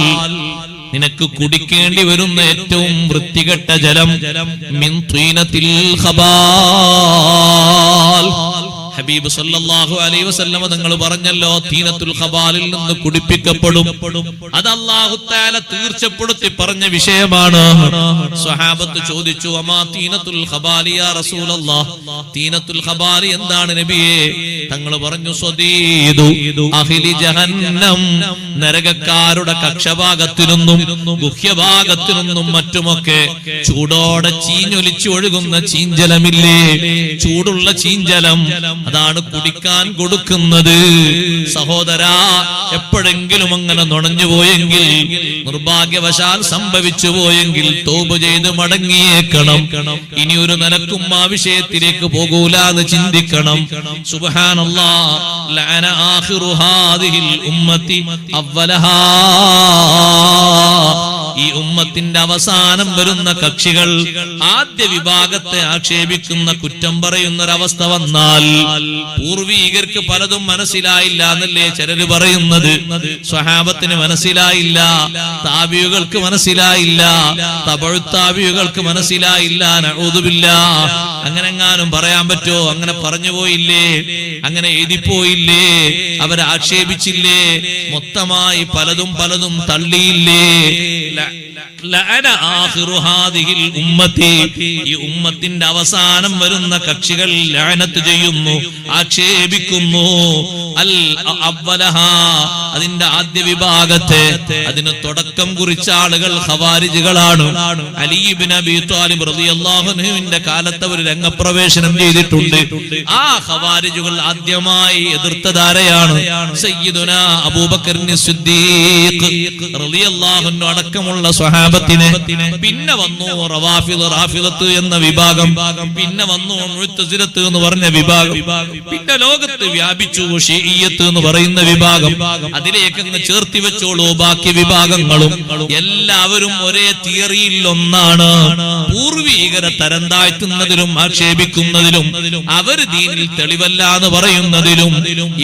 S2: നിനക്ക് കുടിക്കേണ്ടി വരുന്ന ഏറ്റവും വൃത്തികെട്ട ജലം മിൻ തീനത്തിൽ ഖബാൽ. ഹബീബ് സല്ലല്ലാഹു അലൈഹി വസല്ലം തങ്ങൾ പറഞ്ഞല്ലോ, തീനത്തുൽ ഖബാലിൽ നിന്ന് കുടിപ്പിക്കപ്പെടും. അത് അല്ലാഹു തആല തീർച്ചപ്പെടുത്തി പറഞ്ഞ വിഷയമാണ്. സ്വഹാബത്ത് ചോദിച്ചു, അമാ തീനത്തുൽ ഖബാലി യാ റസൂലല്ലാഹ്, തീനത്തുൽ ഖബാലി എന്താണ് നബിയേ? തങ്ങൾ പറഞ്ഞു, സ്വദീദു അഹ്ലി ജഹന്നം, നരകക്കാരുടെ കക്ഷഭാഗത്തിനും ഗുഹ്യഭാഗത്തിനും മറ്റുമൊക്കെ ചൂടോടെ ചീഞ്ഞൊലിച്ചു ഒഴുകുന്ന ചീഞ്ചലമില്ലേ, ചൂടുള്ള ചീഞ്ചലം, അതാണ് കുടിക്കാൻ കൊടുക്കുന്നത്. സഹോദരാ, എപ്പോഴെങ്കിലും അങ്ങനെ നുണഞ്ഞു പോയെങ്കിൽ, നിർഭാഗ്യവശാൽ സംഭവിച്ചു പോയെങ്കിൽ തൗബ ചെയ്ത് മടങ്ങിയേക്കണം. ഇനി ഒരു നിലക്കും ആ വിഷയത്തിലേക്ക് പോകൂലാന്ന് ചിന്തിക്കണം. സുബ്ഹാനല്ലാഹ്, ലഅന ആഖിറു ഹാദിഹിൽ ഉമ്മത്തി അവ്വലഹാ, ഈ ഉമ്മത്തിന്റെ അവസാനം വരുന്ന കക്ഷികൾ ആദ്യ വിഭാഗത്തെ ആക്ഷേപിക്കുന്ന, കുറ്റം പറയുന്ന ഒരവസ്ഥ വന്നാൽ, പൂർവീകർക്ക് പലതും മനസ്സിലായില്ല എന്നല്ലേ ചിലര് പറയുന്നത്. സ്വഹാബത്തിന് മനസ്സിലായില്ല, താബിയുകൾക്ക് മനസ്സിലായില്ല, തബഉ താബിയുകൾക്ക് മനസ്സിലായില്ല. നഊദു ബില്ലാഹ്, അങ്ങനെ എങ്ങാനും പറയാൻ പറ്റോ? അങ്ങനെ പറഞ്ഞു പോയില്ലേ, അങ്ങനെ എഴുതിപ്പോയില്ലേ, അവരെ ആക്ഷേപിച്ചില്ലേ, മൊത്തമായി പലതും പലതും തള്ളിയില്ലേ. ലഅന ആഖിറു ഹാദിഹിൽ ഉമ്മത്തി, ഈ ഉമ്മത്തിന്റെ അവസാനം വരുന്ന കക്ഷികൾ ലഅനത്ത് ചെയ്യുന്നു, ആക്ഷേപിക്കുന്നു. അൽ അവ്വലഹാ, അതിന്റെ ആദ്യ വിഭാഗത്തെ, അതിന് തുടക്കം കുറിച്ച ആളുകൾ ഖവാരിജുകളാണ്. അലി ഇബ്നു അബീ ത്വാലിബ് റളിയല്ലാഹു അൻഹുവിന്റെ കാലത്ത് ഒരു രംഗപ്രവേശനം ചെയ്തിട്ടുണ്ട്. ആ ഖവാരിജുകൾ ആദ്യമായി എതിർത്തതാരെയാണ്? സയ്യിദുനാ അബൂബക്കർ സിദ്ദീഖ് റളിയല്ലാഹു അൻഹു അടക്കമുള്ള സ്വഹാബത്തിനെ. പിന്നെ വന്നു റവാഫിദ്, റാഫിദത്ത് എന്ന വിഭാഗം. പിന്നെ വന്നു മുഅ്തസിലത്ത് എന്ന് പറഞ്ഞ വിഭാഗം. പിന്നെ ലോകത്ത് വ്യാപിച്ചു ശിഈയത്ത് എന്ന് പറയുന്ന വിഭാഗം. അതിലേക്ക് അങ്ങ് ചേർത്തി വെച്ചോളൂ ബാക്കി വിഭാഗങ്ങളും. എല്ലാവരും ഒരേ തിയറിയിൽ ഒന്നാണ്. പൂർവീകരെ തരം താഴ്ത്തുന്നതിലും ആക്ഷേപിക്കുന്നതിലും അവർ ദീനിൽ തെളിവല്ല എന്ന് പറയുന്നതിലും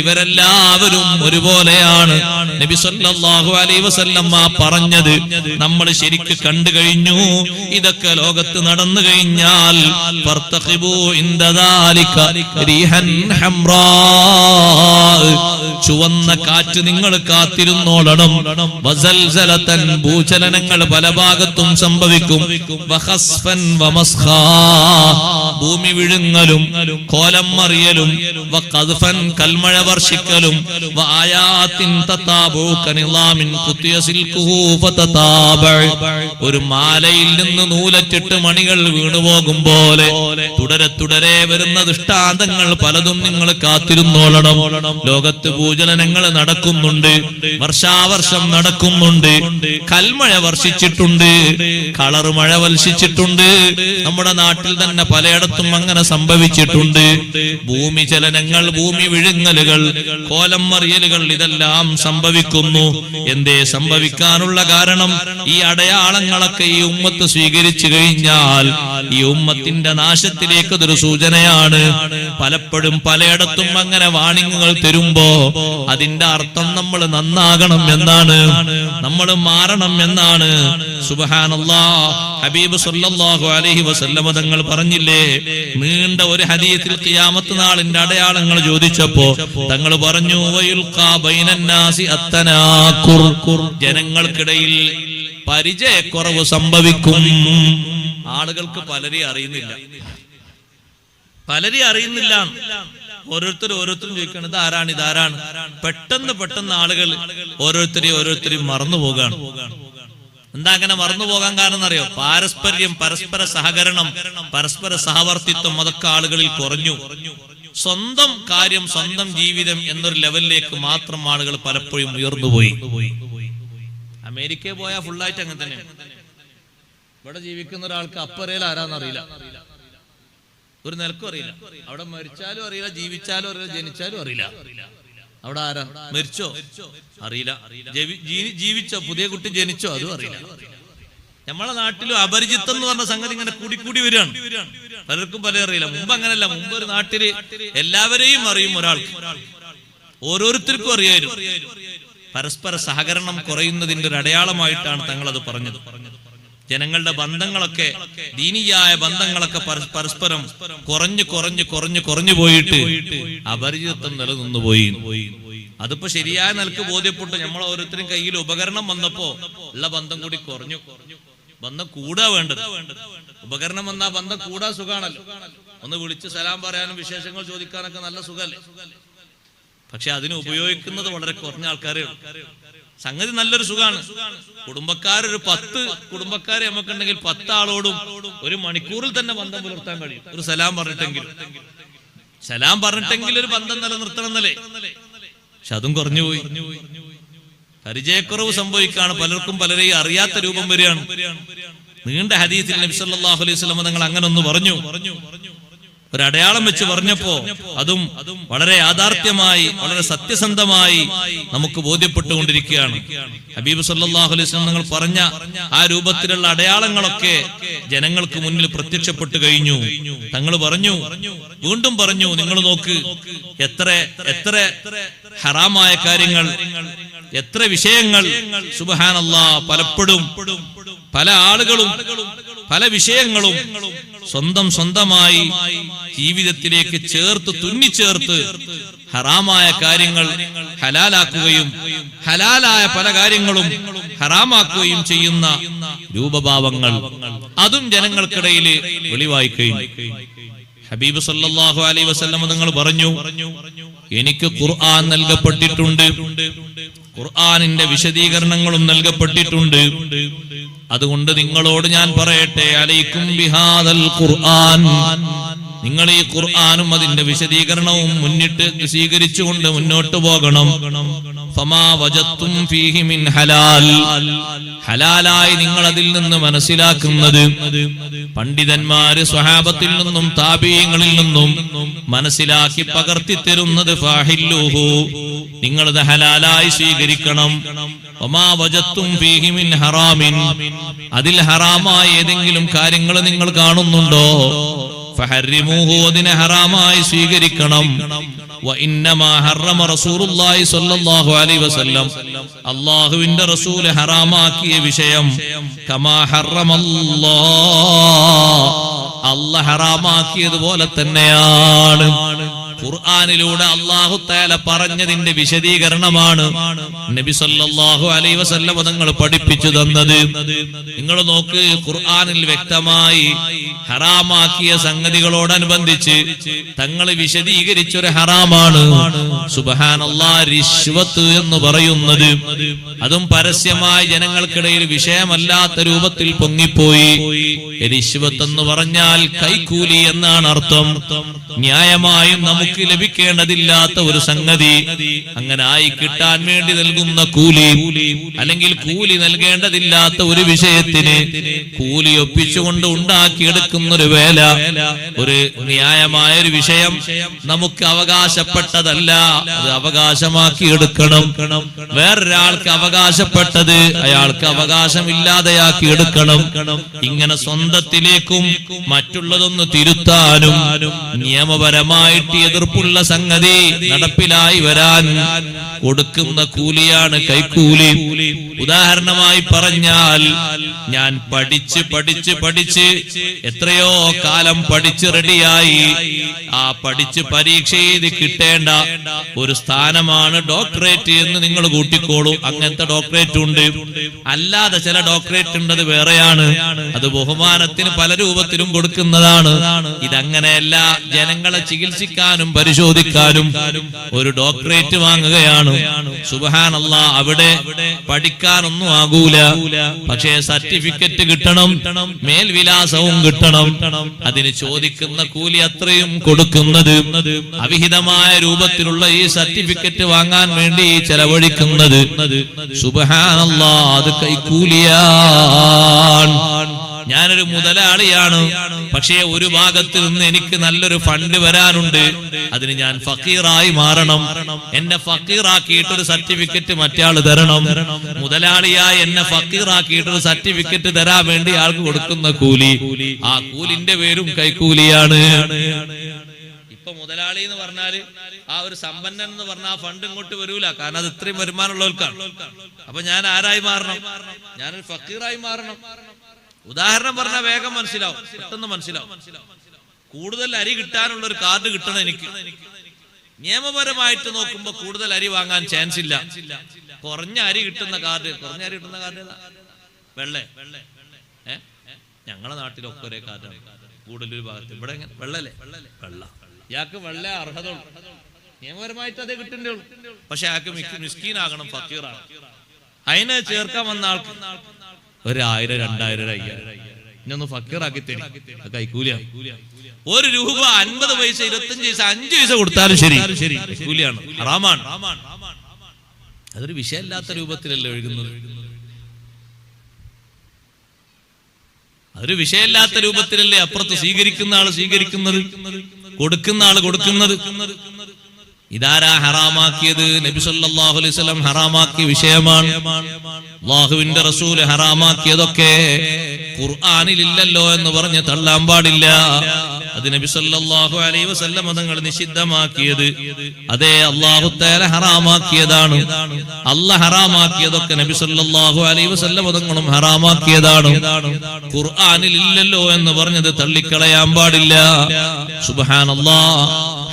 S2: ഇവരെല്ലാവരും ഒരുപോലെയാണ്. നബി സല്ലല്ലാഹു അലൈഹി വസല്ലം പറഞ്ഞത് നമ്മൾ ശരിക്ക് കണ്ടു കഴിഞ്ഞു. ഇതൊക്കെ ലോകത്ത് നടന്നു കഴിഞ്ഞാൽ ഫർതഖിബു ഇൻദ ദാലിക റീഹൻ ഹംറാ, ചുവന്ന കാറ്റ് നിങ്ങൾ കാത്തിരുന്നോളണം. വസൽസലതൻ, ഭൂചലനങ്ങൾ പല ഭാഗത്തും സംഭവിക്കും. വഖസ്ഫൻ വമസ്ഖാ, ഭൂമി വിഴുങ്ങലും കോലം മറിയലും. വഖദ്ഫൻ, കൽമഴ വർഷിക്കലും. വആയാത്തിൻ തതാബു കനിളാമിൻ ഖുതിയ സിൽകുഹു ഫതതാബ, ഒരു മാലയിൽ നിന്ന് നൂലറ്റിട്ട് മണികൾ വീണുപോകും പോലെ തുടരെ തുടരെ വരുന്ന ദൃഷ്ടാന്തങ്ങൾ പലതും നിങ്ങൾ കാത്തിരുന്നോളണം. ലോകത്ത് ഭൂചലനങ്ങൾ നടക്കുന്നുണ്ട്, വർഷാവർഷം നടക്കുന്നുണ്ട്, കൽമഴ വർഷിച്ചിട്ടുണ്ട്, കളർ മഴ വർഷിച്ചിട്ടുണ്ട്. നമ്മുടെ നാട്ടിൽ തന്നെ പലയിടത്തും അങ്ങനെ സംഭവിച്ചിട്ടുണ്ട്. ഭൂമി ചലനങ്ങൾ, ഭൂമി വിഴുങ്ങലുകൾ, കോലം മറിയലുകൾ, ഇതെല്ലാം സംഭവിക്കുന്നു. എന്തേ സംഭവിക്കാനുള്ള കാരണം? ഈ അടയാളങ്ങളൊക്കെ ഈ ഉമ്മത്ത് സ്വീകരിച്ചു കഴിഞ്ഞാൽ ഈ ഉമ്മത്തിന്റെ നാശത്തിലേക്ക് അതൊരു സൂചനയാണ്. പലപ്പോഴും പലയിടത്തും അങ്ങനെ വാണിങ്ങുകൾ തരുമ്പോ അതിന്റെ അർത്ഥം നമ്മൾ നന്നാകണം എന്നാണ്, നമ്മൾ മാറണം എന്നാണ്. സുബ്ഹാനല്ലാഹ്, ഹബീബ് സല്ലല്ലാഹു അലൈഹി വസല്ലം തങ്ങൾ പറഞ്ഞില്ലേ, നീണ്ട ഒരു ഹദീസിൽ ഖിയാമത്ത് നാളിന്റെ അടയാളങ്ങൾ ചോദിച്ചപ്പോ തങ്ങൾ പറഞ്ഞു, വയുൽഖാ ബൈനന്നാസി അത്തനാകുർ, ജനങ്ങൾക്കിടയിൽ പരിചയക്കുറവ് സംഭവിക്കും. ആളുകൾക്ക് പലരെയും അറിയുന്നില്ല. ഓരോരുത്തരും ചോദിക്കണം, ഇതാരാണ്. പെട്ടെന്ന് ആളുകൾ ഓരോരുത്തരെയും മറന്നു പോകാണ്. എന്താ അങ്ങനെ മറന്നു പോകാൻ കാരണം എന്നറിയോ? പാരസ്പര്യം, പരസ്പര സഹകരണം, പരസ്പര സഹവർത്തിത്വം അതൊക്കെ ആളുകളിൽ കുറഞ്ഞു. സ്വന്തം കാര്യം, സ്വന്തം ജീവിതം എന്നൊരു ലെവലിലേക്ക് മാത്രം ആളുകൾ പലപ്പോഴും ഉയർന്നുപോയി. അമേരിക്കയിൽ പോയാൽ ഫുള്ളായിട്ട് അങ്ങനെ തന്നെയാണ്. ഇവിടെ ജീവിക്കുന്ന ഒരാൾക്ക് അപ്പറയിൽ ആരാന്നറിയില്ല, ഒരു നിലക്കും അറിയില്ല. അവിടെ മരിച്ചാലും അറിയില്ല, ജീവിച്ചാലും അറിയില്ല, ജനിച്ചാലും അറിയില്ല. അവിടെ ആരാ? മരിച്ചോ അറിയില്ല, ജീവിച്ചോ, പുതിയ കുട്ടി ജനിച്ചോ അതും അറിയില്ല. നമ്മളെ നാട്ടിലും അപരിചിതം എന്ന് പറഞ്ഞ സംഗതി ഇങ്ങനെ കൂടി വരികയാണ്. പലർക്കും പലരും അറിയില്ല. മുമ്പ് അങ്ങനെയല്ല. മുമ്പ് ഒരു നാട്ടില് എല്ലാവരെയും അറിയും ഒരാൾക്ക്, ഓരോരുത്തർക്കും അറിയായിരുന്നു. പരസ്പര സഹകരണം കുറയുന്നതിന്റെ ഒരു അടയാളമായിട്ടാണ് തങ്ങൾ അത് പറഞ്ഞത്. ജനങ്ങളുടെ ബന്ധങ്ങളൊക്കെ, ദീനിയായ ബന്ധങ്ങളൊക്കെ പരസ്പരം കുറഞ്ഞു പോയിട്ട് അപരിചിതത്വം നിലനിന്നു പോയി. അതിപ്പോ ശരിയായ നിലക്ക് ബോധ്യപ്പെട്ടു. നമ്മൾ ഓരോരുത്തരും കയ്യിൽ ഉപകരണം വന്നപ്പോ ഉള്ള ബന്ധം കൂടി കുറഞ്ഞു. ബന്ധം കൂടാ വേണ്ടത്. ഉപകരണം വന്നാ ബന്ധം കൂടാ സുഖാണല്ലോ. ഒന്ന് വിളിച്ച് സലാം പറയാനും വിശേഷങ്ങൾ ചോദിക്കാനൊക്കെ നല്ല സുഖല്ലേ. പക്ഷെ അതിന് ഉപയോഗിക്കുന്നത് വളരെ കുറഞ്ഞ ആൾക്കാരേ ഉള്ളൂ. സംഗതി നല്ലൊരു സുഖാണ്. കുടുംബക്കാരൊരു 10 കുടുംബക്കാരെ നമുക്കുണ്ടെങ്കിൽ 10 ആളോടും ഒരു മണിക്കൂറിൽ തന്നെ ബന്ധം പുലർത്താൻ കഴിയും. ഒരു സലാം പറഞ്ഞിട്ടെങ്കിലും ഒരു ബന്ധം നിലനിർത്തണം എന്നല്ലേ. പക്ഷെ അതും കുറഞ്ഞുപോയി. പരിചയക്കുറവ് സംഭവിക്കാണ്. പലർക്കും പലരെയും അറിയാത്ത രൂപം വരികയാണ്. നീണ്ട ഹദീസിൽ നബി സല്ലല്ലാഹു അലൈഹി വസല്ലം തങ്ങൾ അങ്ങനെ ഒന്ന് പറഞ്ഞു, ഒരു അടയാളം വെച്ച് പറഞ്ഞപ്പോ അതും വളരെ യാഥാർത്ഥ്യമായി, വളരെ സത്യസന്ധമായി നമുക്ക് ബോധ്യപ്പെട്ടുകൊണ്ടിരിക്കുകയാണ്. ഹബീബ് സല്ലല്ലാഹു അലൈഹി വസല്ലം തങ്ങൾ പറഞ്ഞ ആ രൂപത്തിലുള്ള അടയാളങ്ങളൊക്കെ ജനങ്ങൾക്ക് മുന്നിൽ പ്രത്യക്ഷപ്പെട്ടു കഴിഞ്ഞു. തങ്ങൾ വീണ്ടും പറഞ്ഞു, നിങ്ങൾ നോക്ക്, എത്ര ഹറാമായ കാര്യങ്ങൾ, എത്ര വിഷയങ്ങൾ. സുബ്ഹാനല്ലാഹ്, പലപ്പോഴും പല ആളുകളും പല വിഷയങ്ങളും സ്വന്തമായി ജീവിതത്തിലേക്ക് തുന്നിച്ചേർത്ത് ഹറാമായ കാര്യങ്ങൾ ഹലാലാക്കുകയും ഹലാലായ പല കാര്യങ്ങളും ഹറാമാക്കുകയും ചെയ്യുന്ന രൂപഭാവങ്ങൾ, അതും ജനങ്ങൾക്കിടയിൽ വെളിവായി കഴിഞ്ഞു. ഹബീബ് സല്ലല്ലാഹു അലൈഹി വസല്ലം തങ്ങൾ പറഞ്ഞു, എനിക്ക് ഖുർആൻ നൽകപ്പെട്ടിട്ടുണ്ട്, ഖുർആനിന്റെ വിശദീകരണങ്ങളും നൽകപ്പെട്ടിട്ടുണ്ട്. അതുകൊണ്ട് നിങ്ങളോട് ഞാൻ പറയട്ടെ, അലൈക്കും ബിഹാദൽ ഖുർആൻ, നിങ്ങൾ ഈ ഖുർആനും അതിന്റെ വിശദീകരണവും മുന്നിട്ട് സ്വീകരിച്ചുകൊണ്ട് മുന്നോട്ട് പോകണം. ഫമാ വജത്തും ഫീഹി മിൻ ഹലാൽ, ഹലാലായി നിങ്ങൾ അതിൽ നിന്ന് മനസ്സിലാക്കുന്നത്, പണ്ഡിതന്മാര് സ്വഹാബത്തിൽ നിന്നും താബീങ്ങളിൽ നിന്നും മനസ്സിലാക്കി പകർത്തി തരുന്നത്, ഫാഹില്ലുഹു, നിങ്ങളത് ഹലാലായി സ്വീകരിക്കണം. വമാ വജത്തും ഫീഹി മിൻ ഹറാമിൻ, അതിൽ ഹറാമായ ഏതെങ്കിലും കാര്യങ്ങൾ നിങ്ങൾ കാണുന്നുണ്ടോ, ഫഹർരിമൂഹു, അതിനെ ഹറാമായി സ്വീകരിക്കണം. വഇന്നമാ ഹറമ റസൂലുള്ളാഹി സ്വല്ലല്ലാഹു അലൈഹി വസല്ലം, അല്ലാഹുവിന്റെ റസൂൽ ഹറാമാക്കിയ വിഷയം, കമാ ഹറമല്ലാഹ്, അല്ലാഹ് ഹറാമാക്കിയതുപോലെ തന്നെയാണ്. ഖുർആനിലൂടെ അല്ലാഹു തആല പറഞ്ഞതിന്റെ വിശദീകരണമാണ് നബി സല്ലല്ലാഹു അലൈഹി വസല്ലം തങ്ങൾ പഠിപ്പിച്ചു തന്നത്. നിങ്ങൾ നോക്ക്, ഖുർആനിൽ വ്യക്തമായി ഹറാമാക്കിയ സംഗതികളോടനുബന്ധിച്ച് തങ്ങൾ വിശദീകരിച്ചൊരു ഹറാമാണ് സുബ്ഹാനല്ലാഹ് റിശ്വത്ത് എന്ന് പറയുന്നത്. അതും പരസ്യമായി ജനങ്ങൾക്കിടയിൽ വിഷയമല്ലാത്ത രൂപത്തിൽ പൊങ്ങിപ്പോയി. റിശ്വത്ത് എന്ന് പറഞ്ഞാൽ കൈക്കൂലി എന്നാണ് അർത്ഥം. ന്യായമായും നമുക്ക് ലഭിക്കേണ്ടതില്ലാത്ത ഒരു സംഗതി, അങ്ങനെ ആയി കിട്ടാൻ വേണ്ടി നൽകുന്ന കൂലി, അല്ലെങ്കിൽ കൂലി നൽകേണ്ടതില്ലാത്ത ഒരു വിഷയത്തിന് കൂലി ഒപ്പിച്ചുകൊണ്ട് ഉണ്ടാക്കിയെടുക്കുന്ന ഒരു വേല, ഒരു ന്യായമായ ഒരു വിഷയം നമുക്ക് അവകാശപ്പെട്ടതല്ല, അത് അവകാശമാക്കി എടുക്കണം. വേറൊരാൾക്ക് അവകാശപ്പെട്ടത് അയാൾക്ക് അവകാശമില്ലാതെയാക്കി എടുക്കണം. ഇങ്ങനെ സ്വന്തത്തിലേക്കും മറ്റുള്ളതൊന്ന് തിരുത്താനും നിയമപരമായിട്ട് എതിർ എളുപ്പമുള്ള സംഗതി നടപ്പിലായി വരാൻ കൊടുക്കുന്ന കൂലിയാണ് കൈക്കൂലി. ഉദാഹരണമായി പറഞ്ഞാൽ, ഞാൻ പഠിച്ച് എത്രയോ കാലം പഠിച്ച് റെഡിയായി, ആ പഠിച്ച് പരീക്ഷ എഴുതി കിട്ടേണ്ട ഒരു സ്ഥാനമാണ് ഡോക്ടറേറ്റ് എന്ന് നിങ്ങൾ കൂട്ടിക്കോളൂ. അങ്ങനത്തെ ഡോക്ടറേറ്റ് ഉണ്ട്. അല്ലാതെ ചില ഡോക്ടറേറ്റ് ഉണ്ട്, അത് വേറെയാണ്. അത് ബഹുമാനത്തിന് പല രൂപത്തിലും കൊടുക്കുന്നതാണ്. ഇതങ്ങനെയല്ല. ജനങ്ങളെ ചികിത്സിക്കാനും പരിശോധിക്കാനും ഒരു ഡോക്ടറേറ്റ് വാങ്ങുകയാണ്. സുബ്ഹാനല്ലാഹ്, അവിടെ പഠിക്കാനൊന്നും ആകൂല, പക്ഷേ സർട്ടിഫിക്കറ്റ് കിട്ടണം, മേൽവിലാസവും കിട്ടണം. അതിന് ചോദിക്കുന്ന കൂലി അത്രയും കൊടുക്കുന്നത്, അവിഹിതമായ രൂപത്തിലുള്ള ഈ സർട്ടിഫിക്കറ്റ് വാങ്ങാൻ വേണ്ടി ചെലവഴിക്കുന്നത്, സുബ്ഹാനല്ലാഹ്, അത് കൈക്കൂലിയാണ്. ഞാനൊരു മുതലാളിയാണ്, പക്ഷേ ഒരു ഭാഗത്ത് നിന്ന് എനിക്ക് നല്ലൊരു ഫണ്ട് വരാനുണ്ട്. അതിന് ഞാൻ ഫക്കീറായി മാറണം. എന്നെ ഫക്കീറാക്കിയിട്ടൊരു സർട്ടിഫിക്കറ്റ് മറ്റയാൾ തരണം. മുതലാളിയായി എന്നെ ഫക്കീറാക്കിയിട്ടൊരു സർട്ടിഫിക്കറ്റ് തരാൻ വേണ്ടി ആൾക്ക് കൊടുക്കുന്ന കൂലി, ആ കൂലിന്റെ പേരും കൈക്കൂലിയാണ്. ഇപ്പൊ മുതലാളി എന്ന് പറഞ്ഞാല് ആ ഒരു സമ്പന്നൻ എന്ന് പറഞ്ഞാൽ ആ ഫണ്ട് ഇങ്ങോട്ട് വരൂല, കാരണം അത് ഇത്രയും വരുമാനമുള്ളവർക്കാണ്. അപ്പൊ ഞാൻ ആരായി മാറണം? ഞാനൊരു ഫക്കീറായി മാറണം. ഉദാഹരണം പറഞ്ഞാൽ വേഗം മനസ്സിലാവും, പെട്ടെന്ന് മനസ്സിലാവും. കൂടുതൽ അരി കിട്ടാനുള്ള ഒരു കാർഡ് കിട്ടണം എനിക്ക്. നിയമപരമായിട്ട് നോക്കുമ്പോ കൂടുതൽ അരി വാങ്ങാൻ ചാൻസ് ഇല്ല. കുറഞ്ഞ അരി കിട്ടുന്ന കാർഡ് വെള്ള. ഞങ്ങളെ നാട്ടിലൊക്കെ ഒരേ കാർഡാണ്. കൂടുതലൊരു ഭാഗത്ത് ഇവിടെ വെള്ളല്ലേ, വെള്ള. ഇയാൾക്ക് വെള്ള അർഹത ഉള്ളു, നിയമപരമായിട്ട് അതേ കിട്ടേണ്ടേ ഉള്ളൂ. പക്ഷെ അയാൾക്ക് മിസ്കീനാകണം, ഫക്കീറാണ്. അതിനെ ചേർക്കാൻ വന്ന ആൾക്ക് 1000, 2000, 5000 ഇന്നൊന്ന് ഫക്കീറാക്കി തരും, കൈക്കൂലിയാണ്. 1 രൂപ 50 പൈസ 25 പൈസ 5 പൈസ കൊടുത്താലും ശരി കൈക്കൂലിയാണ്, ഹറാമാണ്. അതൊരു വിഷയമില്ലാത്ത രൂപത്തിലല്ലേ ഒഴുകുന്നത്. അതൊരു വിഷയമില്ലാത്ത രൂപത്തിലല്ലേ അപ്പുറത്ത് സ്വീകരിക്കുന്ന ആള് സ്വീകരിക്കുന്നത്, കൊടുക്കുന്ന ആള് കൊടുക്കുന്നത്. ഇതാരാ ഹറാമാക്കിയത്? നബി സല്ലല്ലാഹു അലൈഹി വസല്ലം ഹറാമാക്കിയ വിഷയമാണ്. അല്ലാഹുവിന്റെ റസൂൽ ഹറാമാക്കിയതൊക്കെ ഖുർആനിൽ ഇല്ലല്ലോ എന്ന് പറഞ്ഞ് തള്ളാൻ പാടില്ല. അത് നബി സല്ലല്ലാഹു അലൈഹി വസല്ലം തങ്ങൾ നിഷിദ്ധമാക്കിയത്, അതേ അല്ലാഹു തആല ഹറാമാക്കിയതാണ്. അല്ലാഹ് ഹറാമാക്കിയതൊക്കെ നബി സല്ലല്ലാഹു അലൈഹി വസല്ലം തങ്ങളും ഹറാമാക്കിയതാണ്. ഖുർആനിൽ ഇല്ലല്ലോ എന്ന് പറഞ്ഞത് തള്ളിക്കളയാൻ പാടില്ല. സുബ്ഹാനല്ലാഹ്,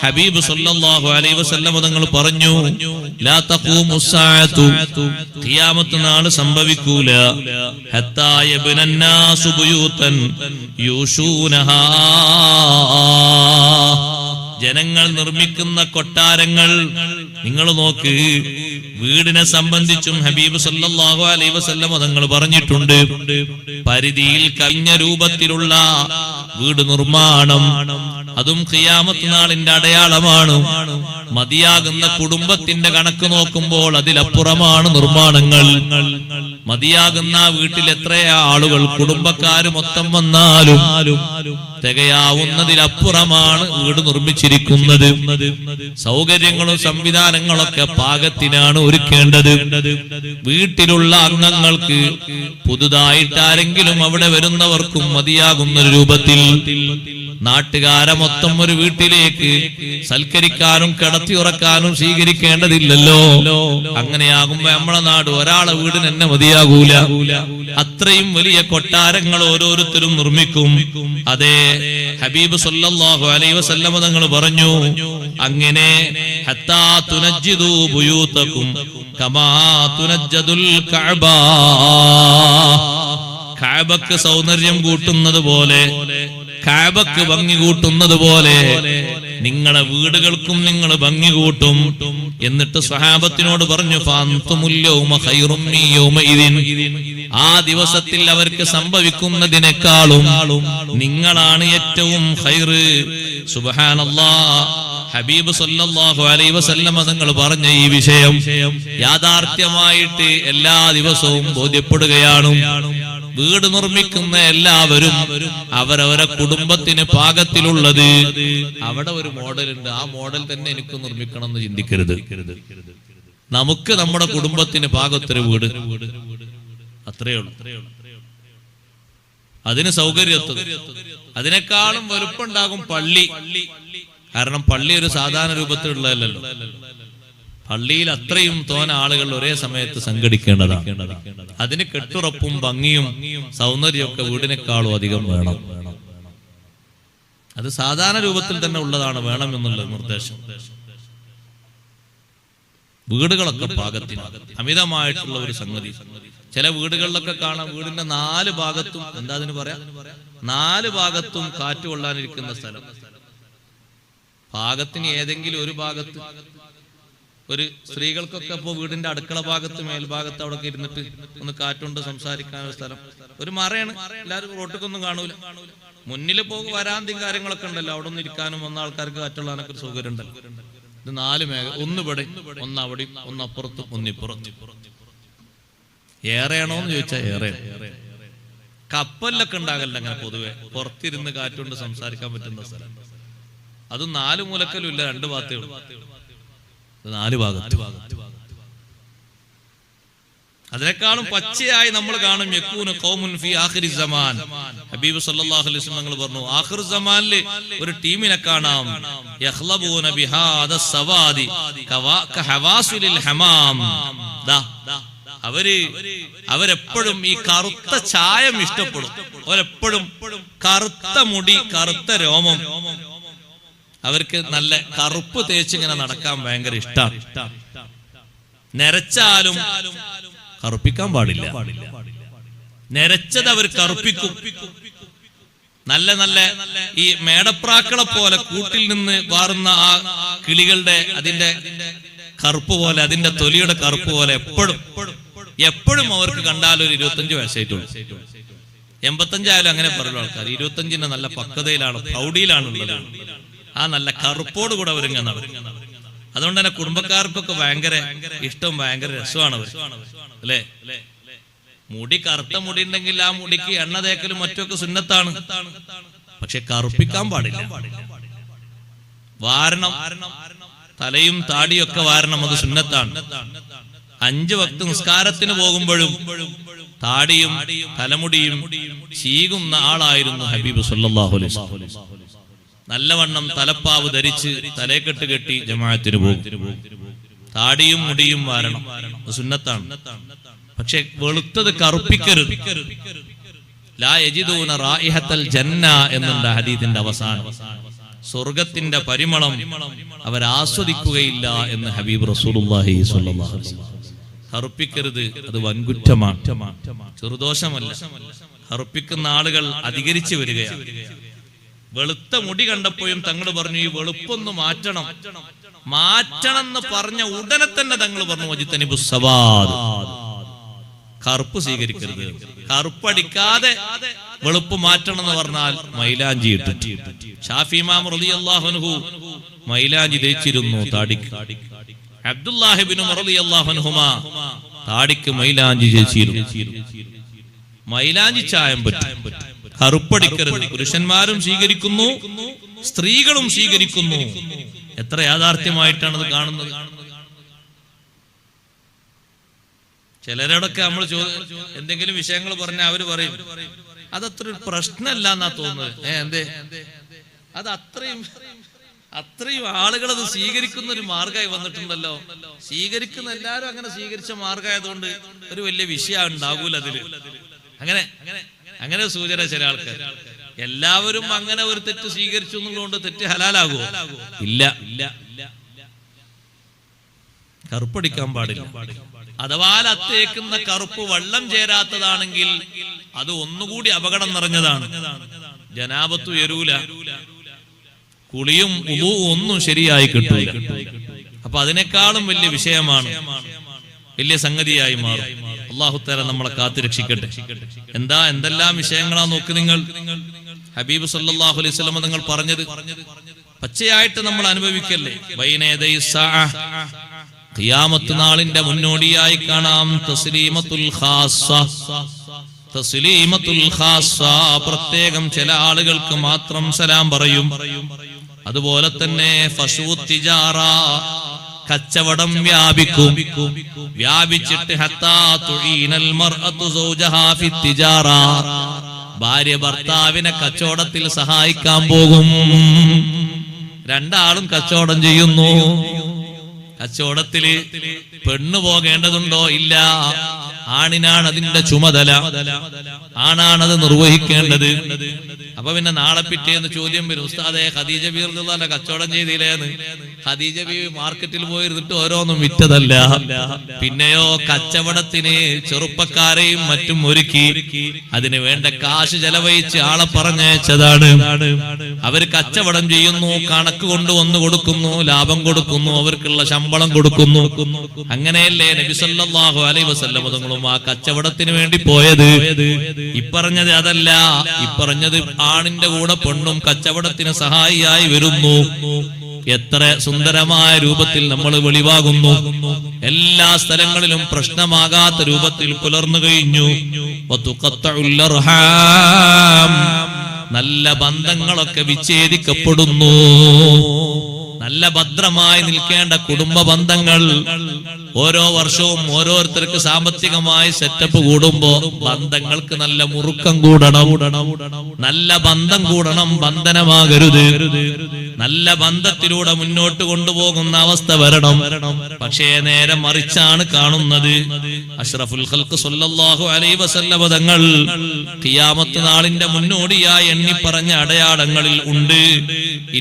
S2: ഹബീബ് സല്ലല്ലാഹു അലൈഹി വസല്ലം തങ്ങൾ പറഞ്ഞു, ലാ തഖൂമുസ്സാഅതു, ഖിയാമത്ത് നാൾ സംഭവിക്കൂല, ഹത്താ യബ്നന്നാസു ബുയൂതൻ യൂശൂനഹാ, ജനങ്ങൾ നിർമ്മിക്കുന്ന കൊട്ടാരങ്ങൾ. നിങ്ങൾ നോക്ക്, വീടിനെ സംബന്ധിച്ചും ഹബീബ് സല്ലല്ലാഹു അലൈഹി വസല്ലം തങ്ങൾ പറഞ്ഞിട്ടുണ്ട്, പരിധിയിൽ കവിഞ്ഞ രൂപത്തിലുള്ള വീട് നിർമ്മാണം അതും ഖിയാമത്ത് നാളിന്റെ അടയാളമാണ്. മതിയാകുന്ന കുടുംബത്തിന്റെ കണക്ക് നോക്കുമ്പോൾ അതിലപ്പുറമാണ് നിർമ്മാണങ്ങൾ. മതിയാകുന്ന വീട്ടിൽ എത്രയാ ആളുകൾ, കുടുംബക്കാര് മൊത്തം വന്നാലും തികയാവുന്നതിലപ്പുറമാണ് വീട് നിർമ്മിച്ചിരിക്കുന്നത്. സൗകര്യങ്ങളും സംവിധാനങ്ങളൊക്കെ പാകത്തിനാണ് ഒരുക്കേണ്ടത്. വീട്ടിലുള്ള അംഗങ്ങൾക്ക്, പുതുതായിട്ട് ആരെങ്കിലും അവിടെ വരുന്നവർക്കും മതിയാകുന്ന രൂപത്തിൽ. നാട്ടുകാരെ മൊത്തം ഒരു വീട്ടിലേക്ക് സൽക്കരിക്കാനും കിടത്തി ഉറക്കാനും സ്വീകരിക്കേണ്ടതില്ലല്ലോ. അങ്ങനെയാകുമ്പോ നമ്മളെ നാട് ഒരാളെ വീടിന് തന്നെ മതിയാകൂല. അത്രയും വലിയ കൊട്ടാരങ്ങൾ ഓരോരുത്തരും നിർമ്മിക്കും. അതേ ഹബീബ് സല്ലല്ലാഹു അലൈഹി വസല്ലം തങ്ങൾ പറഞ്ഞു, അങ്ങനെ ഹത്താ തുനജ്ജിദു ബുയൂതകും കമാ തുനജ്ജദുൽ കഅബ, കഅബക്ക് സൗന്ദര്യം കൂട്ടുന്നത് പോലെ, കഅബക്ക് ഭംഗി കൂട്ടുന്നത് പോലെ നിങ്ങളെ വീടുകൾക്കും നിങ്ങൾ ഭംഗി കൂട്ടും. എന്നിട്ട് സ്വഹാബത്തിനോട് പറഞ്ഞു, ഫഅൻതുമുൽ യൗമ ഖൈറും മിൻ യൗമഇദിൻ, ആ ദിവസത്തിൽ അവർക്ക് സംഭവിക്കുന്നതിനേക്കാളും നിങ്ങളാണ് ഏറ്റവും ഖൈറ്. സുബ്ഹാനല്ലാഹ്, ഹബീബ് സല്ലല്ലാഹു അലൈഹി വസല്ലം തങ്ങൾ പറഞ്ഞ ഈ വിഷയം യാഥാർത്ഥ്യമായിട്ട് എല്ലാ ദിവസവും ബോധ്യപ്പെടുകയാണ്. വീട് നിർമ്മിക്കുന്ന എല്ലാവരും അവരവരെ കുടുംബത്തിന് പാകത്തിലുള്ളത്, അവിടെ ഒരു മോഡൽ ഉണ്ട്, ആ മോഡൽ തന്നെ എനിക്ക് നിർമ്മിക്കണം എന്ന് ചിന്തിക്കരുത്. നമുക്ക് നമ്മുടെ കുടുംബത്തിന് പാകത്തൊരു വീട്, അത്രയേ ഉള്ളൂ. അതിന് സൗകര്യത്വം, അതിനേക്കാളും വലുപ്പുണ്ടാകും പള്ളി. കാരണം പള്ളി ഒരു സാധാരണ രൂപത്തിലുള്ളതല്ലോ. പള്ളിയിൽ അത്രയും തോന ആളുകൾ ഒരേ സമയത്ത് സംഘടിക്കേണ്ടതാണ്. അതിന് കെട്ടുറപ്പും ഭംഗിയും സൗന്ദര്യമൊക്കെ വീടിനേക്കാളും അധികം വേണം. അത് സാധാരണ രൂപത്തിൽ തന്നെ ഉള്ളതാണ് വേണം എന്നുള്ള നിർദ്ദേശം. വീടുകളൊക്കെ പാകത്തിന് അമിതമായിട്ടുള്ള ഒരു സംഗതി. ചില വീടുകളിലൊക്കെ കാണാം, വീടിന്റെ 4 ഭാഗത്തും എന്താ അതിന് പറയാ, 4 ഭാഗത്തും കാറ്റ് കൊള്ളാനിരിക്കുന്ന സ്ഥലം. പാകത്തിന് ഏതെങ്കിലും ഒരു ഭാഗത്ത് ഒരു സ്ത്രീകൾക്കൊക്കെ ഇപ്പോൾ വീടിന്റെ അടുക്കള ഭാഗത്ത് മേൽഭാഗത്ത് അവിടെ ഇരുന്നിട്ട് ഒന്ന് കാറ്റുകൊണ്ട് സംസാരിക്കാനൊരു സ്ഥലം, ഒരു മറയാണ്. എല്ലാവരും റോട്ടിക്കൊന്നും കാണൂല. മുന്നിൽ വരാന്തിയും കാര്യങ്ങളൊക്കെ ഉണ്ടല്ലോ, അവിടെ ഒന്ന് ഇരിക്കാനും വന്ന ആൾക്കാർക്ക് കാറ്റുള്ളാനൊക്കെ ഒരു സൗകര്യം ഉണ്ടല്ലോ. ഇത് 4 മേഖല, ഒന്ന് ഇവിടെ, ഒന്ന് അവിടെയും, ഒന്ന് അപ്പുറത്തും, ഒന്നിപ്പുറത്തും. ഏറെയാണോ എന്ന് ചോദിച്ചാൽ ഏറെ. കപ്പലിലൊക്കെ ഉണ്ടാകല്ല അങ്ങനെ പൊതുവെ പുറത്തിരുന്ന് കാറ്റുകൊണ്ട് സംസാരിക്കാൻ പറ്റുന്ന സ്ഥലം. അതും 4 മൂലക്കലും ഇല്ല, 2 ഭാഗത്തേ ഉള്ളൂ. 4 ഭാഗത്ത്. അതിനേക്കാളും പച്ചയായി നമ്മൾ കാണും യകൂന ഖൗമുൻ ഫി ആഖിരി സമാൻ. ഹബീബ് സല്ലല്ലാഹു അലൈഹി വസല്ലം തങ്ങൾ പറഞ്ഞു, ആഖിർ സമാനിൽ ഒരു ടീമിനെ കാണാം, യഖ്ലബൂന ബിഹാദ സവാദി കഹവാസിലിൽ ഹമാം. അവരെപ്പോഴും ഈ കറുത്ത ചായം ഇഷ്ടപ്പെടും. അവരെപ്പോഴും കറുത്ത മുടി, കറുത്ത രോമം, അവർക്ക് നല്ല കറുപ്പ് തേച്ച് ഇങ്ങനെ നടക്കാൻ ഭയങ്കര ഇഷ്ടമാണ്. നരച്ചാലും കറുപ്പിക്കാൻ പാടില്ല. നരച്ചത് അവർ കറുപ്പിക്കും. നല്ല നല്ല ഈ മേടപ്രാക്കളെ പോലെ കൂട്ടിൽ നിന്ന് വാറുന്ന ആ കിളികളുടെ അതിന്റെ കറുപ്പ് പോലെ, അതിന്റെ തൊലിയുടെ കറുപ്പ് പോലെ എപ്പോഴും അവർക്ക് കണ്ടാൽ ഒരു 25 വയസ്സായിട്ടുള്ളൂ. 85 ആയാലും അങ്ങനെ പറയുന്ന ആൾക്കാർ 25ന്റെ നല്ല പക്വതയിലാണ്, പ്രൗഢിയിലാണ് ഉള്ളത്. ആ നല്ല കറുപ്പോട് കൂടെ അവരിങ്ങനെ നടക്കും. അതുകൊണ്ട് തന്നെ കുടുംബക്കാർക്കൊക്കെ ഭയങ്കര ഇഷ്ടം, ഭയങ്കര രസമാണ് അവർ, അല്ലേ? മുടി, കറുത്ത മുടി ഉണ്ടെങ്കിൽ ആ മുടിക്ക് എണ്ണ തേക്കലും മറ്റൊക്കെ സുന്നത്താണ്. പക്ഷെ കറുപ്പിക്കാൻ പാടില്ല. വാരണം, തലയും താടിയൊക്കെ വാരണം, അത് സുന്നത്താണ്. 5 വക്ത് നിസ്കാരത്തിന് പോകുമ്പോഴും താടിയും തലമുടിയും ചീകുന്ന ആളായിരുന്നു ഹബീബ് സല്ലല്ലാഹു അലൈഹി വസല്ലം. നല്ലവണ്ണം തലപ്പാവ് ധരിച്ച് തലയെക്കെട്ട് കെട്ടി ജമാഅത്തിന് പോകും. താടിയും മുടിയും വാരണം, സുന്നത്താണ്. പക്ഷെ വെളുത്തത് കറുപ്പിക്കരുത്. ലാ യജിദൂന റായിഹത്തൽ ജന്ന എന്നുള്ള ഹദീസിന്റെ അവസാനം, സ്വർഗത്തിന്റെ പരിമളം അവർ ആസ്വദിക്കുകയില്ല എന്ന് ഹബീബ് റസൂലുള്ളാഹി സ്വല്ലല്ലാഹു അലൈഹി വസല്ലം. കറുപ്പിക്കരുത്, അത് വൻകുറ്റമാണ്, ചെറുദോഷമല്ല. കറുപ്പിക്കുന്ന ആളുകൾ അധികരിച്ചു വരികയാണ്. വെളുത്ത മുടി കണ്ടപ്പോഴും തങ്ങൾ പറഞ്ഞു, ഈ വെളുപ്പൊന്ന് മാറ്റണം എന്ന് പറഞ്ഞ ഉടനെ തന്നെ തങ്ങൾ പറഞ്ഞു, വജിത്തനിബു സവാദ്, കറുപ്പ് സ്വീകരിക്കരുത്. കറുപ്പടിക്കാതെ വെളുപ്പ് മാറ്റണം എന്ന് പറഞ്ഞാൽ മൈലാഞ്ചി ഇട്ടിട്ട്. ഷാഫി ഇമാം റളിയല്ലാഹു അൻഹു മൈലാഞ്ചി തേച്ചിരുന്നു താടിക്ക്. അബ്ദുല്ലാഹി ഇബ്നു ഉമർ റളിയല്ലാഹു അൻഹുമാ താടിക്ക് മൈലാഞ്ചി തേച്ചിരുന്നു. മൈലാഞ്ചി ചായം പറ്റും, കറുപ്പടിക്കരുത്. പുരുഷന്മാരും സ്വീകരിക്കുന്നു, സ്ത്രീകളും സ്വീകരിക്കുന്നു. എത്ര യാഥാർത്ഥ്യമായിട്ടാണ് അത് കാണുന്നത്. ചിലരോടൊക്കെ നമ്മൾ എന്തെങ്കിലും വിഷയങ്ങൾ പറഞ്ഞാൽ അവര് പറയും അതത്ര ഒരു പ്രശ്നമല്ല എന്നാ തോന്നുന്നത്. എന്തേ? അത് അത്രയും ആളുകൾ അത് സ്വീകരിക്കുന്ന ഒരു മാർഗമായി വന്നിട്ടുണ്ടല്ലോ. സ്വീകരിക്കുന്ന എല്ലാരും അങ്ങനെ സ്വീകരിച്ച മാർഗമായതുകൊണ്ട് ഒരു വലിയ വിഷയം ഉണ്ടാകൂല അതില്. അങ്ങനെ സൂചന ചില ആൾക്കാർ. എല്ലാവരും അങ്ങനെ ഒരു തെറ്റ് സ്വീകരിച്ചു എന്നുള്ളതുകൊണ്ട് തെറ്റ് ഹലാലാകുമോ? ഇല്ല. കറുപ്പടിക്കാൻ പാടില്ല. അഥവാ അത്തേക്കുന്ന കറുപ്പ് വെള്ളം ചേരാത്തതാണെങ്കിൽ അത് ഒന്നുകൂടി അപകടം നിറഞ്ഞതാണ്. ജനാബത്ത് ഉയരൂല, കുളിയും ഉളൂവും ഒന്നും ശരിയായി കിട്ടൂല. അപ്പൊ അതിനേക്കാളും വലിയ വിഷയമാണ്, വലിയ സംഗതിയായി മാറും. അല്ലാഹു തആല നമ്മളെ കാത്തുരക്ഷിക്കട്ടെ. എന്തെല്ലാം വിഷയങ്ങളാ നോക്ക് നിങ്ങൾ. ഹബീബ് സല്ലല്ലാഹു അലൈഹി വസല്ലം നിങ്ങൾ പറഞ്ഞത് പച്ചയായിട്ട് നമ്മൾ അനുഭവിക്കല്ലേ. ബൈനയദൈ സഅ, ഖിയാമത്ത് നാളിന്റെ മുന്നോടിയായി കാണാം തസ്ലീമത്തുൽ ഖാസ്സ. തസ്ലീമത്തുൽ ഖാസ്സ, പ്രത്യേകം ചില ആളുകൾക്ക് മാത്രം സലാം പറയും. അതുപോലെ തന്നെ ഫശു തിജാറ, കച്ചവടം വ്യാപിക്കും. വ്യാപിച്ചിട്ട് ഹത്താ തുഈനൽ മർഅതു സൗജഹാ ഫി തിജാറ, ഭാര്യ ഭർത്താവിനെ കച്ചവടത്തിൽ സഹായിക്കാൻ പോകും. രണ്ടാളും കച്ചവടം ചെയ്യുന്നു. കച്ചവടത്തില് പെണ്ണു പോകേണ്ടതുണ്ടോ? ഇല്ല. ആണിനാണ് അതിന്റെ ചുമതല, ആണാണത് നിർവഹിക്കേണ്ടത്. അപ്പൊ പിന്നെ നാളെ പിറ്റേന്ന് ചോദ്യം വരും, ഉസ്താദേ ഖദീജ ബീവി റളിയല്ലാഹു അൻഹ കച്ചവടം ചെയ്തില്ലേന്ന്. ഖദീജ ബീവി മാർക്കറ്റിൽ പോയിരുന്നിട്ട് ഓരോന്നും വിറ്റതല്ല. പിന്നെയോ കച്ചവടത്തിന് ചെറുപ്പക്കാരെയും മറ്റും ഒരുക്കി അതിന് വേണ്ട കാശ് ചെലവഴിച്ച് ആളെ പറഞ്ഞയച്ചതാണ്. അവർ കച്ചവടം ചെയ്യുന്നു, കണക്ക് കൊണ്ടുവന്ന് കൊടുക്കുന്നു, ലാഭം കൊടുക്കുന്നു, അവർക്കുള്ള ശമ്പളം കൊടുക്കുന്നു. അങ്ങനെയല്ലേ നബി സല്ലല്ലാഹു അലൈഹി വസല്ലം തങ്ങളും ആ കച്ചവടത്തിന് വേണ്ടി പോയത്. ഇപ്പറഞ്ഞത് അതല്ല. ഇപ്പറഞ്ഞത് ആണിന്റെ കൂടെ പെണ്ണും കച്ചവടത്തിന് സഹായിയായി വരുന്നു. എത്ര സുന്ദരമായ രൂപത്തിൽ നമ്മൾ വെളിവാകുന്നു. എല്ലാ സ്ഥലങ്ങളിലും പ്രശ്നമാകാത്ത രൂപത്തിൽ പുലർന്നു കഴിഞ്ഞു. നല്ല ബന്ധങ്ങളൊക്കെ വിച്ഛേദിക്കപ്പെടുന്നു. നല്ല ഭദ്രമായി നിൽക്കേണ്ട കുടുംബ ബന്ധങ്ങൾ ഓരോ വർഷവും ഓരോരുത്തർക്ക് സാമ്പത്തികമായി സെറ്റപ്പ് കൂടുമ്പോ ബന്ധങ്ങൾക്ക് നല്ല മുറുക്കം കൂടണം, നല്ല ബന്ധം കൂടണം, ബന്ധനമാകരുത്. നല്ല ബന്ധത്തിലൂടെ മുന്നോട്ട് കൊണ്ടുപോകുന്ന അവസ്ഥ വരണം. പക്ഷേ നേരെ മറിച്ചാണ് കാണുന്നത്. അഷ്റഫുൽ ഖൽഖ് സ്വല്ലല്ലാഹു അലൈഹി വസല്ലം തങ്ങൾ ഖിയാമത്ത് നാളിന്റെ മുന്നോടിയായി എണ്ണി പറഞ്ഞ അടയാളങ്ങളിൽ ഉണ്ട്,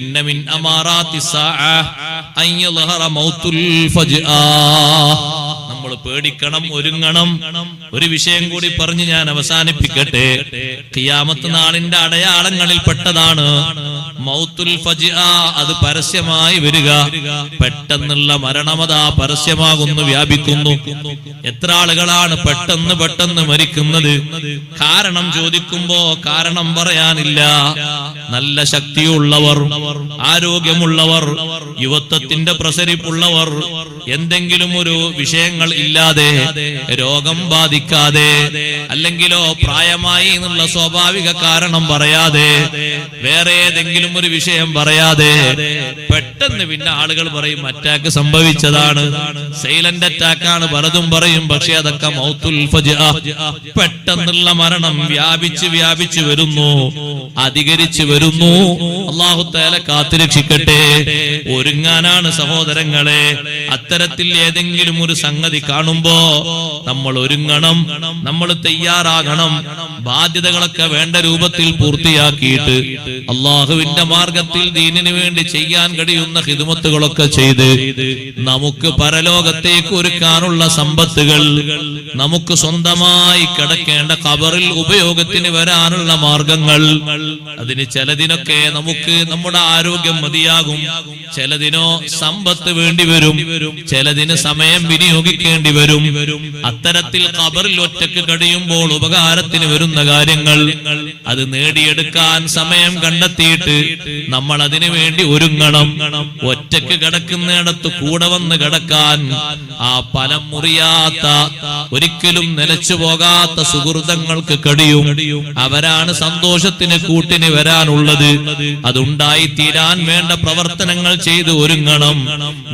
S2: ഇന്ന മിൻ അമാറാത്തിസ് സാഅ അൻ യളഹറ മൗതുൽ ഫജ്ആ. നമ്മൾ പേടിക്കണം, ഒരുങ്ങണം. ഒരു വിഷയം കൂടി പറഞ്ഞ് ഞാൻ അവസാനിപ്പിക്കട്ടെ. ഖിയാമത്ത് നാളിന്റെ അടയാളങ്ങളിൽ പെട്ടതാണ് മൗത്തുൽ ഫജ്ആ. അത് പരസ്യമായി വരിക. പെട്ടെന്നുള്ള മരണമതാ പരസ്യമാകുന്നു, വ്യാപിക്കുന്നു. എത്ര ആളുകളാണ് പെട്ടെന്ന് മരിക്കുന്നത്? കാരണം ചോദിക്കുമ്പോ കാരണം പറയാനില്ല. നല്ല ശക്തിയുള്ളവർ, ആരോഗ്യമുള്ളവർ, യുവത്വത്തിന്റെ പ്രസരിപ്പുള്ളവർ, എന്തെങ്കിലും ഒരു വിഷയങ്ങൾ ഇല്ലാതെ, രോഗം ബാധിക്കാതെ, അല്ലെങ്കിലോ പ്രായമായി എന്നുള്ള സ്വാഭാവിക കാരണം പറയാതെ, വേറെ ഏതെങ്കിലും ഒരു വിഷയം പറയാതെ പെട്ടെന്ന് പിന്നെ ആളുകൾ പറയും അറ്റാക്ക് സംഭവിച്ചതാണ്, സൈലന്റ് അറ്റാക്കാണ്, പലതും പറയും. പക്ഷെ അതൊക്കെ മൗത്തുൽ ഫജ്ആ, പെട്ടെന്നുള്ള മരണം വ്യാപിച്ച് വരുന്നു, അധികരിച്ചു വരുന്നു. അല്ലാഹു തആല കാത്തുരക്ഷിക്കട്ടെ. ഒരുങ്ങാനാണ് സഹോദരങ്ങളെ. അത്തരത്തിൽ ഏതെങ്കിലും ഒരു സംഗതി കാണുമ്പോ നമ്മൾ ഒരുങ്ങണം, നമ്മൾ തയ്യാറാകണം. ബാധ്യതകളൊക്കെ വേണ്ട രൂപത്തിൽ പൂർത്തിയാക്കിയിട്ട് അള്ളാഹുവിന്റെ മാർഗത്തിൽ ദീനിന് വേണ്ടി ചെയ്യാൻ കഴിയുന്ന ഖിദ്മത്തുകളൊക്കെ ചെയ്ത് നമുക്ക് പരലോകത്തേക്ക് ഒരുക്കാനുള്ള സമ്പത്തുകൾ, നമുക്ക് സ്വന്തമായി കിടക്കേണ്ട ഖബറിൽ ഉപയോഗത്തിന് വരാനുള്ള മാർഗങ്ങൾ, അതിന് ചിലതിനൊക്കെ നമുക്ക് നമ്മുടെ ആരോഗ്യം മതിയാകും, ചിലതിനോ സമ്പത്ത് വേണ്ടി വരും, ചിലതിന് സമയം വിനിയോഗിക്കേണ്ടി വരും. അത്തരത്തിൽ ഖബറിൽ ഒറ്റക്ക് കഴിയുമ്പോൾ ഉപകാരത്തിന് വരുന്ന കാര്യങ്ങൾ അത് നേടിയെടുക്കാൻ സമയം കണ്ടെത്തിയിട്ട് നമ്മൾ അതിനു വേണ്ടി ഒരുങ്ങണം. ഒറ്റക്ക് കിടക്കുന്നിടത്ത് കൂടെ വന്ന് കിടക്കാൻ ആ ഫലം മുറിയാത്ത, ഒരിക്കലും നിലച്ചു പോകാത്ത സുഹൃതങ്ങൾക്ക് കഴിയും. അവരാണ് സന്തോഷത്തിന് കൂട്ടിന് വരാനുള്ളത്. അതുണ്ടായി തീരാൻ വേണ്ട പ്രവർത്തനങ്ങൾ ചെയ്ത് ഒരുങ്ങണം.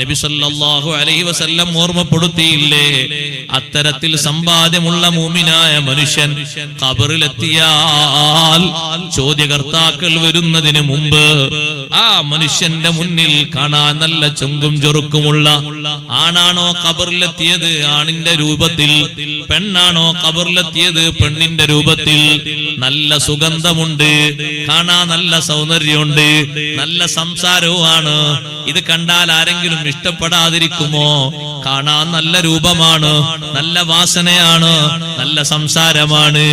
S2: നബി സല്ലല്ലാഹു അലൈഹി വസല്ലം ഓർമ്മപ്പെടുത്തിയില്ലേ, അത്തരത്തിൽ സമ്പാദ്യമുള്ള മൂമിനായ മനുഷ്യൻ ഖബറിലെത്തിയാൽ ചോദ്യകർത്താക്കൾ വരുന്നതിന് മുമ്പ് ആ മനുഷ്യന്റെ മുന്നിൽ കാണാൻ നല്ല ചുങ്കും ചൊറുക്കുമുള്ള ആണാണോ ഖബറിലെത്തിയത് ആണിന്റെ രൂപത്തിൽ, പെണ്ണാണോ ഖബറിലെത്തിയത് പെണ്ണിന്റെ രൂപത്തിൽ. നല്ല സുഗന്ധമുണ്ട്, കാണാൻ നല്ല സൗന്ദര്യമുണ്ട്, നല്ല സംസാരവുമാണ്. ഇത് കണ്ടാൽ ആരെങ്കിലും ഇഷ്ടപ്പെടാതിരിക്കുമോ? കാണാൻ നല്ല രൂപമാണ്, നല്ല വാസനയാണ്, നല്ല സംസാരമാണ്.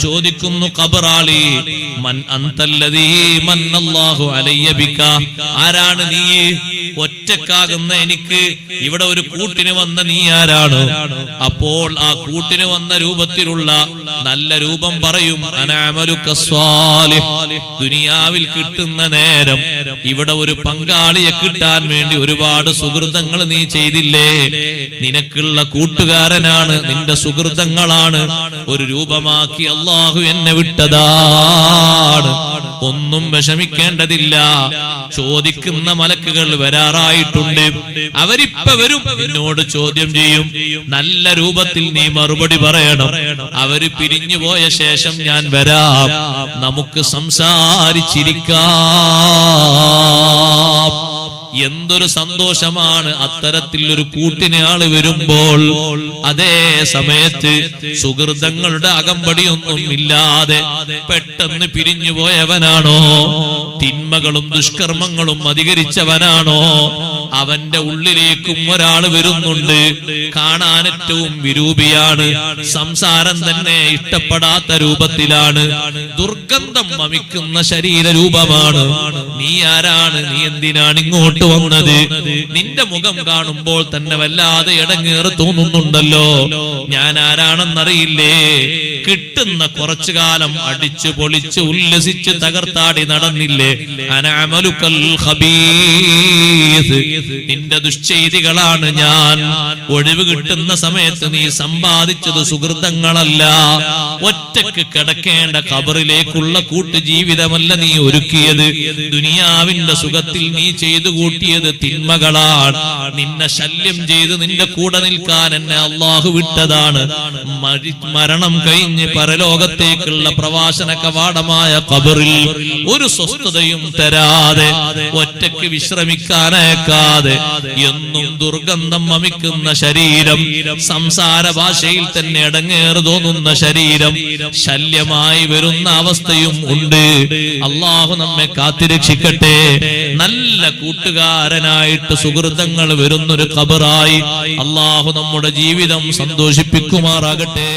S2: ചോദിക്കുന്നു ഖബറാളി, മൻ അന്തല്ലദീ മന്നല്ലാഹു അലയ്യ ബിക, ആരാണ് നീ? ഒറ്റക്കാകുന്ന എനിക്ക് ഇവിടെ ഒരു കൂട്ടിന് വന്ന നീ ആരാണ്? അപ്പോൾ ആ കൂട്ടിന് വന്ന രൂപത്തിലുള്ള നല്ല രൂപം പറയും, അനഅമലുക സ്വാലിഹ്. ദുനിയാവിൽ കിട്ടുന്ന നേരം ഇവിടെ ഒരു പങ്കാളിയെ കിട്ടാൻ വേണ്ടി ഒരുപാട് സുഹൃതങ്ങൾ നീ ചെയ്തില്ലേ? നിനക്കുള്ള കൂട്ടുകാരനാണ്, നിന്റെ സുഹൃതങ്ങളാണ് ഒരു രൂപമാക്കി അള്ളാഹു എന്നെ വിട്ടതാണ്. ഒന്നും വിഷമിക്കേണ്ടതില്ല. ചോദിക്കുന്ന മലക്കുകൾ വരാൻ തയ്യാറായിട്ടുണ്ട്. അവരിപ്പ വരും, എന്നോട് ചോദ്യം ചെയ്യും. നല്ല രൂപത്തിൽ നീ മറുപടി പറയണം. അവര് പിരിഞ്ഞു പോയ ശേഷം ഞാൻ വരാം, നമുക്ക് സംസാരിച്ചിരിക്കാം. എന്തൊരു സന്തോഷമാണ് അത്തരത്തിൽ ഒരു കൂട്ടിന് ആള് വരുമ്പോൾ. അതേ സമയത്ത് സുഹൃതങ്ങളുടെ അകമ്പടിയൊന്നും ഇല്ലാതെ പെട്ടെന്ന് പിരിഞ്ഞു പോയവനാണോ, തിന്മകളും ദുഷ്കർമ്മങ്ങളും അധികരിച്ചവനാണോ, അവന്റെ ഉള്ളിലേക്കും ഒരാൾ വരുന്നുണ്ട്. കാണാൻ ഏറ്റവും വിരൂപിയാണ്, സംസാരം തന്നെ ഇഷ്ടപ്പെടാത്ത രൂപത്തിലാണ്, ദുർഗന്ധം വമിക്കുന്ന ശരീരരൂപമാണ്. നീ ആരാണ്? നീ എന്തിനാണ് ഇങ്ങോട്ട് വന്നത്? നിന്റെ മുഖം കാണുമ്പോൾ തന്നെ വല്ലാതെ ഇടങ്ങേറ് തോന്നുന്നുണ്ടല്ലോ. ഞാൻ ആരാണെന്നറിയില്ലേ? കിട്ടുന്ന കുറച്ചു കാലം അടിച്ചു പൊളിച്ച് ഉല്ലസിച്ച് തകർത്താടി നടന്നില്ലേ? അനഅമലുകൽ ഖബീസ്, നിന്റെ ദുശ്ചെയ്തികളാണ് ഞാൻ. ഒഴിവ് കിട്ടുന്ന സമയത്ത് നീ സമ്പാദിച്ചത് സുഹൃതങ്ങളല്ല. ഒറ്റക്ക് കിടക്കേണ്ട ഖബറിലേക്കുള്ള കൂട്ടുജീവിതമല്ല നീ ഒരുക്കിയത്. ദുനിയാവിന്റെ സുഖത്തിൽ നീ ചെയ്തു കൂട്ടിയത് തിന്മകളാണ്. നിന്നെ ശല്യം ചെയ്ത് നിന്റെ കൂടെ നിൽക്കാൻ എന്നെ അള്ളാഹു വിട്ടതാണ്. മരണം കഴിഞ്ഞ് പരലോകത്തേക്കുള്ള പ്രവാസന കവാടമായ ഖബറിൽ ഒരു സ്വസ്ഥതയും തരാതെ, ഒറ്റയ്ക്ക് വിശ്രമിക്കാനേക്കാതെ, എന്നും ദുർഗന്ധം വമിക്കുന്ന ശരീരം, സംസാര ഭാഷയിൽ തന്നെ ഇടങ്ങേറ് തോന്നുന്ന ശരീരം, ശല്യമായി വരുന്ന അവസ്ഥയും ഉണ്ട്. അള്ളാഹു നമ്മെ കാത്തിരക്ഷിക്കട്ടെ. നല്ല കൂട്ടുകാരനായിട്ട് സുഹൃതങ്ങൾ വരുന്നൊരു ഖബറായി അള്ളാഹു നമ്മുടെ ജീവിതം സന്തോഷിപ്പിക്കുമാറാകട്ടെ.